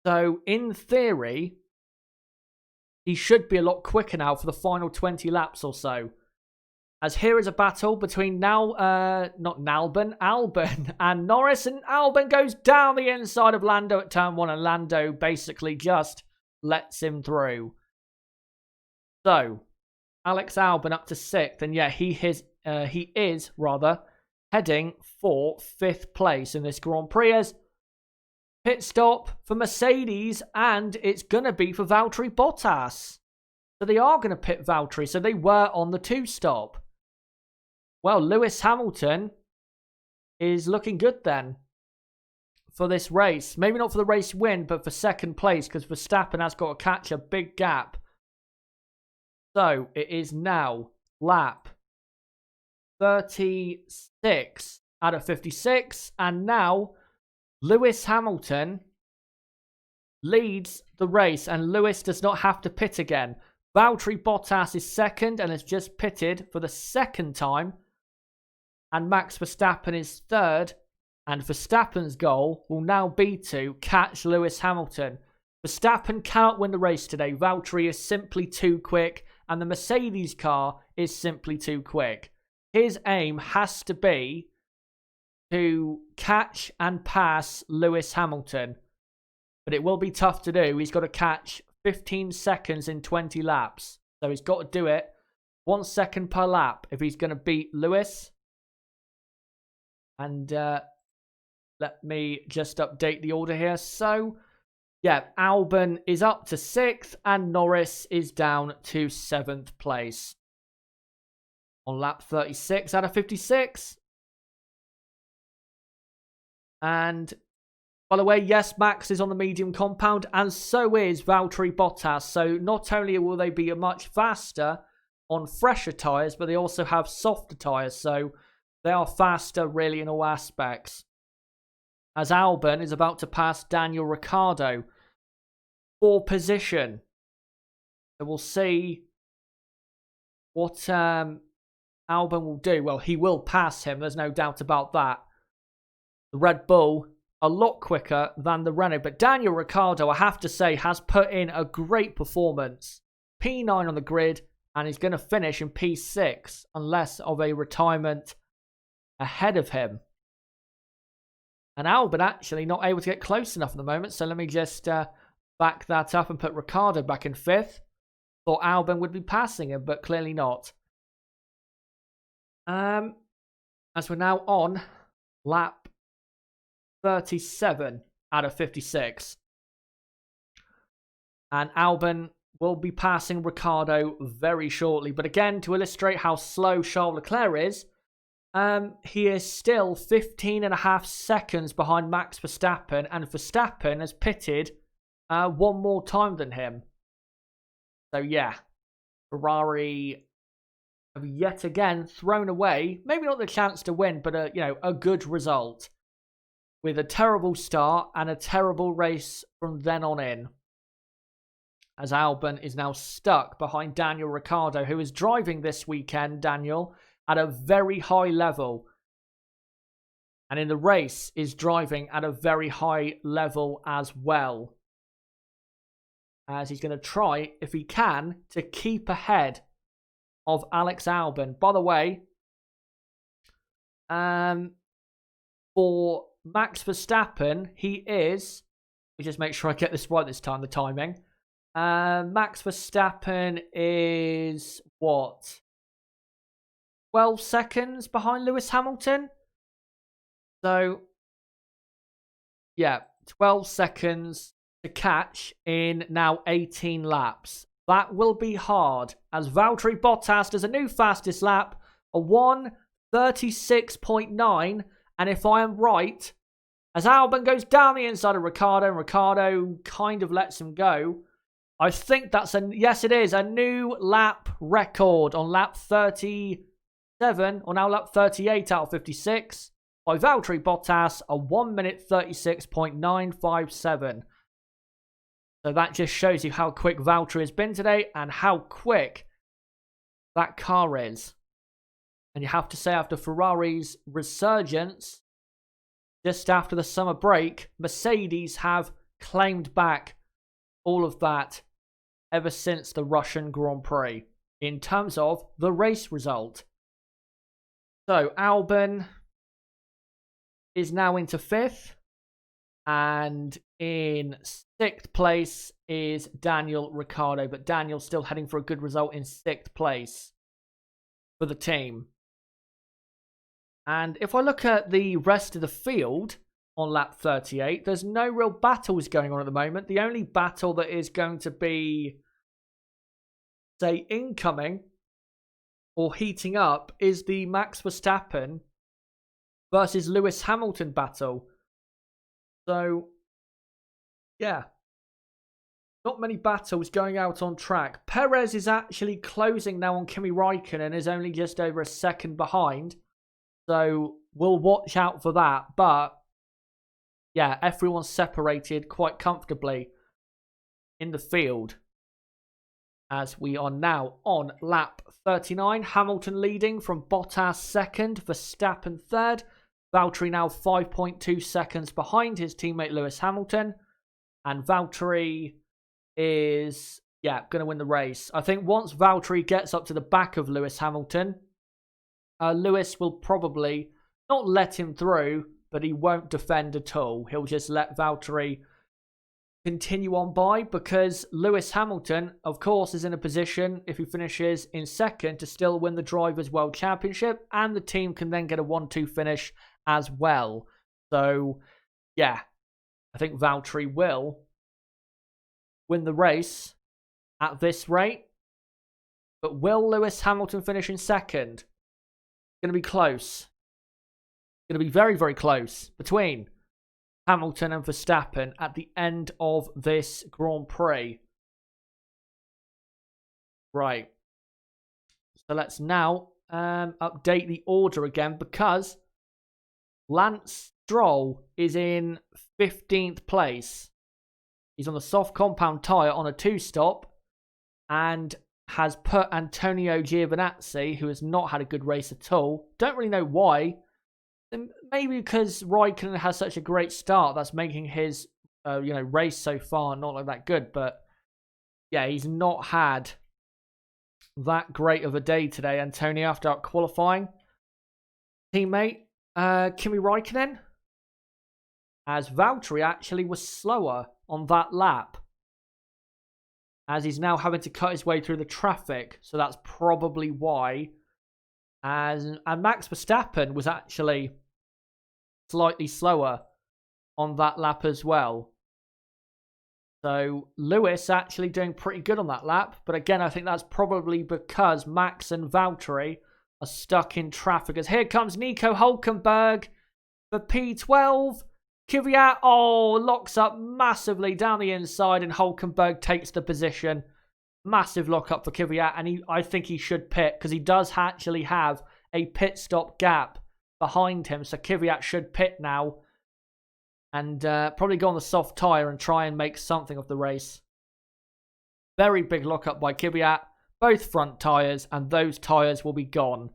So, in theory, he should be a lot quicker now for the final 20 laps or so. As here is a battle between Albon and Norris. And Albon goes down the inside of Lando at turn 1. And Lando basically just lets him through. So, Alex Albon up to 6th. And yeah, he is heading for 5th place in this Grand Prix. As pit stop for Mercedes. And it's going to be for Valtteri Bottas. So they are going to pit Valtteri. So they were on the 2 stop. Well, Lewis Hamilton is looking good then for this race. Maybe not for the race win, but for second place because Verstappen has got to catch a big gap. So it is now lap 36 out of 56. And now Lewis Hamilton leads the race and Lewis does not have to pit again. Valtteri Bottas is second and has just pitted for the second time. And Max Verstappen is third. And Verstappen's goal will now be to catch Lewis Hamilton. Verstappen cannot win the race today. Valtteri is simply too quick. And the Mercedes car is simply too quick. His aim has to be to catch and pass Lewis Hamilton. But it will be tough to do. He's got to catch 15 seconds in 20 laps. So he's got to do it 1 second per lap if he's going to beat Lewis. And let me just update the order here. So, yeah, Albon is up to 6th and Norris is down to 7th place. On lap 36 out of 56. And, by the way, yes, Max is on the medium compound and so is Valtteri Bottas. So, not only will they be much faster on fresher tyres, but they also have softer tyres. So, they are faster, really, in all aspects. As Albon is about to pass Daniel Ricciardo for position. So we'll see what Albon will do. Well, he will pass him. There's no doubt about that. The Red Bull, a lot quicker than the Renault. But Daniel Ricciardo, I have to say, has put in a great performance. P9 on the grid, and he's going to finish in P6, unless of a retirement ahead of him. And Albon actually not able to get close enough at the moment. So let me just back that up and put Ricciardo back in 5th. Thought Albon would be passing him, but clearly not. As we're now on lap 37 out of 56. And Albon will be passing Ricciardo very shortly. But again, to illustrate how slow Charles Leclerc is, he is still 15.5 seconds behind Max Verstappen. And Verstappen has pitted one more time than him. So yeah, Ferrari have yet again thrown away, maybe not the chance to win, but a good result. With a terrible start and a terrible race from then on in. As Albon is now stuck behind Daniel Ricciardo, who is driving this weekend, Daniel, at a very high level. And in the race is driving at a very high level as well. As he's going to try, if he can, to keep ahead of Alex Albon. By the way, for Max Verstappen, he is... Let me just make sure I get this right this time, the timing. Max Verstappen is, what? 12 seconds behind Lewis Hamilton? So, yeah, 12 seconds to catch in now 18 laps. That will be hard, as Valtteri Bottas does a new fastest lap, a 1:36.9, and if I am right, as Albon goes down the inside of Ricciardo, and Ricciardo kind of lets him go, I think that's yes, it is a new lap record on lap 37, or now lap 38 out of 56 by Valtteri Bottas, a 1:36.957. So that just shows you how quick Valtteri has been today and how quick that car is. And you have to say, after Ferrari's resurgence, just after the summer break, Mercedes have claimed back all of that ever since the Russian Grand Prix in terms of the race result. So Albon is now into 5th, and in 6th place is Daniel Ricciardo, but Daniel's still heading for a good result in 6th place for the team. And if I look at the rest of the field on lap 38, there's no real battles going on at the moment. The only battle that is going to be, say, incoming or heating up is the Max Verstappen versus Lewis Hamilton battle. So, yeah, not many battles going out on track. Perez is actually closing now on Kimi Raikkonen, is only just over a second behind. So we'll watch out for that. But yeah, everyone's separated quite comfortably in the field. As we are now on lap 39. Hamilton leading from Bottas 2nd, Verstappen 3rd. Valtteri now 5.2 seconds behind his teammate Lewis Hamilton. And Valtteri is, going to win the race. I think once Valtteri gets up to the back of Lewis Hamilton, Lewis will probably not let him through, but he won't defend at all. He'll just let Valtteri continue on by, because Lewis Hamilton, of course, is in a position, if he finishes in 2nd, to still win the Drivers' World Championship, and the team can then get a 1-2 finish as well. So, yeah, I think Valtteri will win the race at this rate. But will Lewis Hamilton finish in 2nd? It's going to be close. It's going to be very, very close between Hamilton and Verstappen at the end of this Grand Prix. Right. So let's now update the order again, because Lance Stroll is in 15th place. He's on the soft compound tyre on a 2-stop and has put Antonio Giovinazzi, who has not had a good race at all. Don't really know why. Maybe because Raikkonen has such a great start, that's making his race so far not like that good. But yeah, he's not had that great of a day today, Antonio, after out qualifying. Teammate Kimi Raikkonen, as Valtteri actually was slower on that lap. as he's now having to cut his way through the traffic. So that's probably why. And Max Verstappen was actually slightly slower on that lap as well. So Lewis actually doing pretty good on that lap. But again, I think that's probably because Max and Valtteri are stuck in traffic. As here comes Nico Hülkenberg for P12. Kvyat, locks up massively down the inside, and Hülkenberg takes the position. Massive lock-up for Kvyat, and I think he should pit, because he does actually have a pit stop gap behind him. So Kvyat should pit now, and probably go on the soft tyre and try and make something of the race. Very big lock-up by Kvyat. Both front tyres, and those tyres will be gone.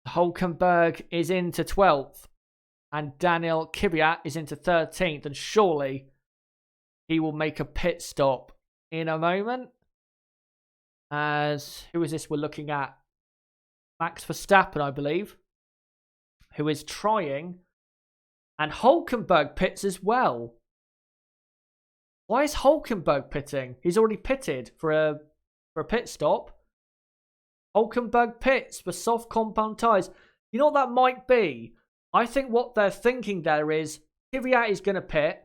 Hülkenberg is into 12th. And Daniel Kvyat is into 13th. And surely he will make a pit stop in a moment. As, who is this we're looking at? Max Verstappen, I believe. Who is trying. And Hülkenberg pits as well. Why is Hülkenberg pitting? He's already pitted for a pit stop. Hülkenberg pits for soft compound tyres. You know what that might be? I think what they're thinking there is Kvyat is going to pit,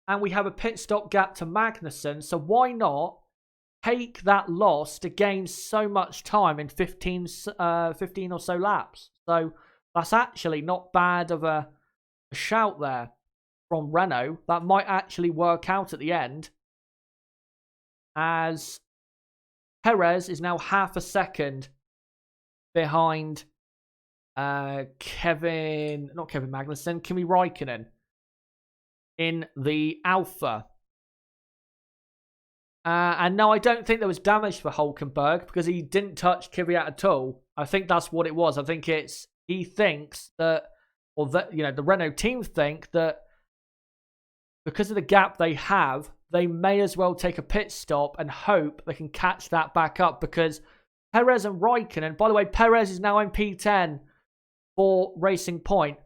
and we have a pit stop gap to Magnussen, so why not take that loss to gain so much time in 15 or so laps? So that's actually not bad of a shout there from Renault. That might actually work out at the end, as Perez is now half a second behind Kimi Räikkönen in the Alpha. And no, I don't think there was damage for Hülkenberg, because he didn't touch Kvyat at all. I think that's what it was. I think he thinks that, or that, the Renault team think that because of the gap they have, they may as well take a pit stop and hope they can catch that back up, because Perez and Räikkönen, by the way, Perez is now in P10 for Racing Point.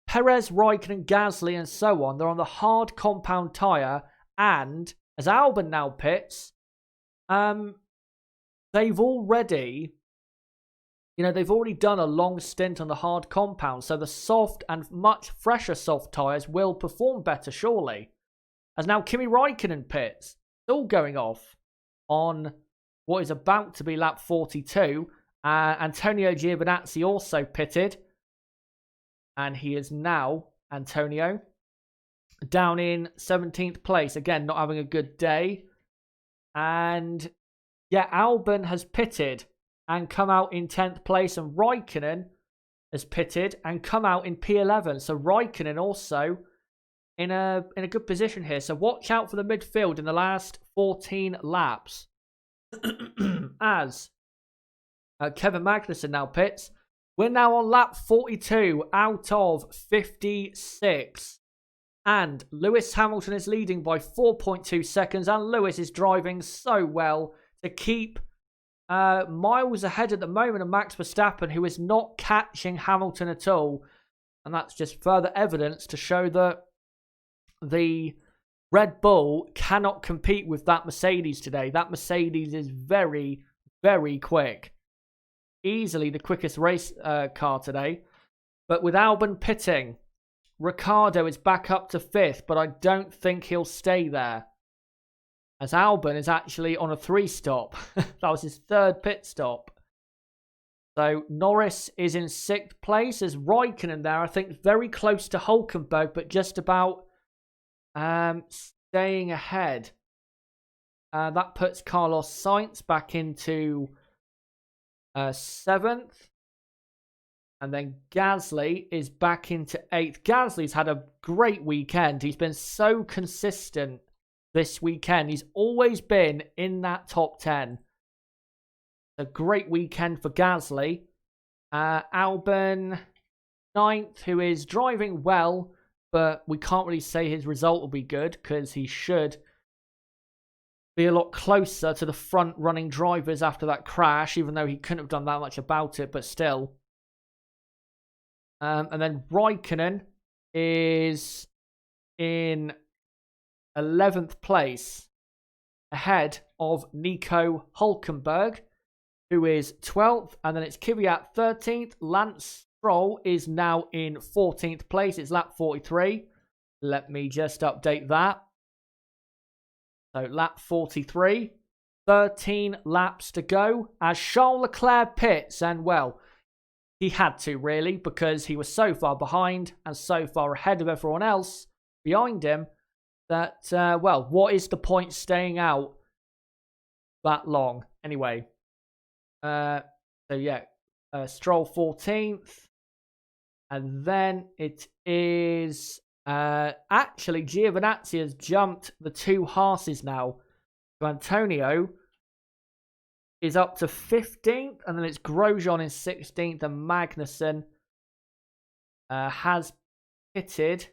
Perez, Räikkönen, Gasly, and so on, they're on the hard compound tyre, and as Albon now pits, they've already done a long stint on the hard compound, so the soft and much fresher soft tyres will perform better, surely. As now Kimi Räikkönen pits, it's all going off on what is about to be lap 42. Antonio Giovinazzi also pitted, and he is now, Antonio, down in 17th place. Again, not having a good day. And yeah, Albon has pitted and come out in 10th place, and Räikkönen has pitted and come out in P11. So Räikkönen also in a good position here. So watch out for the midfield in the last 14 laps. As Kevin Magnussen now pits. We're now on lap 42 out of 56. And Lewis Hamilton is leading by 4.2 seconds. And Lewis is driving so well to keep miles ahead at the moment of Max Verstappen, who is not catching Hamilton at all. And that's just further evidence to show that the Red Bull cannot compete with that Mercedes today. That Mercedes is very, very quick. Easily the quickest race car today. But with Albon pitting, Ricciardo is back up to 5th, but I don't think he'll stay there, as Albon is actually on a 3-stop. That was his 3rd pit stop. So Norris is in 6th place. As Räikkönen there, I think very close to Hülkenberg, but just about staying ahead. That puts Carlos Sainz back into 7th. And then Gasly is back into 8th. Gasly's had a great weekend. He's been so consistent this weekend. He's always been in that top 10. A great weekend for Gasly. Albon 9th, who is driving well, but we can't really say his result will be good, because he should be a lot closer to the front running drivers after that crash, even though he couldn't have done that much about it, but still. And then Räikkönen is in 11th place. ahead of Nico Hülkenberg, who is 12th, and then it's Kvyat 13th. Lance Stroll is now in 14th place. It's lap 43. Let me just update that. So lap 43, 13 laps to go as Charles Leclerc pits, and well, he had to really, because he was so far behind and so far ahead of everyone else behind him that, well, what is the point staying out that long? Anyway, so yeah, Stroll 14th, and then it is actually Giovinazzi has jumped the two Haas's now. So Antonio is up to 15th, and then it's Grosjean in 16th, and Magnussen has pitted.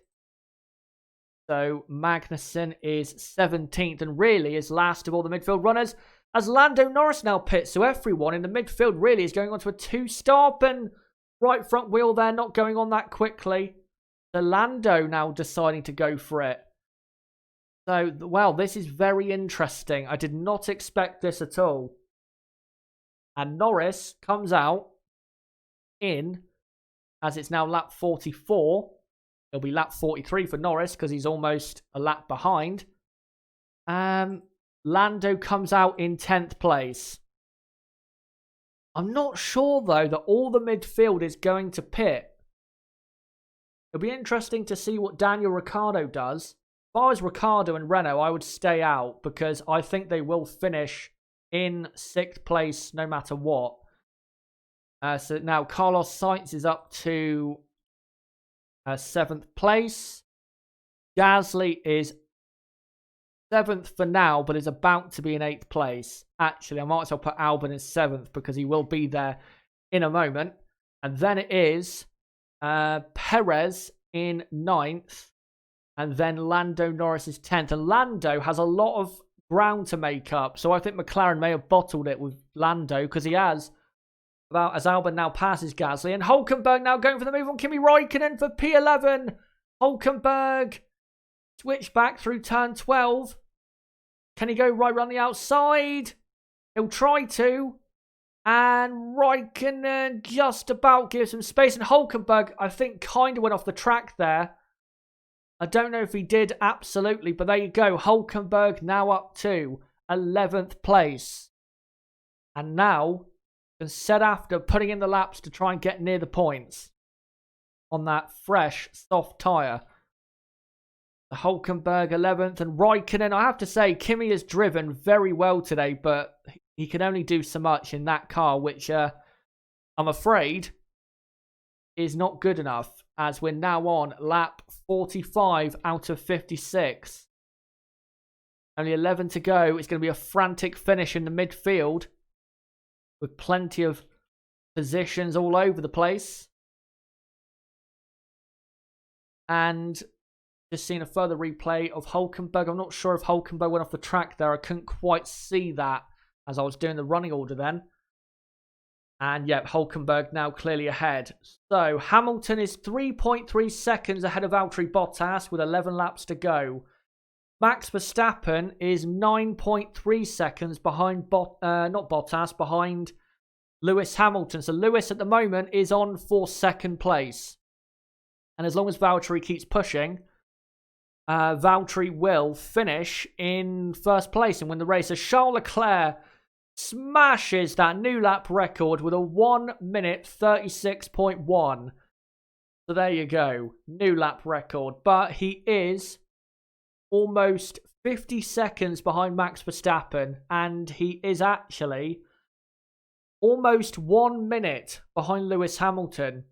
So Magnussen is 17th, and really is last of all the midfield runners, as Lando Norris now pits. So everyone in the midfield really is going on to a two-stop, and right front wheel there not going on that quickly. So Lando now deciding to go for it. So, well, this is very interesting. I did not expect this at all. And Norris comes out in, as it's now lap 44. It'll be lap 43 for Norris because he's almost a lap behind. Lando comes out in 10th place. I'm not sure, though, that all the midfield is going to pit. It'll be interesting to see what Daniel Ricciardo does. As far as Ricciardo and Renault, I would stay out because I think they will finish in 6th place no matter what. So now Carlos Sainz is up to 7th place. Gasly is 7th for now, but is about to be in 8th place. Actually, I might as well put Albon in 7th because he will be there in a moment. And then it is Perez in 9th. And then Lando Norris is 10th. And Lando has a lot of ground to make up. So I think McLaren may have bottled it with Lando because he has. About as Albon now passes Gasly. And Hülkenberg now going for the move on Kimi Räikkönen for P11. Hülkenberg switch back through turn 12. Can he go right around the outside? He'll try to. And Räikkönen just about gives him space. And Hülkenberg, I think, kind of went off the track there. I don't know if he did absolutely, but there you go. Hülkenberg now up to 11th place. And now can set after putting in the laps to try and get near the points on that fresh, soft tyre. The Hülkenberg 11th and Räikkönen. I have to say, Kimi has driven very well today, but he can only do so much in that car, which I'm afraid is not good enough, as we're now on lap 45 out of 56. Only 11 to go. It's going to be a frantic finish in the midfield with plenty of positions all over the place. And just seeing a further replay of Hülkenberg. I'm not sure if Hülkenberg went off the track there. I couldn't quite see that as I was doing the running order then. And yep, Hülkenberg now clearly ahead. So Hamilton is 3.3 seconds ahead of Valtteri Bottas with 11 laps to go. Max Verstappen is 9.3 seconds behind behind Lewis Hamilton. So Lewis at the moment is on for 2nd place. And as long as Valtteri keeps pushing, Valtteri will finish in 1st place and win the race. As Charles Leclerc smashes that new lap record with a 1 minute 36.1. So there you go. New lap record. But he is almost 50 seconds behind Max Verstappen. And he is actually almost 1 minute behind Lewis Hamilton.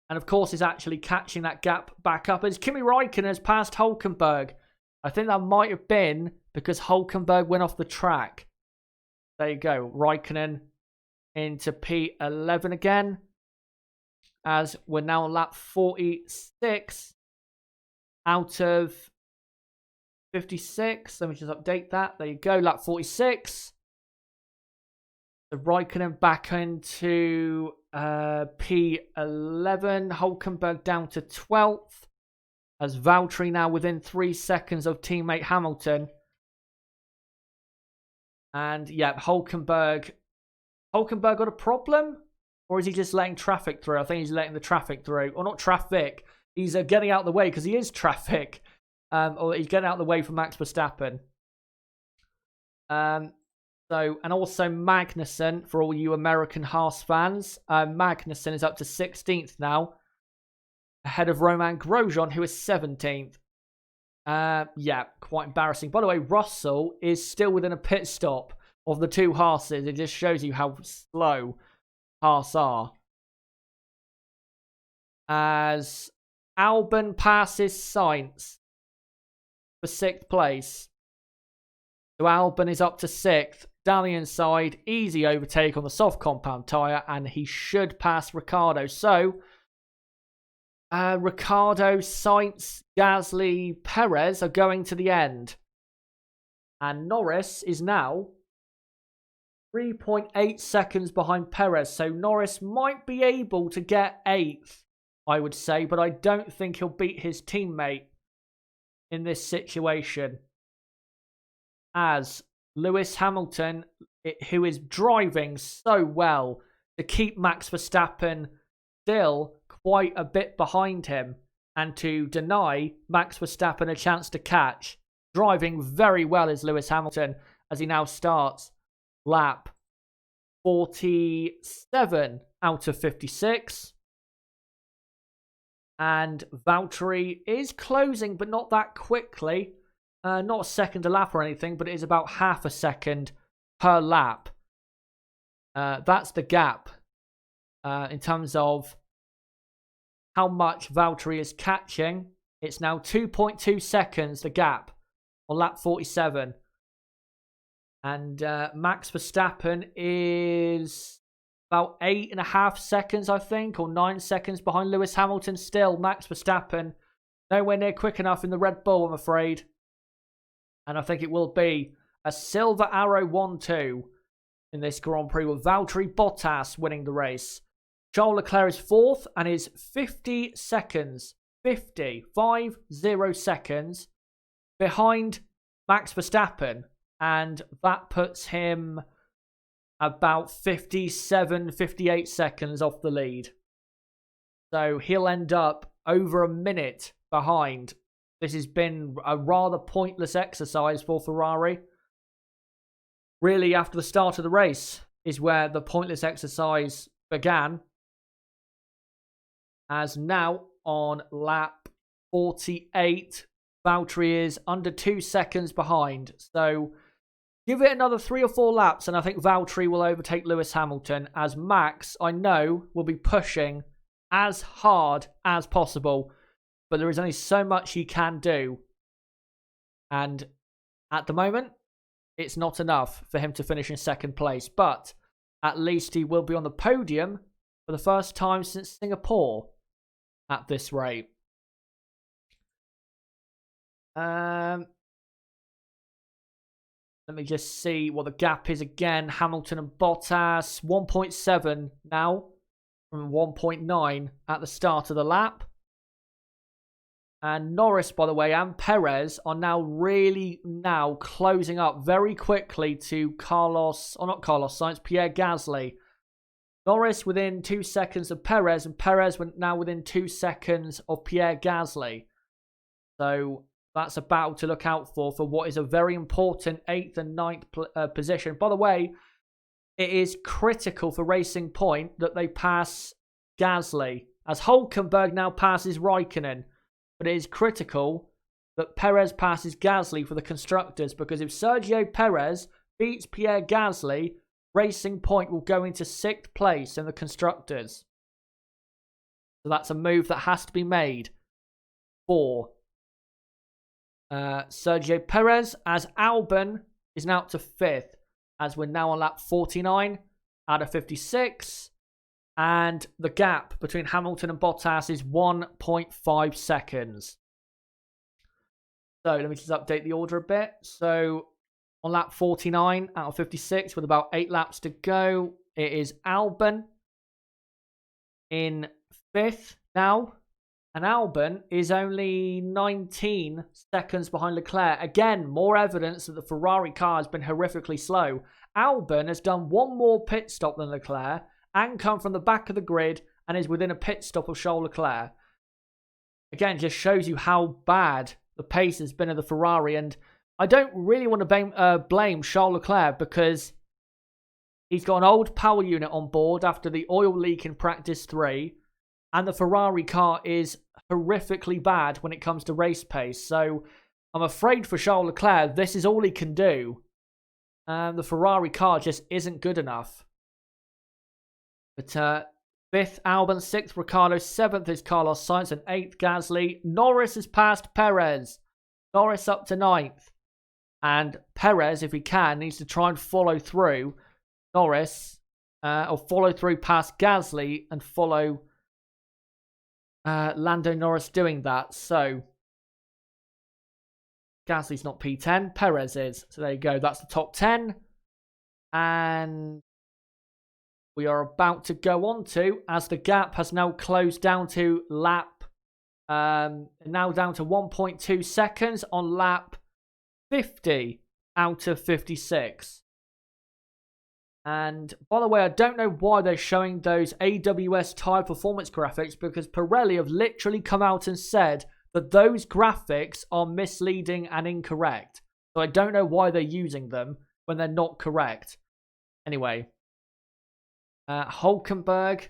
And of course, is actually catching that gap back up as Kimi Räikkönen has passed Hülkenberg. I think that might have been because Hülkenberg went off the track. There you go. Räikkönen into P11 again. As we're now on lap 46 out of 56. Let me just update that. There you go. Lap 46. So Räikkönen back into P11. Hülkenberg down to 12th. As Valtteri now within 3 seconds of teammate Hamilton. And yeah, Hulkenberg got a problem? Or is he just letting traffic through? I think he's letting the traffic through. Or not traffic. He's getting out of the way because he is traffic. Or he's getting out of the way for Max Verstappen. And also Magnussen, for all you American Haas fans. Magnussen is up to 16th now. Ahead of Romain Grosjean, who is 17th. Yeah, quite embarrassing. By the way, Russell is still within a pit stop of the two Haases. It just shows you how slow Haas are. As Albon passes Sainz for 6th place. So Albon is up to 6th. Down the inside, easy overtake on the soft compound tyre, and he should pass Ricciardo. So, Ricciardo, Sainz, Gasly, Perez are going to the end. And Norris is now 3.8 seconds behind Perez. So Norris might be able to get 8th, I would say, but I don't think he'll beat his teammate in this situation. As Lewis Hamilton, who is driving so well to keep Max Verstappen still quite a bit behind him and to deny Max Verstappen a chance to catch. Driving very well is Lewis Hamilton as he now starts lap 47 out of 56. And Valtteri is closing, but not that quickly. Not a second a lap or anything, but it is about half a second per lap. That's the gap in terms of how much Valtteri is catching. It's now 2.2 seconds, the gap, on lap 47. And Max Verstappen is about 8.5 seconds, I think, or 9 seconds behind Lewis Hamilton. Still, Max Verstappen nowhere near quick enough in the Red Bull, I'm afraid. And I think it will be a silver arrow 1-2 in this Grand Prix with Valtteri Bottas winning the race. Charles Leclerc is 4th and is 50 seconds behind Max Verstappen. And that puts him about 57, 58 seconds off the lead. So he'll end up over a minute behind. This has been a rather pointless exercise for Ferrari. Really, after the start of the race is where the pointless exercise began. As now on lap 48, Valtteri is under 2 seconds behind. So give it another 3 or 4 laps and I think Valtteri will overtake Lewis Hamilton, as Max, I know, will be pushing as hard as possible. But there is only so much he can do. And at the moment, it's not enough for him to finish in 2nd place. But at least he will be on the podium for the first time since Singapore at this rate. Let me just see what the gap is again. Hamilton and Bottas, 1.7 now from 1.9 at the start of the lap. And Norris, by the way, and Perez are now closing up very quickly to Pierre Gasly. Norris within 2 seconds of Perez, and Perez now within 2 seconds of Pierre Gasly. So that's a battle to look out for what is a very important 8th and 9th position. By the way, it is critical for Racing Point that they pass Gasly, as Hulkenberg now passes Raikkonen. But it is critical that Perez passes Gasly for the constructors, because if Sergio Perez beats Pierre Gasly, Racing Point will go into 6th place in the constructors. So that's a move that has to be made for Sergio Perez, as Albon is now up to 5th, as we're now on lap 49 out of 56. And the gap between Hamilton and Bottas is 1.5 seconds. So let me just update the order a bit. So on lap 49 out of 56 with about 8 laps to go, it is Albon in 5th now And Albon is only 19 seconds behind Leclerc. Again, more evidence that the Ferrari car has been horrifically slow. Albon has done one more pit stop than Leclerc and come from the back of the grid and is within a pit stop of Charles Leclerc. Again, just shows you how bad the pace has been of the Ferrari. And I don't really want to blame Charles Leclerc because he's got an old power unit on board after the oil leak in practice 3. And the Ferrari car is horrifically bad when it comes to race pace. So I'm afraid for Charles Leclerc, this is all he can do. The Ferrari car just isn't good enough. But 5th, Albon. 6th, Ricciardo. 7th is Carlos Sainz. And 8th, Gasly. Norris has passed Perez. Norris up to 9th. And Perez, if he can, needs to try and follow through Norris. Or follow through past Gasly and follow Lando Norris doing that. So Gasly's not P10, Perez is. So there you go, that's the top 10. And we are about to go on to, as the gap has now closed down to lap, now down to 1.2 seconds on lap 50 out of 56. And by the way, I don't know why they're showing those AWS tyre performance graphics, because Pirelli have literally come out and said that those graphics are misleading and incorrect. So I don't know why they're using them when they're not correct. Anyway, Hulkenberg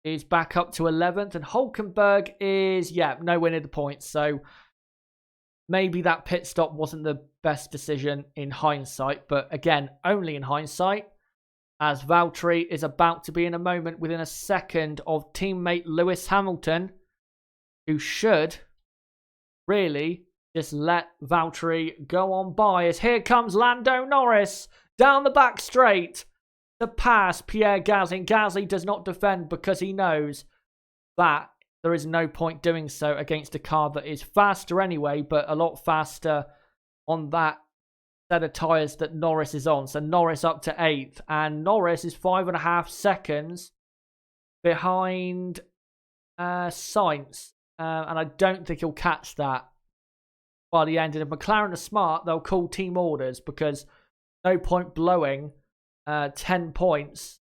is back up to 11th, and Hulkenberg is, nowhere near the points. So maybe that pit stop wasn't the best decision in hindsight, but again, only in hindsight, as Valtteri is about to be in a moment within a second of teammate Lewis Hamilton, who should really just let Valtteri go on by, as here comes Lando Norris down the back straight to pass Pierre Gasly. And Gasly does not defend because he knows that there is no point doing so against a car that is faster anyway, but a lot faster on that set of tyres that Norris is on. So Norris up to 8th, and Norris is 5.5 seconds behind Sainz, and I don't think he'll catch that by the end. And if McLaren are smart, they'll call team orders, because no point blowing 10 points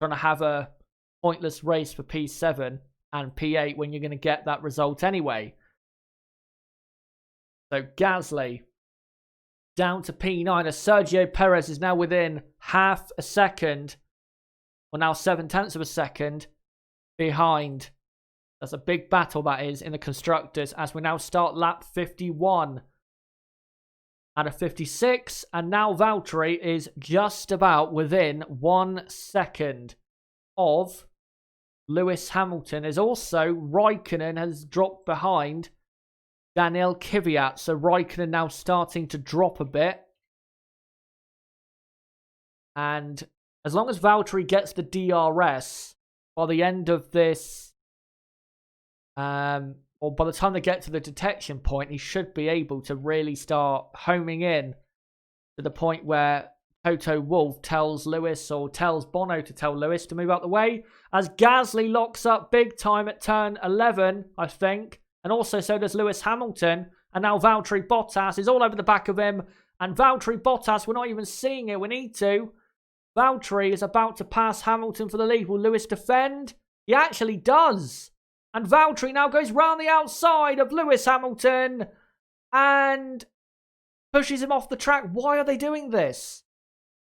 trying to have a pointless race for P7 and P8 when you're going to get that result anyway. So Gasly down to P9, as Sergio Perez is now within half a second, or now 7/10 of a second behind. That's a big battle, that is, in the constructors, as we now start lap 51 out of 56. And now Valtteri is just about within 1 second of Lewis Hamilton. Is also Raikkonen has dropped behind Daniel Kvyat. So Raikkonen now starting to drop a bit. And as long as Valtteri gets the DRS by the end of this, or by the time they get to the detection point, he should be able to really start homing in to the point where Toto Wolff tells Lewis, or tells Bono to tell Lewis to move out the way, as Gasly locks up big time at turn 11, I think. And also so does Lewis Hamilton. And now Valtteri Bottas is all over the back of him. And Valtteri Bottas, we're not even seeing it. We need to. Valtteri is about to pass Hamilton for the lead. Will Lewis defend? He actually does. And Valtteri now goes round the outside of Lewis Hamilton and pushes him off the track. Why are they doing this?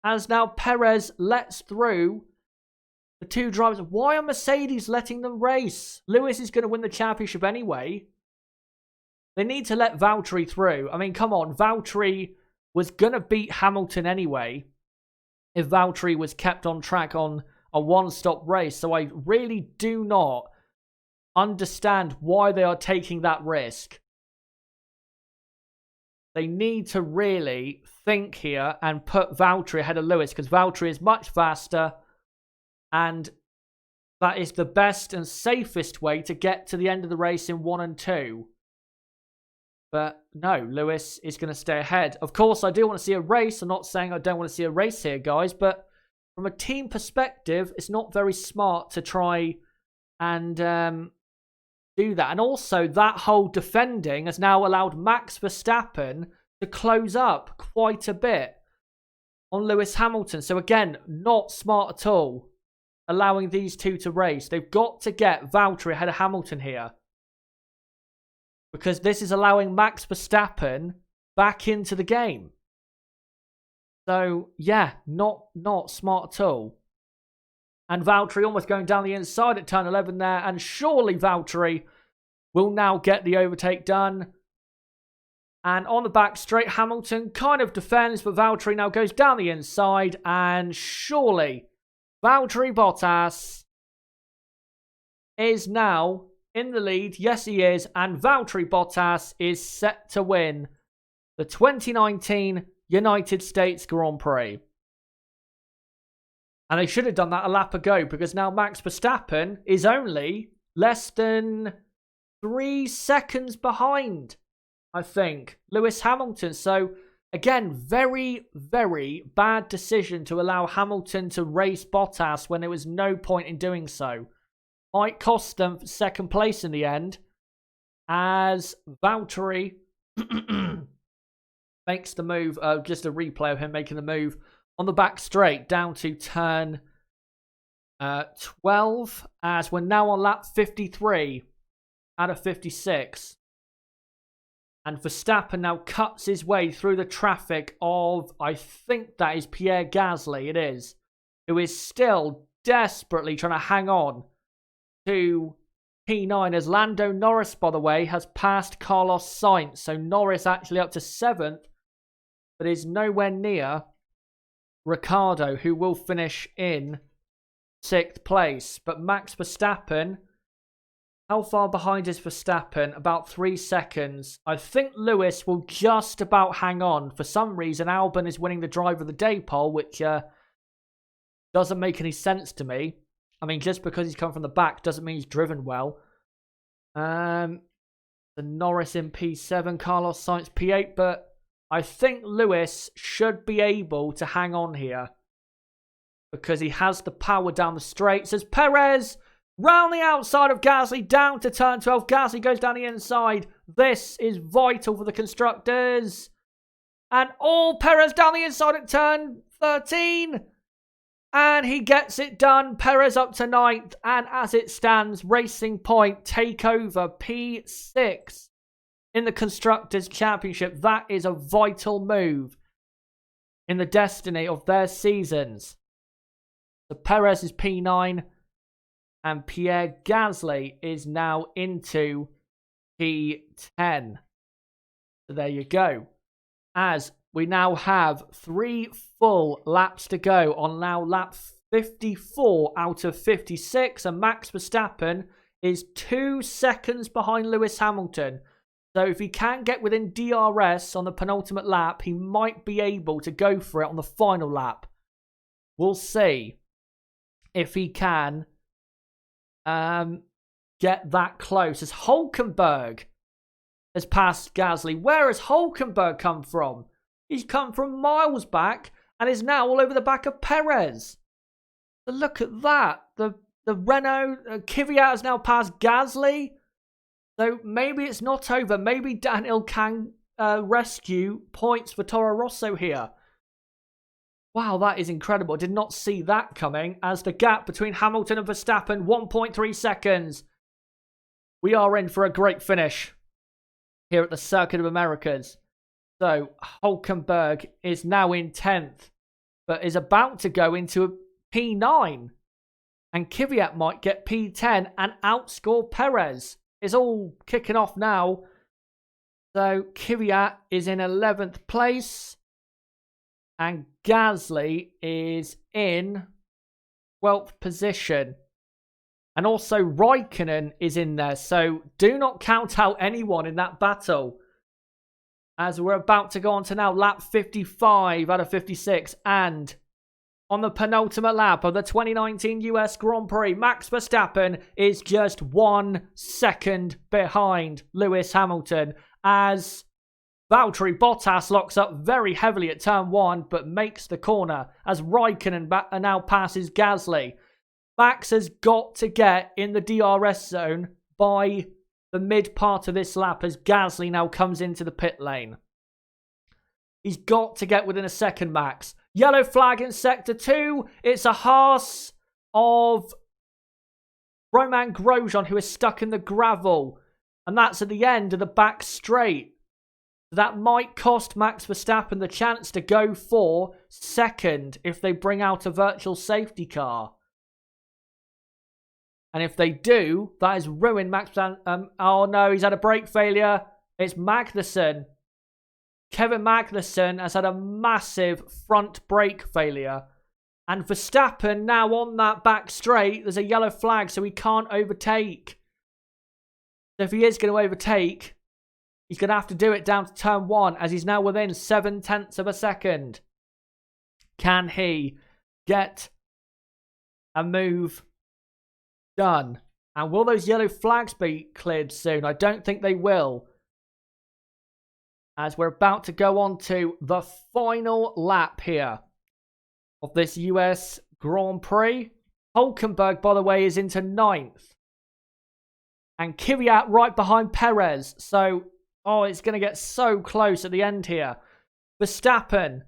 As now Perez lets through the two drivers. Why are Mercedes letting them race? Lewis is going to win the championship anyway. They need to let Valtteri through. I mean, come on. Valtteri was going to beat Hamilton anyway if Valtteri was kept on track on a one-stop race. So I really do not understand why they are taking that risk. They need to really think here and put Valtteri ahead of Lewis, because Valtteri is much faster, and that is the best and safest way to get to the end of the race in 1 and 2. But no, Lewis is going to stay ahead. Of course, I do want to see a race. I'm not saying I don't want to see a race here, guys, but from a team perspective, it's not very smart to try and do that. And also, that whole defending has now allowed Max Verstappen to close up quite a bit on Lewis Hamilton. So again, not smart at all, allowing these two to race. They've got to get Valtteri ahead of Hamilton here, because this is allowing Max Verstappen back into the game. So yeah, not smart at all. And Valtteri almost going down the inside at turn 11 there. And surely Valtteri will now get the overtake done. And on the back straight, Hamilton kind of defends, but Valtteri now goes down the inside. And surely Valtteri Bottas is now in the lead. Yes, he is. And Valtteri Bottas is set to win the 2019 United States Grand Prix. And they should have done that a lap ago, because now Max Verstappen is only less than 3 seconds behind, I think, Lewis Hamilton. So, again, very, very bad decision to allow Hamilton to race Bottas when there was no point in doing so. Might cost them second place in the end, as Valtteri makes the move. Just a replay of him making the move on the back straight down to turn 12, as we're now on lap 53 out of 56. And Verstappen now cuts his way through the traffic of, I think that is Pierre Gasly, it is, who is still desperately trying to hang on to P9, as Lando Norris, by the way, has passed Carlos Sainz. So Norris actually up to 7th, but is nowhere near Ricciardo, who will finish in 6th place. But Max Verstappen, how far behind is Verstappen? About 3 seconds. I think Lewis will just about hang on. For some reason, Albon is winning the Driver of the Day poll, which doesn't make any sense to me. I mean, just because he's come from the back doesn't mean he's driven well. The Norris in P7, Carlos Sainz P8, but I think Lewis should be able to hang on here, because he has the power down the straights. As Perez round the outside of Gasly down to turn 12. Gasly goes down the inside. This is vital for the constructors. And Perez down the inside at turn 13. And he gets it done. Perez up to 9th. And as it stands, Racing Point take over P6 in the Constructors' Championship. That is a vital move in the destiny of their seasons. So Perez is P9. And Pierre Gasly is now into P10. So there you go. As we now have 3 full laps to go on now lap 54 out of 56. And Max Verstappen is 2 seconds behind Lewis Hamilton. So if he can get within DRS on the penultimate lap, he might be able to go for it on the final lap. We'll see if he can get that close, as Hulkenberg has passed Gasly. Where has Hulkenberg come from? He's come from miles back and is now all over the back of Perez. So look at that. The Renault Kvyat has now passed Gasly. So maybe it's not over. Maybe Daniel can rescue points for Toro Rosso here. Wow, that is incredible. Did not see that coming, as the gap between Hamilton and Verstappen, 1.3 seconds. We are in for a great finish here at the Circuit of Americas. So, Hulkenberg is now in 10th, but is about to go into a P9. And Kvyat might get P10 and outscore Perez. It's all kicking off now. So, Kvyat is in 11th place. And Gasly is in 12th position. And also Raikkonen is in there. So do not count out anyone in that battle. As we're about to go on to now lap 55 out of 56. And on the penultimate lap of the 2019 US Grand Prix, Max Verstappen is just 1 second behind Lewis Hamilton, as Valtteri Bottas locks up very heavily at turn 1, but makes the corner as Raikkonen now passes Gasly. Max has got to get in the DRS zone by the mid part of this lap as Gasly now comes into the pit lane. He's got to get within a second, Max. Yellow flag in Sector 2. It's a Haas of Romain Grosjean who is stuck in the gravel. And that's at the end of the back straight. That might cost Max Verstappen the chance to go for second if they bring out a virtual safety car. And if they do, that has ruined Max Verstappen. Oh no, he's had a brake failure. It's Magnussen. Kevin Magnussen has had a massive front brake failure. And Verstappen now on that back straight, there's a yellow flag, so he can't overtake. So if he is going to overtake, he's going to have to do it down to turn 1 as he's now within 0.7 of a second. Can he get a move done? And will those yellow flags be cleared soon? I don't think they will. As we're about to go on to the final lap here of this US Grand Prix. Hulkenberg, by the way, is into 9th. And Kvyat right behind Perez. So, it's going to get so close at the end here. Verstappen,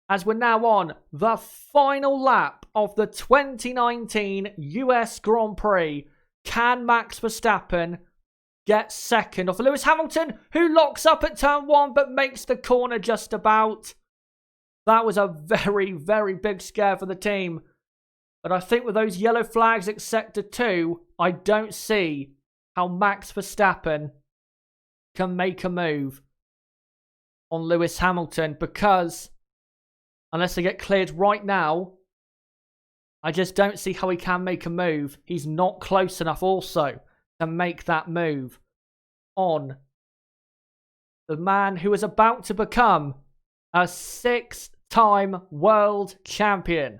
as we're now on the final lap of the 2019 US Grand Prix. Can Max Verstappen get second off Lewis Hamilton, who locks up at turn 1 but makes the corner just about? That was a very, very big scare for the team. But I think with those yellow flags at Sector 2, I don't see how Max Verstappen can make a move on Lewis Hamilton, because unless they get cleared right now, I just don't see how he can make a move. He's not close enough also to make that move on the man who is about to become a 6-time world champion.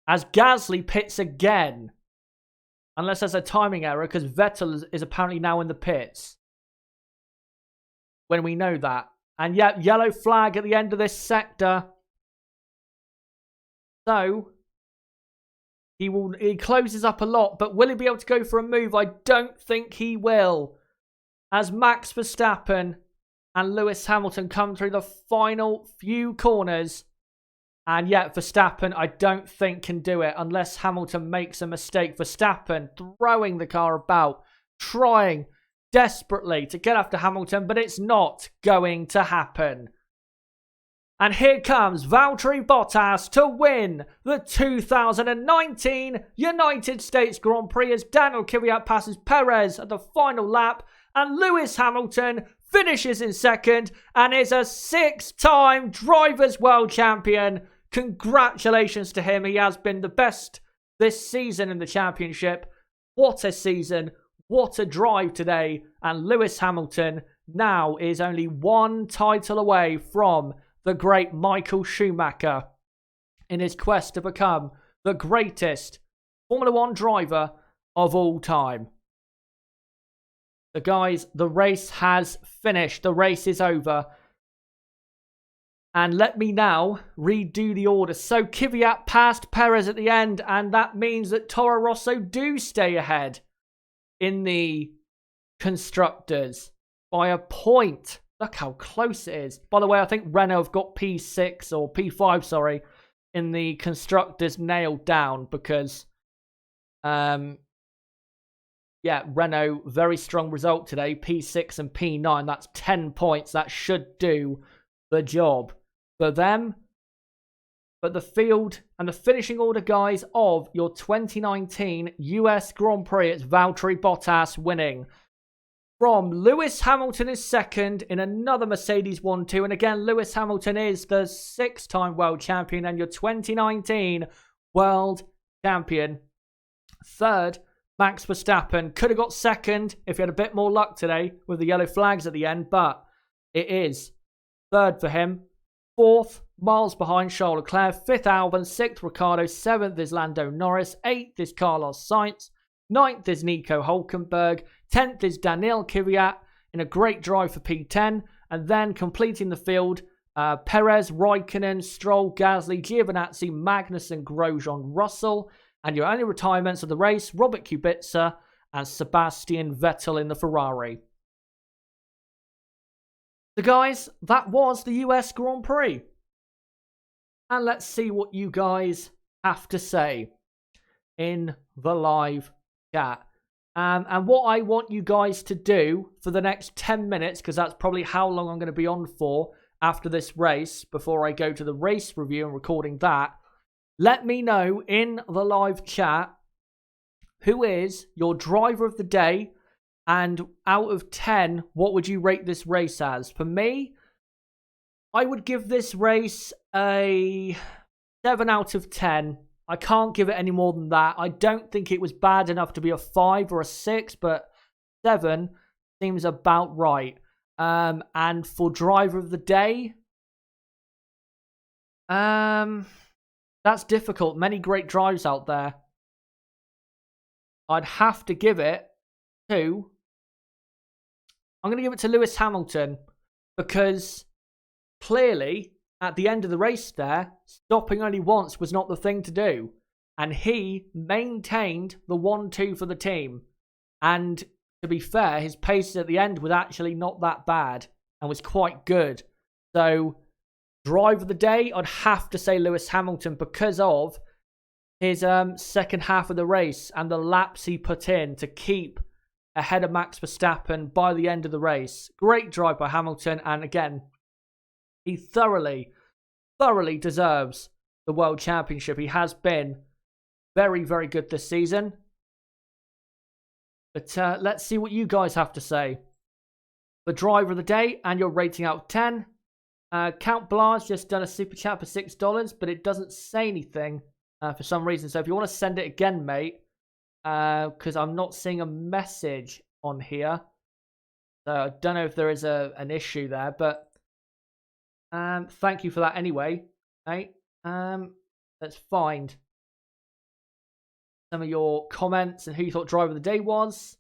As Gasly pits again. Unless there's a timing error, because Vettel is apparently now in the pits. When we know that. And yet, yellow flag at the end of this sector. So, he closes up a lot, but will he be able to go for a move? I don't think he will. As Max Verstappen and Lewis Hamilton come through the final few corners. And yet, Verstappen, I don't think can do it unless Hamilton makes a mistake. Verstappen throwing the car about, trying desperately to get after Hamilton, but it's not going to happen. And here comes Valtteri Bottas to win the 2019 United States Grand Prix as Daniel Kvyat passes Perez at the final lap, and Lewis Hamilton finishes in second and is a 6-time Drivers' World Champion. Congratulations to him. He has been the best this season in the championship. What a season. What a drive today. And Lewis Hamilton now is only one title away from the great Michael Schumacher in his quest to become the greatest Formula 1 driver of all time. So guys, the race has finished. The race is over. And let me now redo the order. So Kvyat passed Perez at the end, and that means that Toro Rosso do stay ahead in the Constructors by a point. Look how close it is. By the way, I think Renault have got P6 or P5, sorry, in the Constructors nailed down because, Renault, very strong result today. P6 and P9, that's 10 points. That should do the job for them. But the field and the finishing order, guys, of your 2019 US Grand Prix, it's Valtteri Bottas winning. From Lewis Hamilton is second in another Mercedes 1-2. And again, Lewis Hamilton is the 6-time world champion and your 2019 world champion. Third, Max Verstappen could have got second if he had a bit more luck today with the yellow flags at the end, but it is third for him. Fourth, miles behind Charles Leclerc. Fifth, Albon. Sixth, Ricciardo. Seventh is Lando Norris. Eighth is Carlos Sainz. Ninth is Nico Hulkenberg. 10th is Daniel Kvyat in a great drive for P10. And then completing the field, Perez, Raikkonen, Stroll, Gasly, Giovinazzi, Magnussen, Grosjean, Russell. And your only retirements of the race, Robert Kubica and Sebastian Vettel in the Ferrari. So guys, that was the US Grand Prix. And let's see what you guys have to say in the live chat. And what I want you guys to do for the next 10 minutes, because that's probably how long I'm going to be on for after this race, before I go to the race review and recording that, let me know in the live chat who is your driver of the day, and out of 10, what would you rate this race as? For me, I would give this race a 7 out of 10. I can't give it any more than that. I don't think it was bad enough to be a 5 or a 6, but 7 seems about right. And for driver of the day, that's difficult. Many great drives out there. I'd have to give it to... I'm going to give it to Lewis Hamilton, because clearly at the end of the race there, stopping only once was not the thing to do. And he maintained the 1-2 for the team. And to be fair, his pace at the end was actually not that bad and was quite good. So, drive of the day, I'd have to say Lewis Hamilton, because of his second half of the race and the laps he put in to keep ahead of Max Verstappen by the end of the race. Great drive by Hamilton, and again, he thoroughly deserves the World Championship. He has been very, very good this season. But let's see what you guys have to say. The driver of the day and your rating out of 10. Count Blas just done a super chat for $6, but it doesn't say anything for some reason. So if you want to send it again, mate, because I'm not seeing a message on here. So I don't know if there is an issue there, but thank you for that anyway, mate. Let's find some of your comments and who you thought driver of the day was.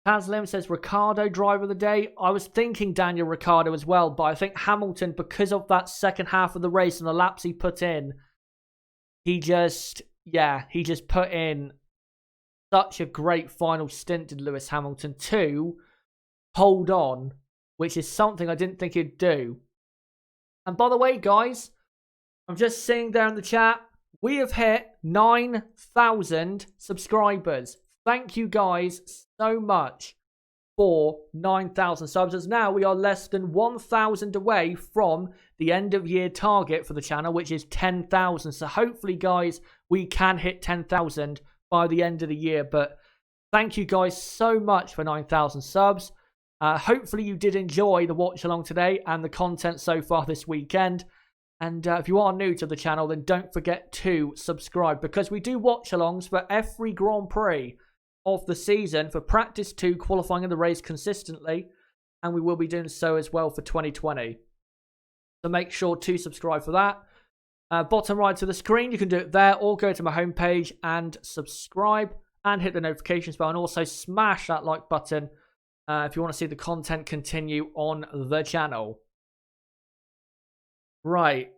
Taslim says Ricciardo driver of the day. I was thinking Daniel Ricciardo as well, but I think Hamilton, because of that second half of the race and the laps he put in, he just put in such a great final stint in Lewis Hamilton to hold on, which is something I didn't think he'd do. And by the way, guys, I'm just seeing there in the chat, we have hit 9,000 subscribers. Thank you guys so much for 9,000 subs. As now we are less than 1,000 away from the end of year target for the channel, which is 10,000. So hopefully, guys, we can hit 10,000 by the end of the year. But thank you guys so much for 9,000 subs. Hopefully you did enjoy the watch along today and the content so far this weekend. And if you are new to the channel, then don't forget to subscribe, because we do watch alongs for every Grand Prix of the season, for practice 2, qualifying in the race consistently, and we will be doing so as well for 2020. So make sure to subscribe for that. Bottom right of the screen, you can do it there, or go to my homepage and subscribe and hit the notifications bell, and also smash that like button if you want to see the content continue on the channel. Right.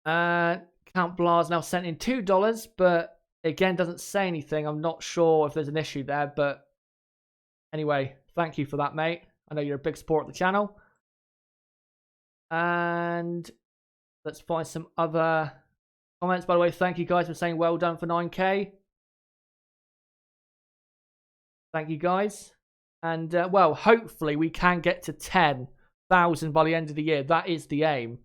Count Blas now sent in $2, but again, doesn't say anything. I'm not sure if there's an issue there, but anyway, thank you for that, mate. I know you're a big supporter of the channel. And let's find some other comments. By the way, thank you guys for saying well done for 9K. Thank you guys. And, well, hopefully we can get to 10,000 by the end of the year. That is the aim.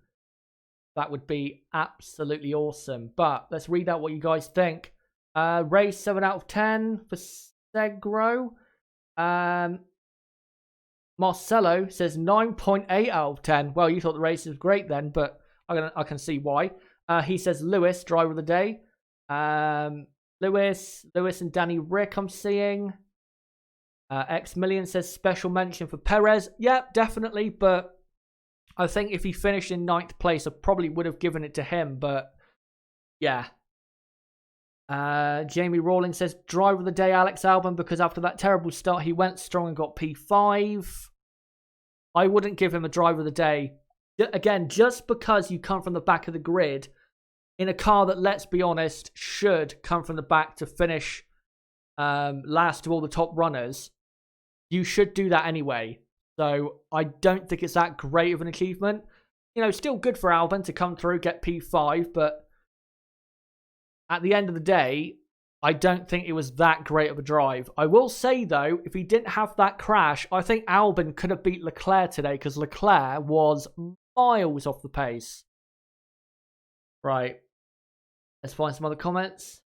That would be absolutely awesome. But let's read out what you guys think. Race 7 out of 10 for Segro. Marcelo says 9.8 out of 10. Well, you thought the race was great then, but I can see why. He says Lewis, driver of the day. Lewis and Danny Rick, I'm seeing. X Million says special mention for Perez. Yeah, definitely, but I think if he finished in 9th place, I probably would have given it to him, but yeah. Jamie Rawlings says driver of the day, Alex Albon, because after that terrible start, he went strong and got P5. I wouldn't give him a driver of the day. Again, just because you come from the back of the grid in a car that, let's be honest, should come from the back to finish last to all the top runners, you should do that anyway. So I don't think it's that great of an achievement. You know, still good for Albon to come through, get P5, but at the end of the day, I don't think it was that great of a drive. I will say, though, if he didn't have that crash, I think Albon could have beat Leclerc today because Leclerc was miles off the pace. Right. Let's find some other comments.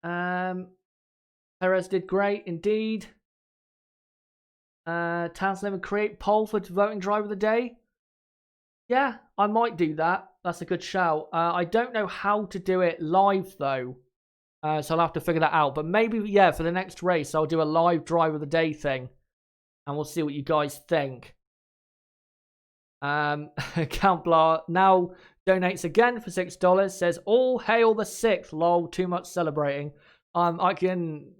Perez did great, indeed. Taslim create poll for voting driver of the day. Yeah, I might do that. That's a good shout. I don't know how to do it live, though. So I'll have to figure that out. But maybe, yeah, for the next race, I'll do a live driver of the day thing. And we'll see what you guys think. Count Blah now donates again for $6. Says, all hail the 6th. Lol, too much celebrating. I can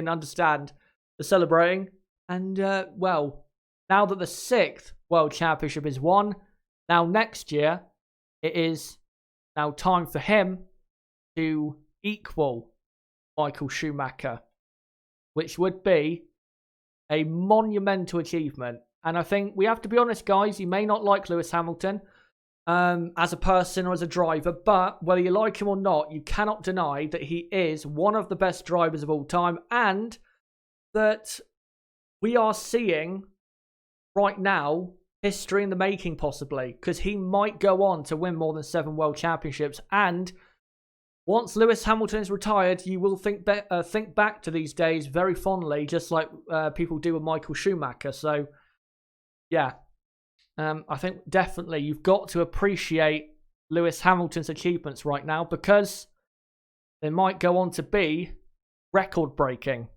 understand the celebrating. And, well, now that the 6th World Championship is won, now next year, it is now time for him to equal Michael Schumacher, which would be a monumental achievement. And I think we have to be honest, guys, you may not like Lewis Hamilton as a person or as a driver, but whether you like him or not, you cannot deny that he is one of the best drivers of all time, and that we are seeing right now history in the making, possibly, because he might go on to win more than 7 world championships. And once Lewis Hamilton is retired, you will think back to these days very fondly, just like people do with Michael Schumacher. So, yeah, I think definitely you've got to appreciate Lewis Hamilton's achievements right now, because they might go on to be record-breaking.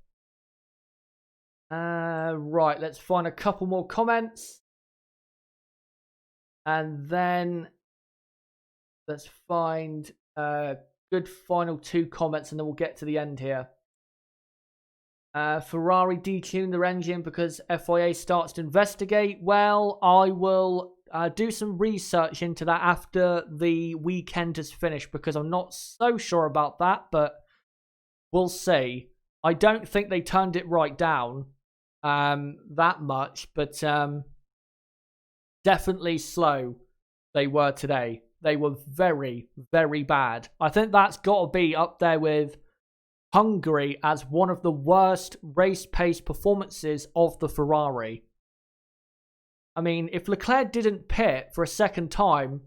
Right, let's find a couple more comments. And then let's find good final 2 comments, and then we'll get to the end here. Ferrari detuned their engine because FIA starts to investigate. Well, I will do some research into that after the weekend has finished, because I'm not so sure about that, but we'll see. I don't think they turned it right down that much, but definitely slow they were today. They were very, very bad. I think that's got to be up there with Hungary as one of the worst race pace performances of the Ferrari. I mean, if Leclerc didn't pit for a second time,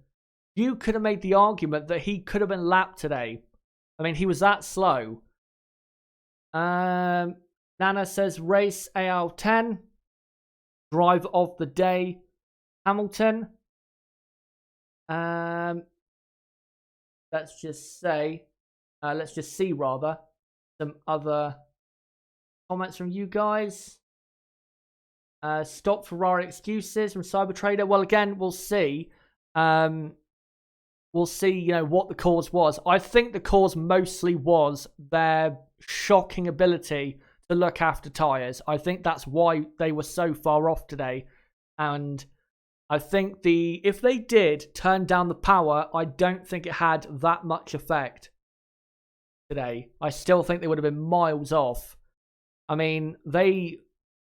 you could have made the argument that he could have been lapped today. I mean, he was that slow. Nana says race AL10. Drive of the day, Hamilton. Let's just see rather some other comments from you guys. Stop Ferrari excuses from Cybertrader. Well, again, we'll see. We'll see, you know, what the cause was. I think the cause mostly was their shocking ability to look after tyres. I think that's why they were so far off today. And I think if they did turn down the power, I don't think it had that much effect today. I still think they would have been miles off. I mean,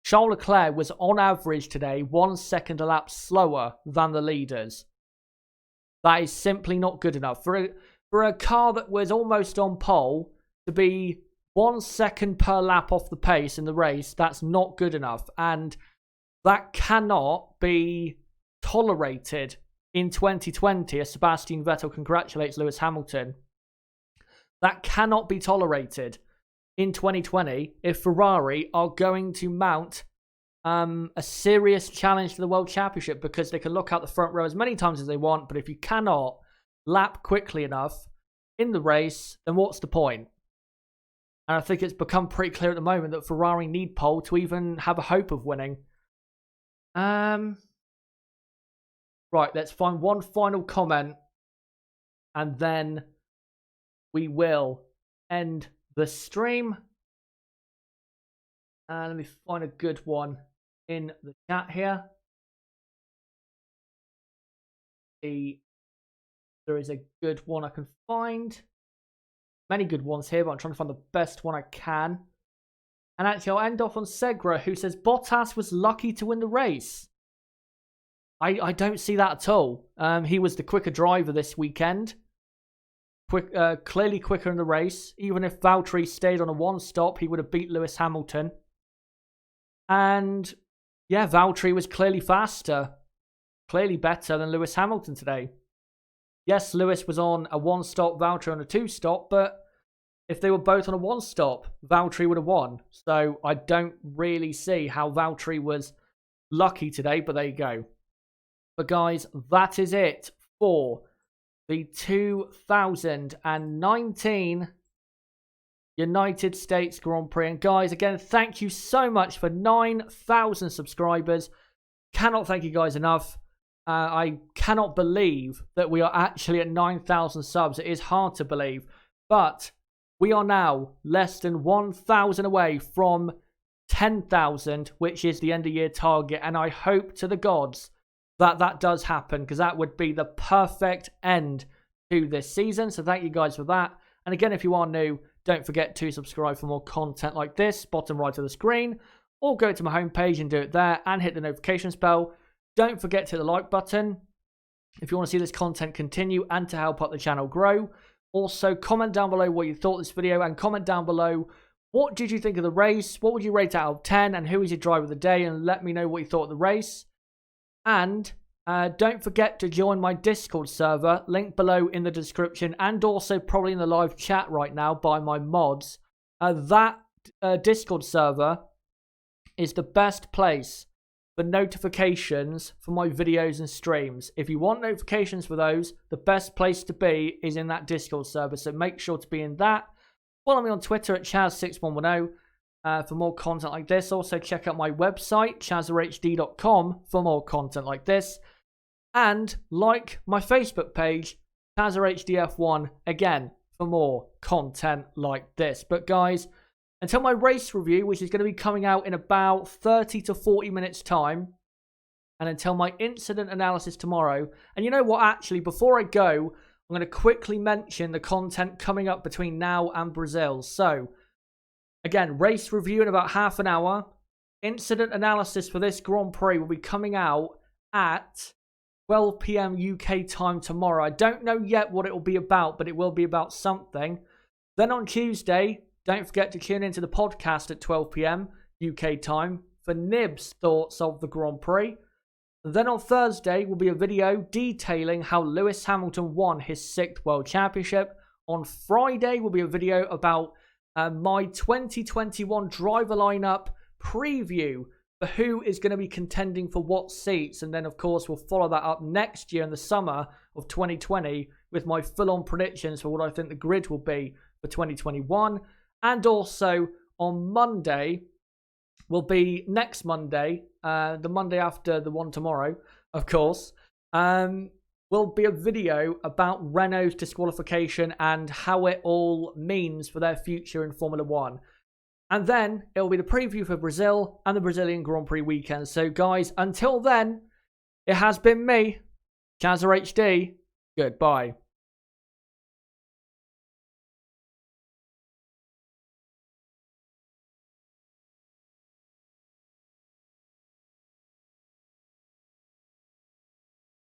Charles Leclerc was on average today 1 second a lap slower than the leaders. That is simply not good enough. For a car that was almost on pole to be 1 second per lap off the pace in the race, that's not good enough. And that cannot be tolerated in 2020, as Sebastian Vettel congratulates Lewis Hamilton. That cannot be tolerated in 2020 if Ferrari are going to mount a serious challenge to the World Championship, because they can look out the front row as many times as they want, but if you cannot lap quickly enough in the race, then what's the point? And I think it's become pretty clear at the moment that Ferrari need pole to even have a hope of winning. Right, let's find one final comment, and then we will end the stream. Let me find a good one in the chat here. There is a good one I can find. many good ones here, but I'm trying to find the best one I can. And actually, I'll end off on Segra, who says Bottas was lucky to win the race. I don't see that at all. He was the quicker driver this weekend. Clearly quicker in the race. Even if Valtteri stayed on a one-stop, he would have beat Lewis Hamilton. And yeah, Valtteri was clearly faster. Clearly better than Lewis Hamilton today. Yes, Lewis was on a one-stop, Valtteri on a two-stop, but if they were both on a one-stop, Valtteri would have won. So I don't really see how Valtteri was lucky today, but there you go. But guys, that is it for the 2019 United States Grand Prix. And guys, again, thank you so much for 9,000 subscribers. Cannot thank you guys enough. I cannot believe that we are actually at 9,000 subs. It is hard to believe. But we are now less than 1,000 away from 10,000, which is the end of year target. And I hope to the gods that that does happen, because that would be the perfect end to this season. So thank you guys for that. And again, if you are new, don't forget to subscribe for more content like this, bottom right of the screen, or go to my homepage and do it there and hit the notifications bell. Don't forget to hit the like button if you want to see this content continue and to help out the channel grow. Also, comment down below what you thought of this video, and comment down below what did you think of the race, what would you rate out of 10, and who was your driver of the day, and let me know what you thought of the race. And don't forget to join my Discord server, link below in the description, and also probably in the live chat right now by my mods. That Discord server is the best place for notifications for my videos and streams. If you want notifications for those, the best place to be is in that Discord server, so make sure to be in that. Follow me on Twitter at Chaz6110 for more content like this. Also, check out my website, chazerhd.com, for more content like this. And like my Facebook page, ChazerHDF1, again, for more content like this. But guys, until my race review, which is going to be coming out in about 30 to 40 minutes time, and until my incident analysis tomorrow. And you know what, actually, before I go, I'm going to quickly mention the content coming up between now and Brazil. So, again, race review in about half an hour. Incident analysis for this Grand Prix will be coming out at 12 PM UK time tomorrow. I don't know yet what it will be about, but it will be about something. Then on Tuesday, don't forget to tune into the podcast at 12 PM UK time for Nib's thoughts of the Grand Prix. Then on Thursday will be a video detailing how Lewis Hamilton won his 6th World Championship. On Friday will be a video about my 2021 driver lineup preview for who is going to be contending for what seats. And then, of course, we'll follow that up next year in the summer of 2020 with my full-on predictions for what I think the grid will be for 2021. And also on Monday will be next Monday, the Monday after the one tomorrow, of course, will be a video about Renault's disqualification and how it all means for their future in Formula One. And then it will be the preview for Brazil and the Brazilian Grand Prix weekend. So guys, until then, it has been me, ChazerHD. Goodbye.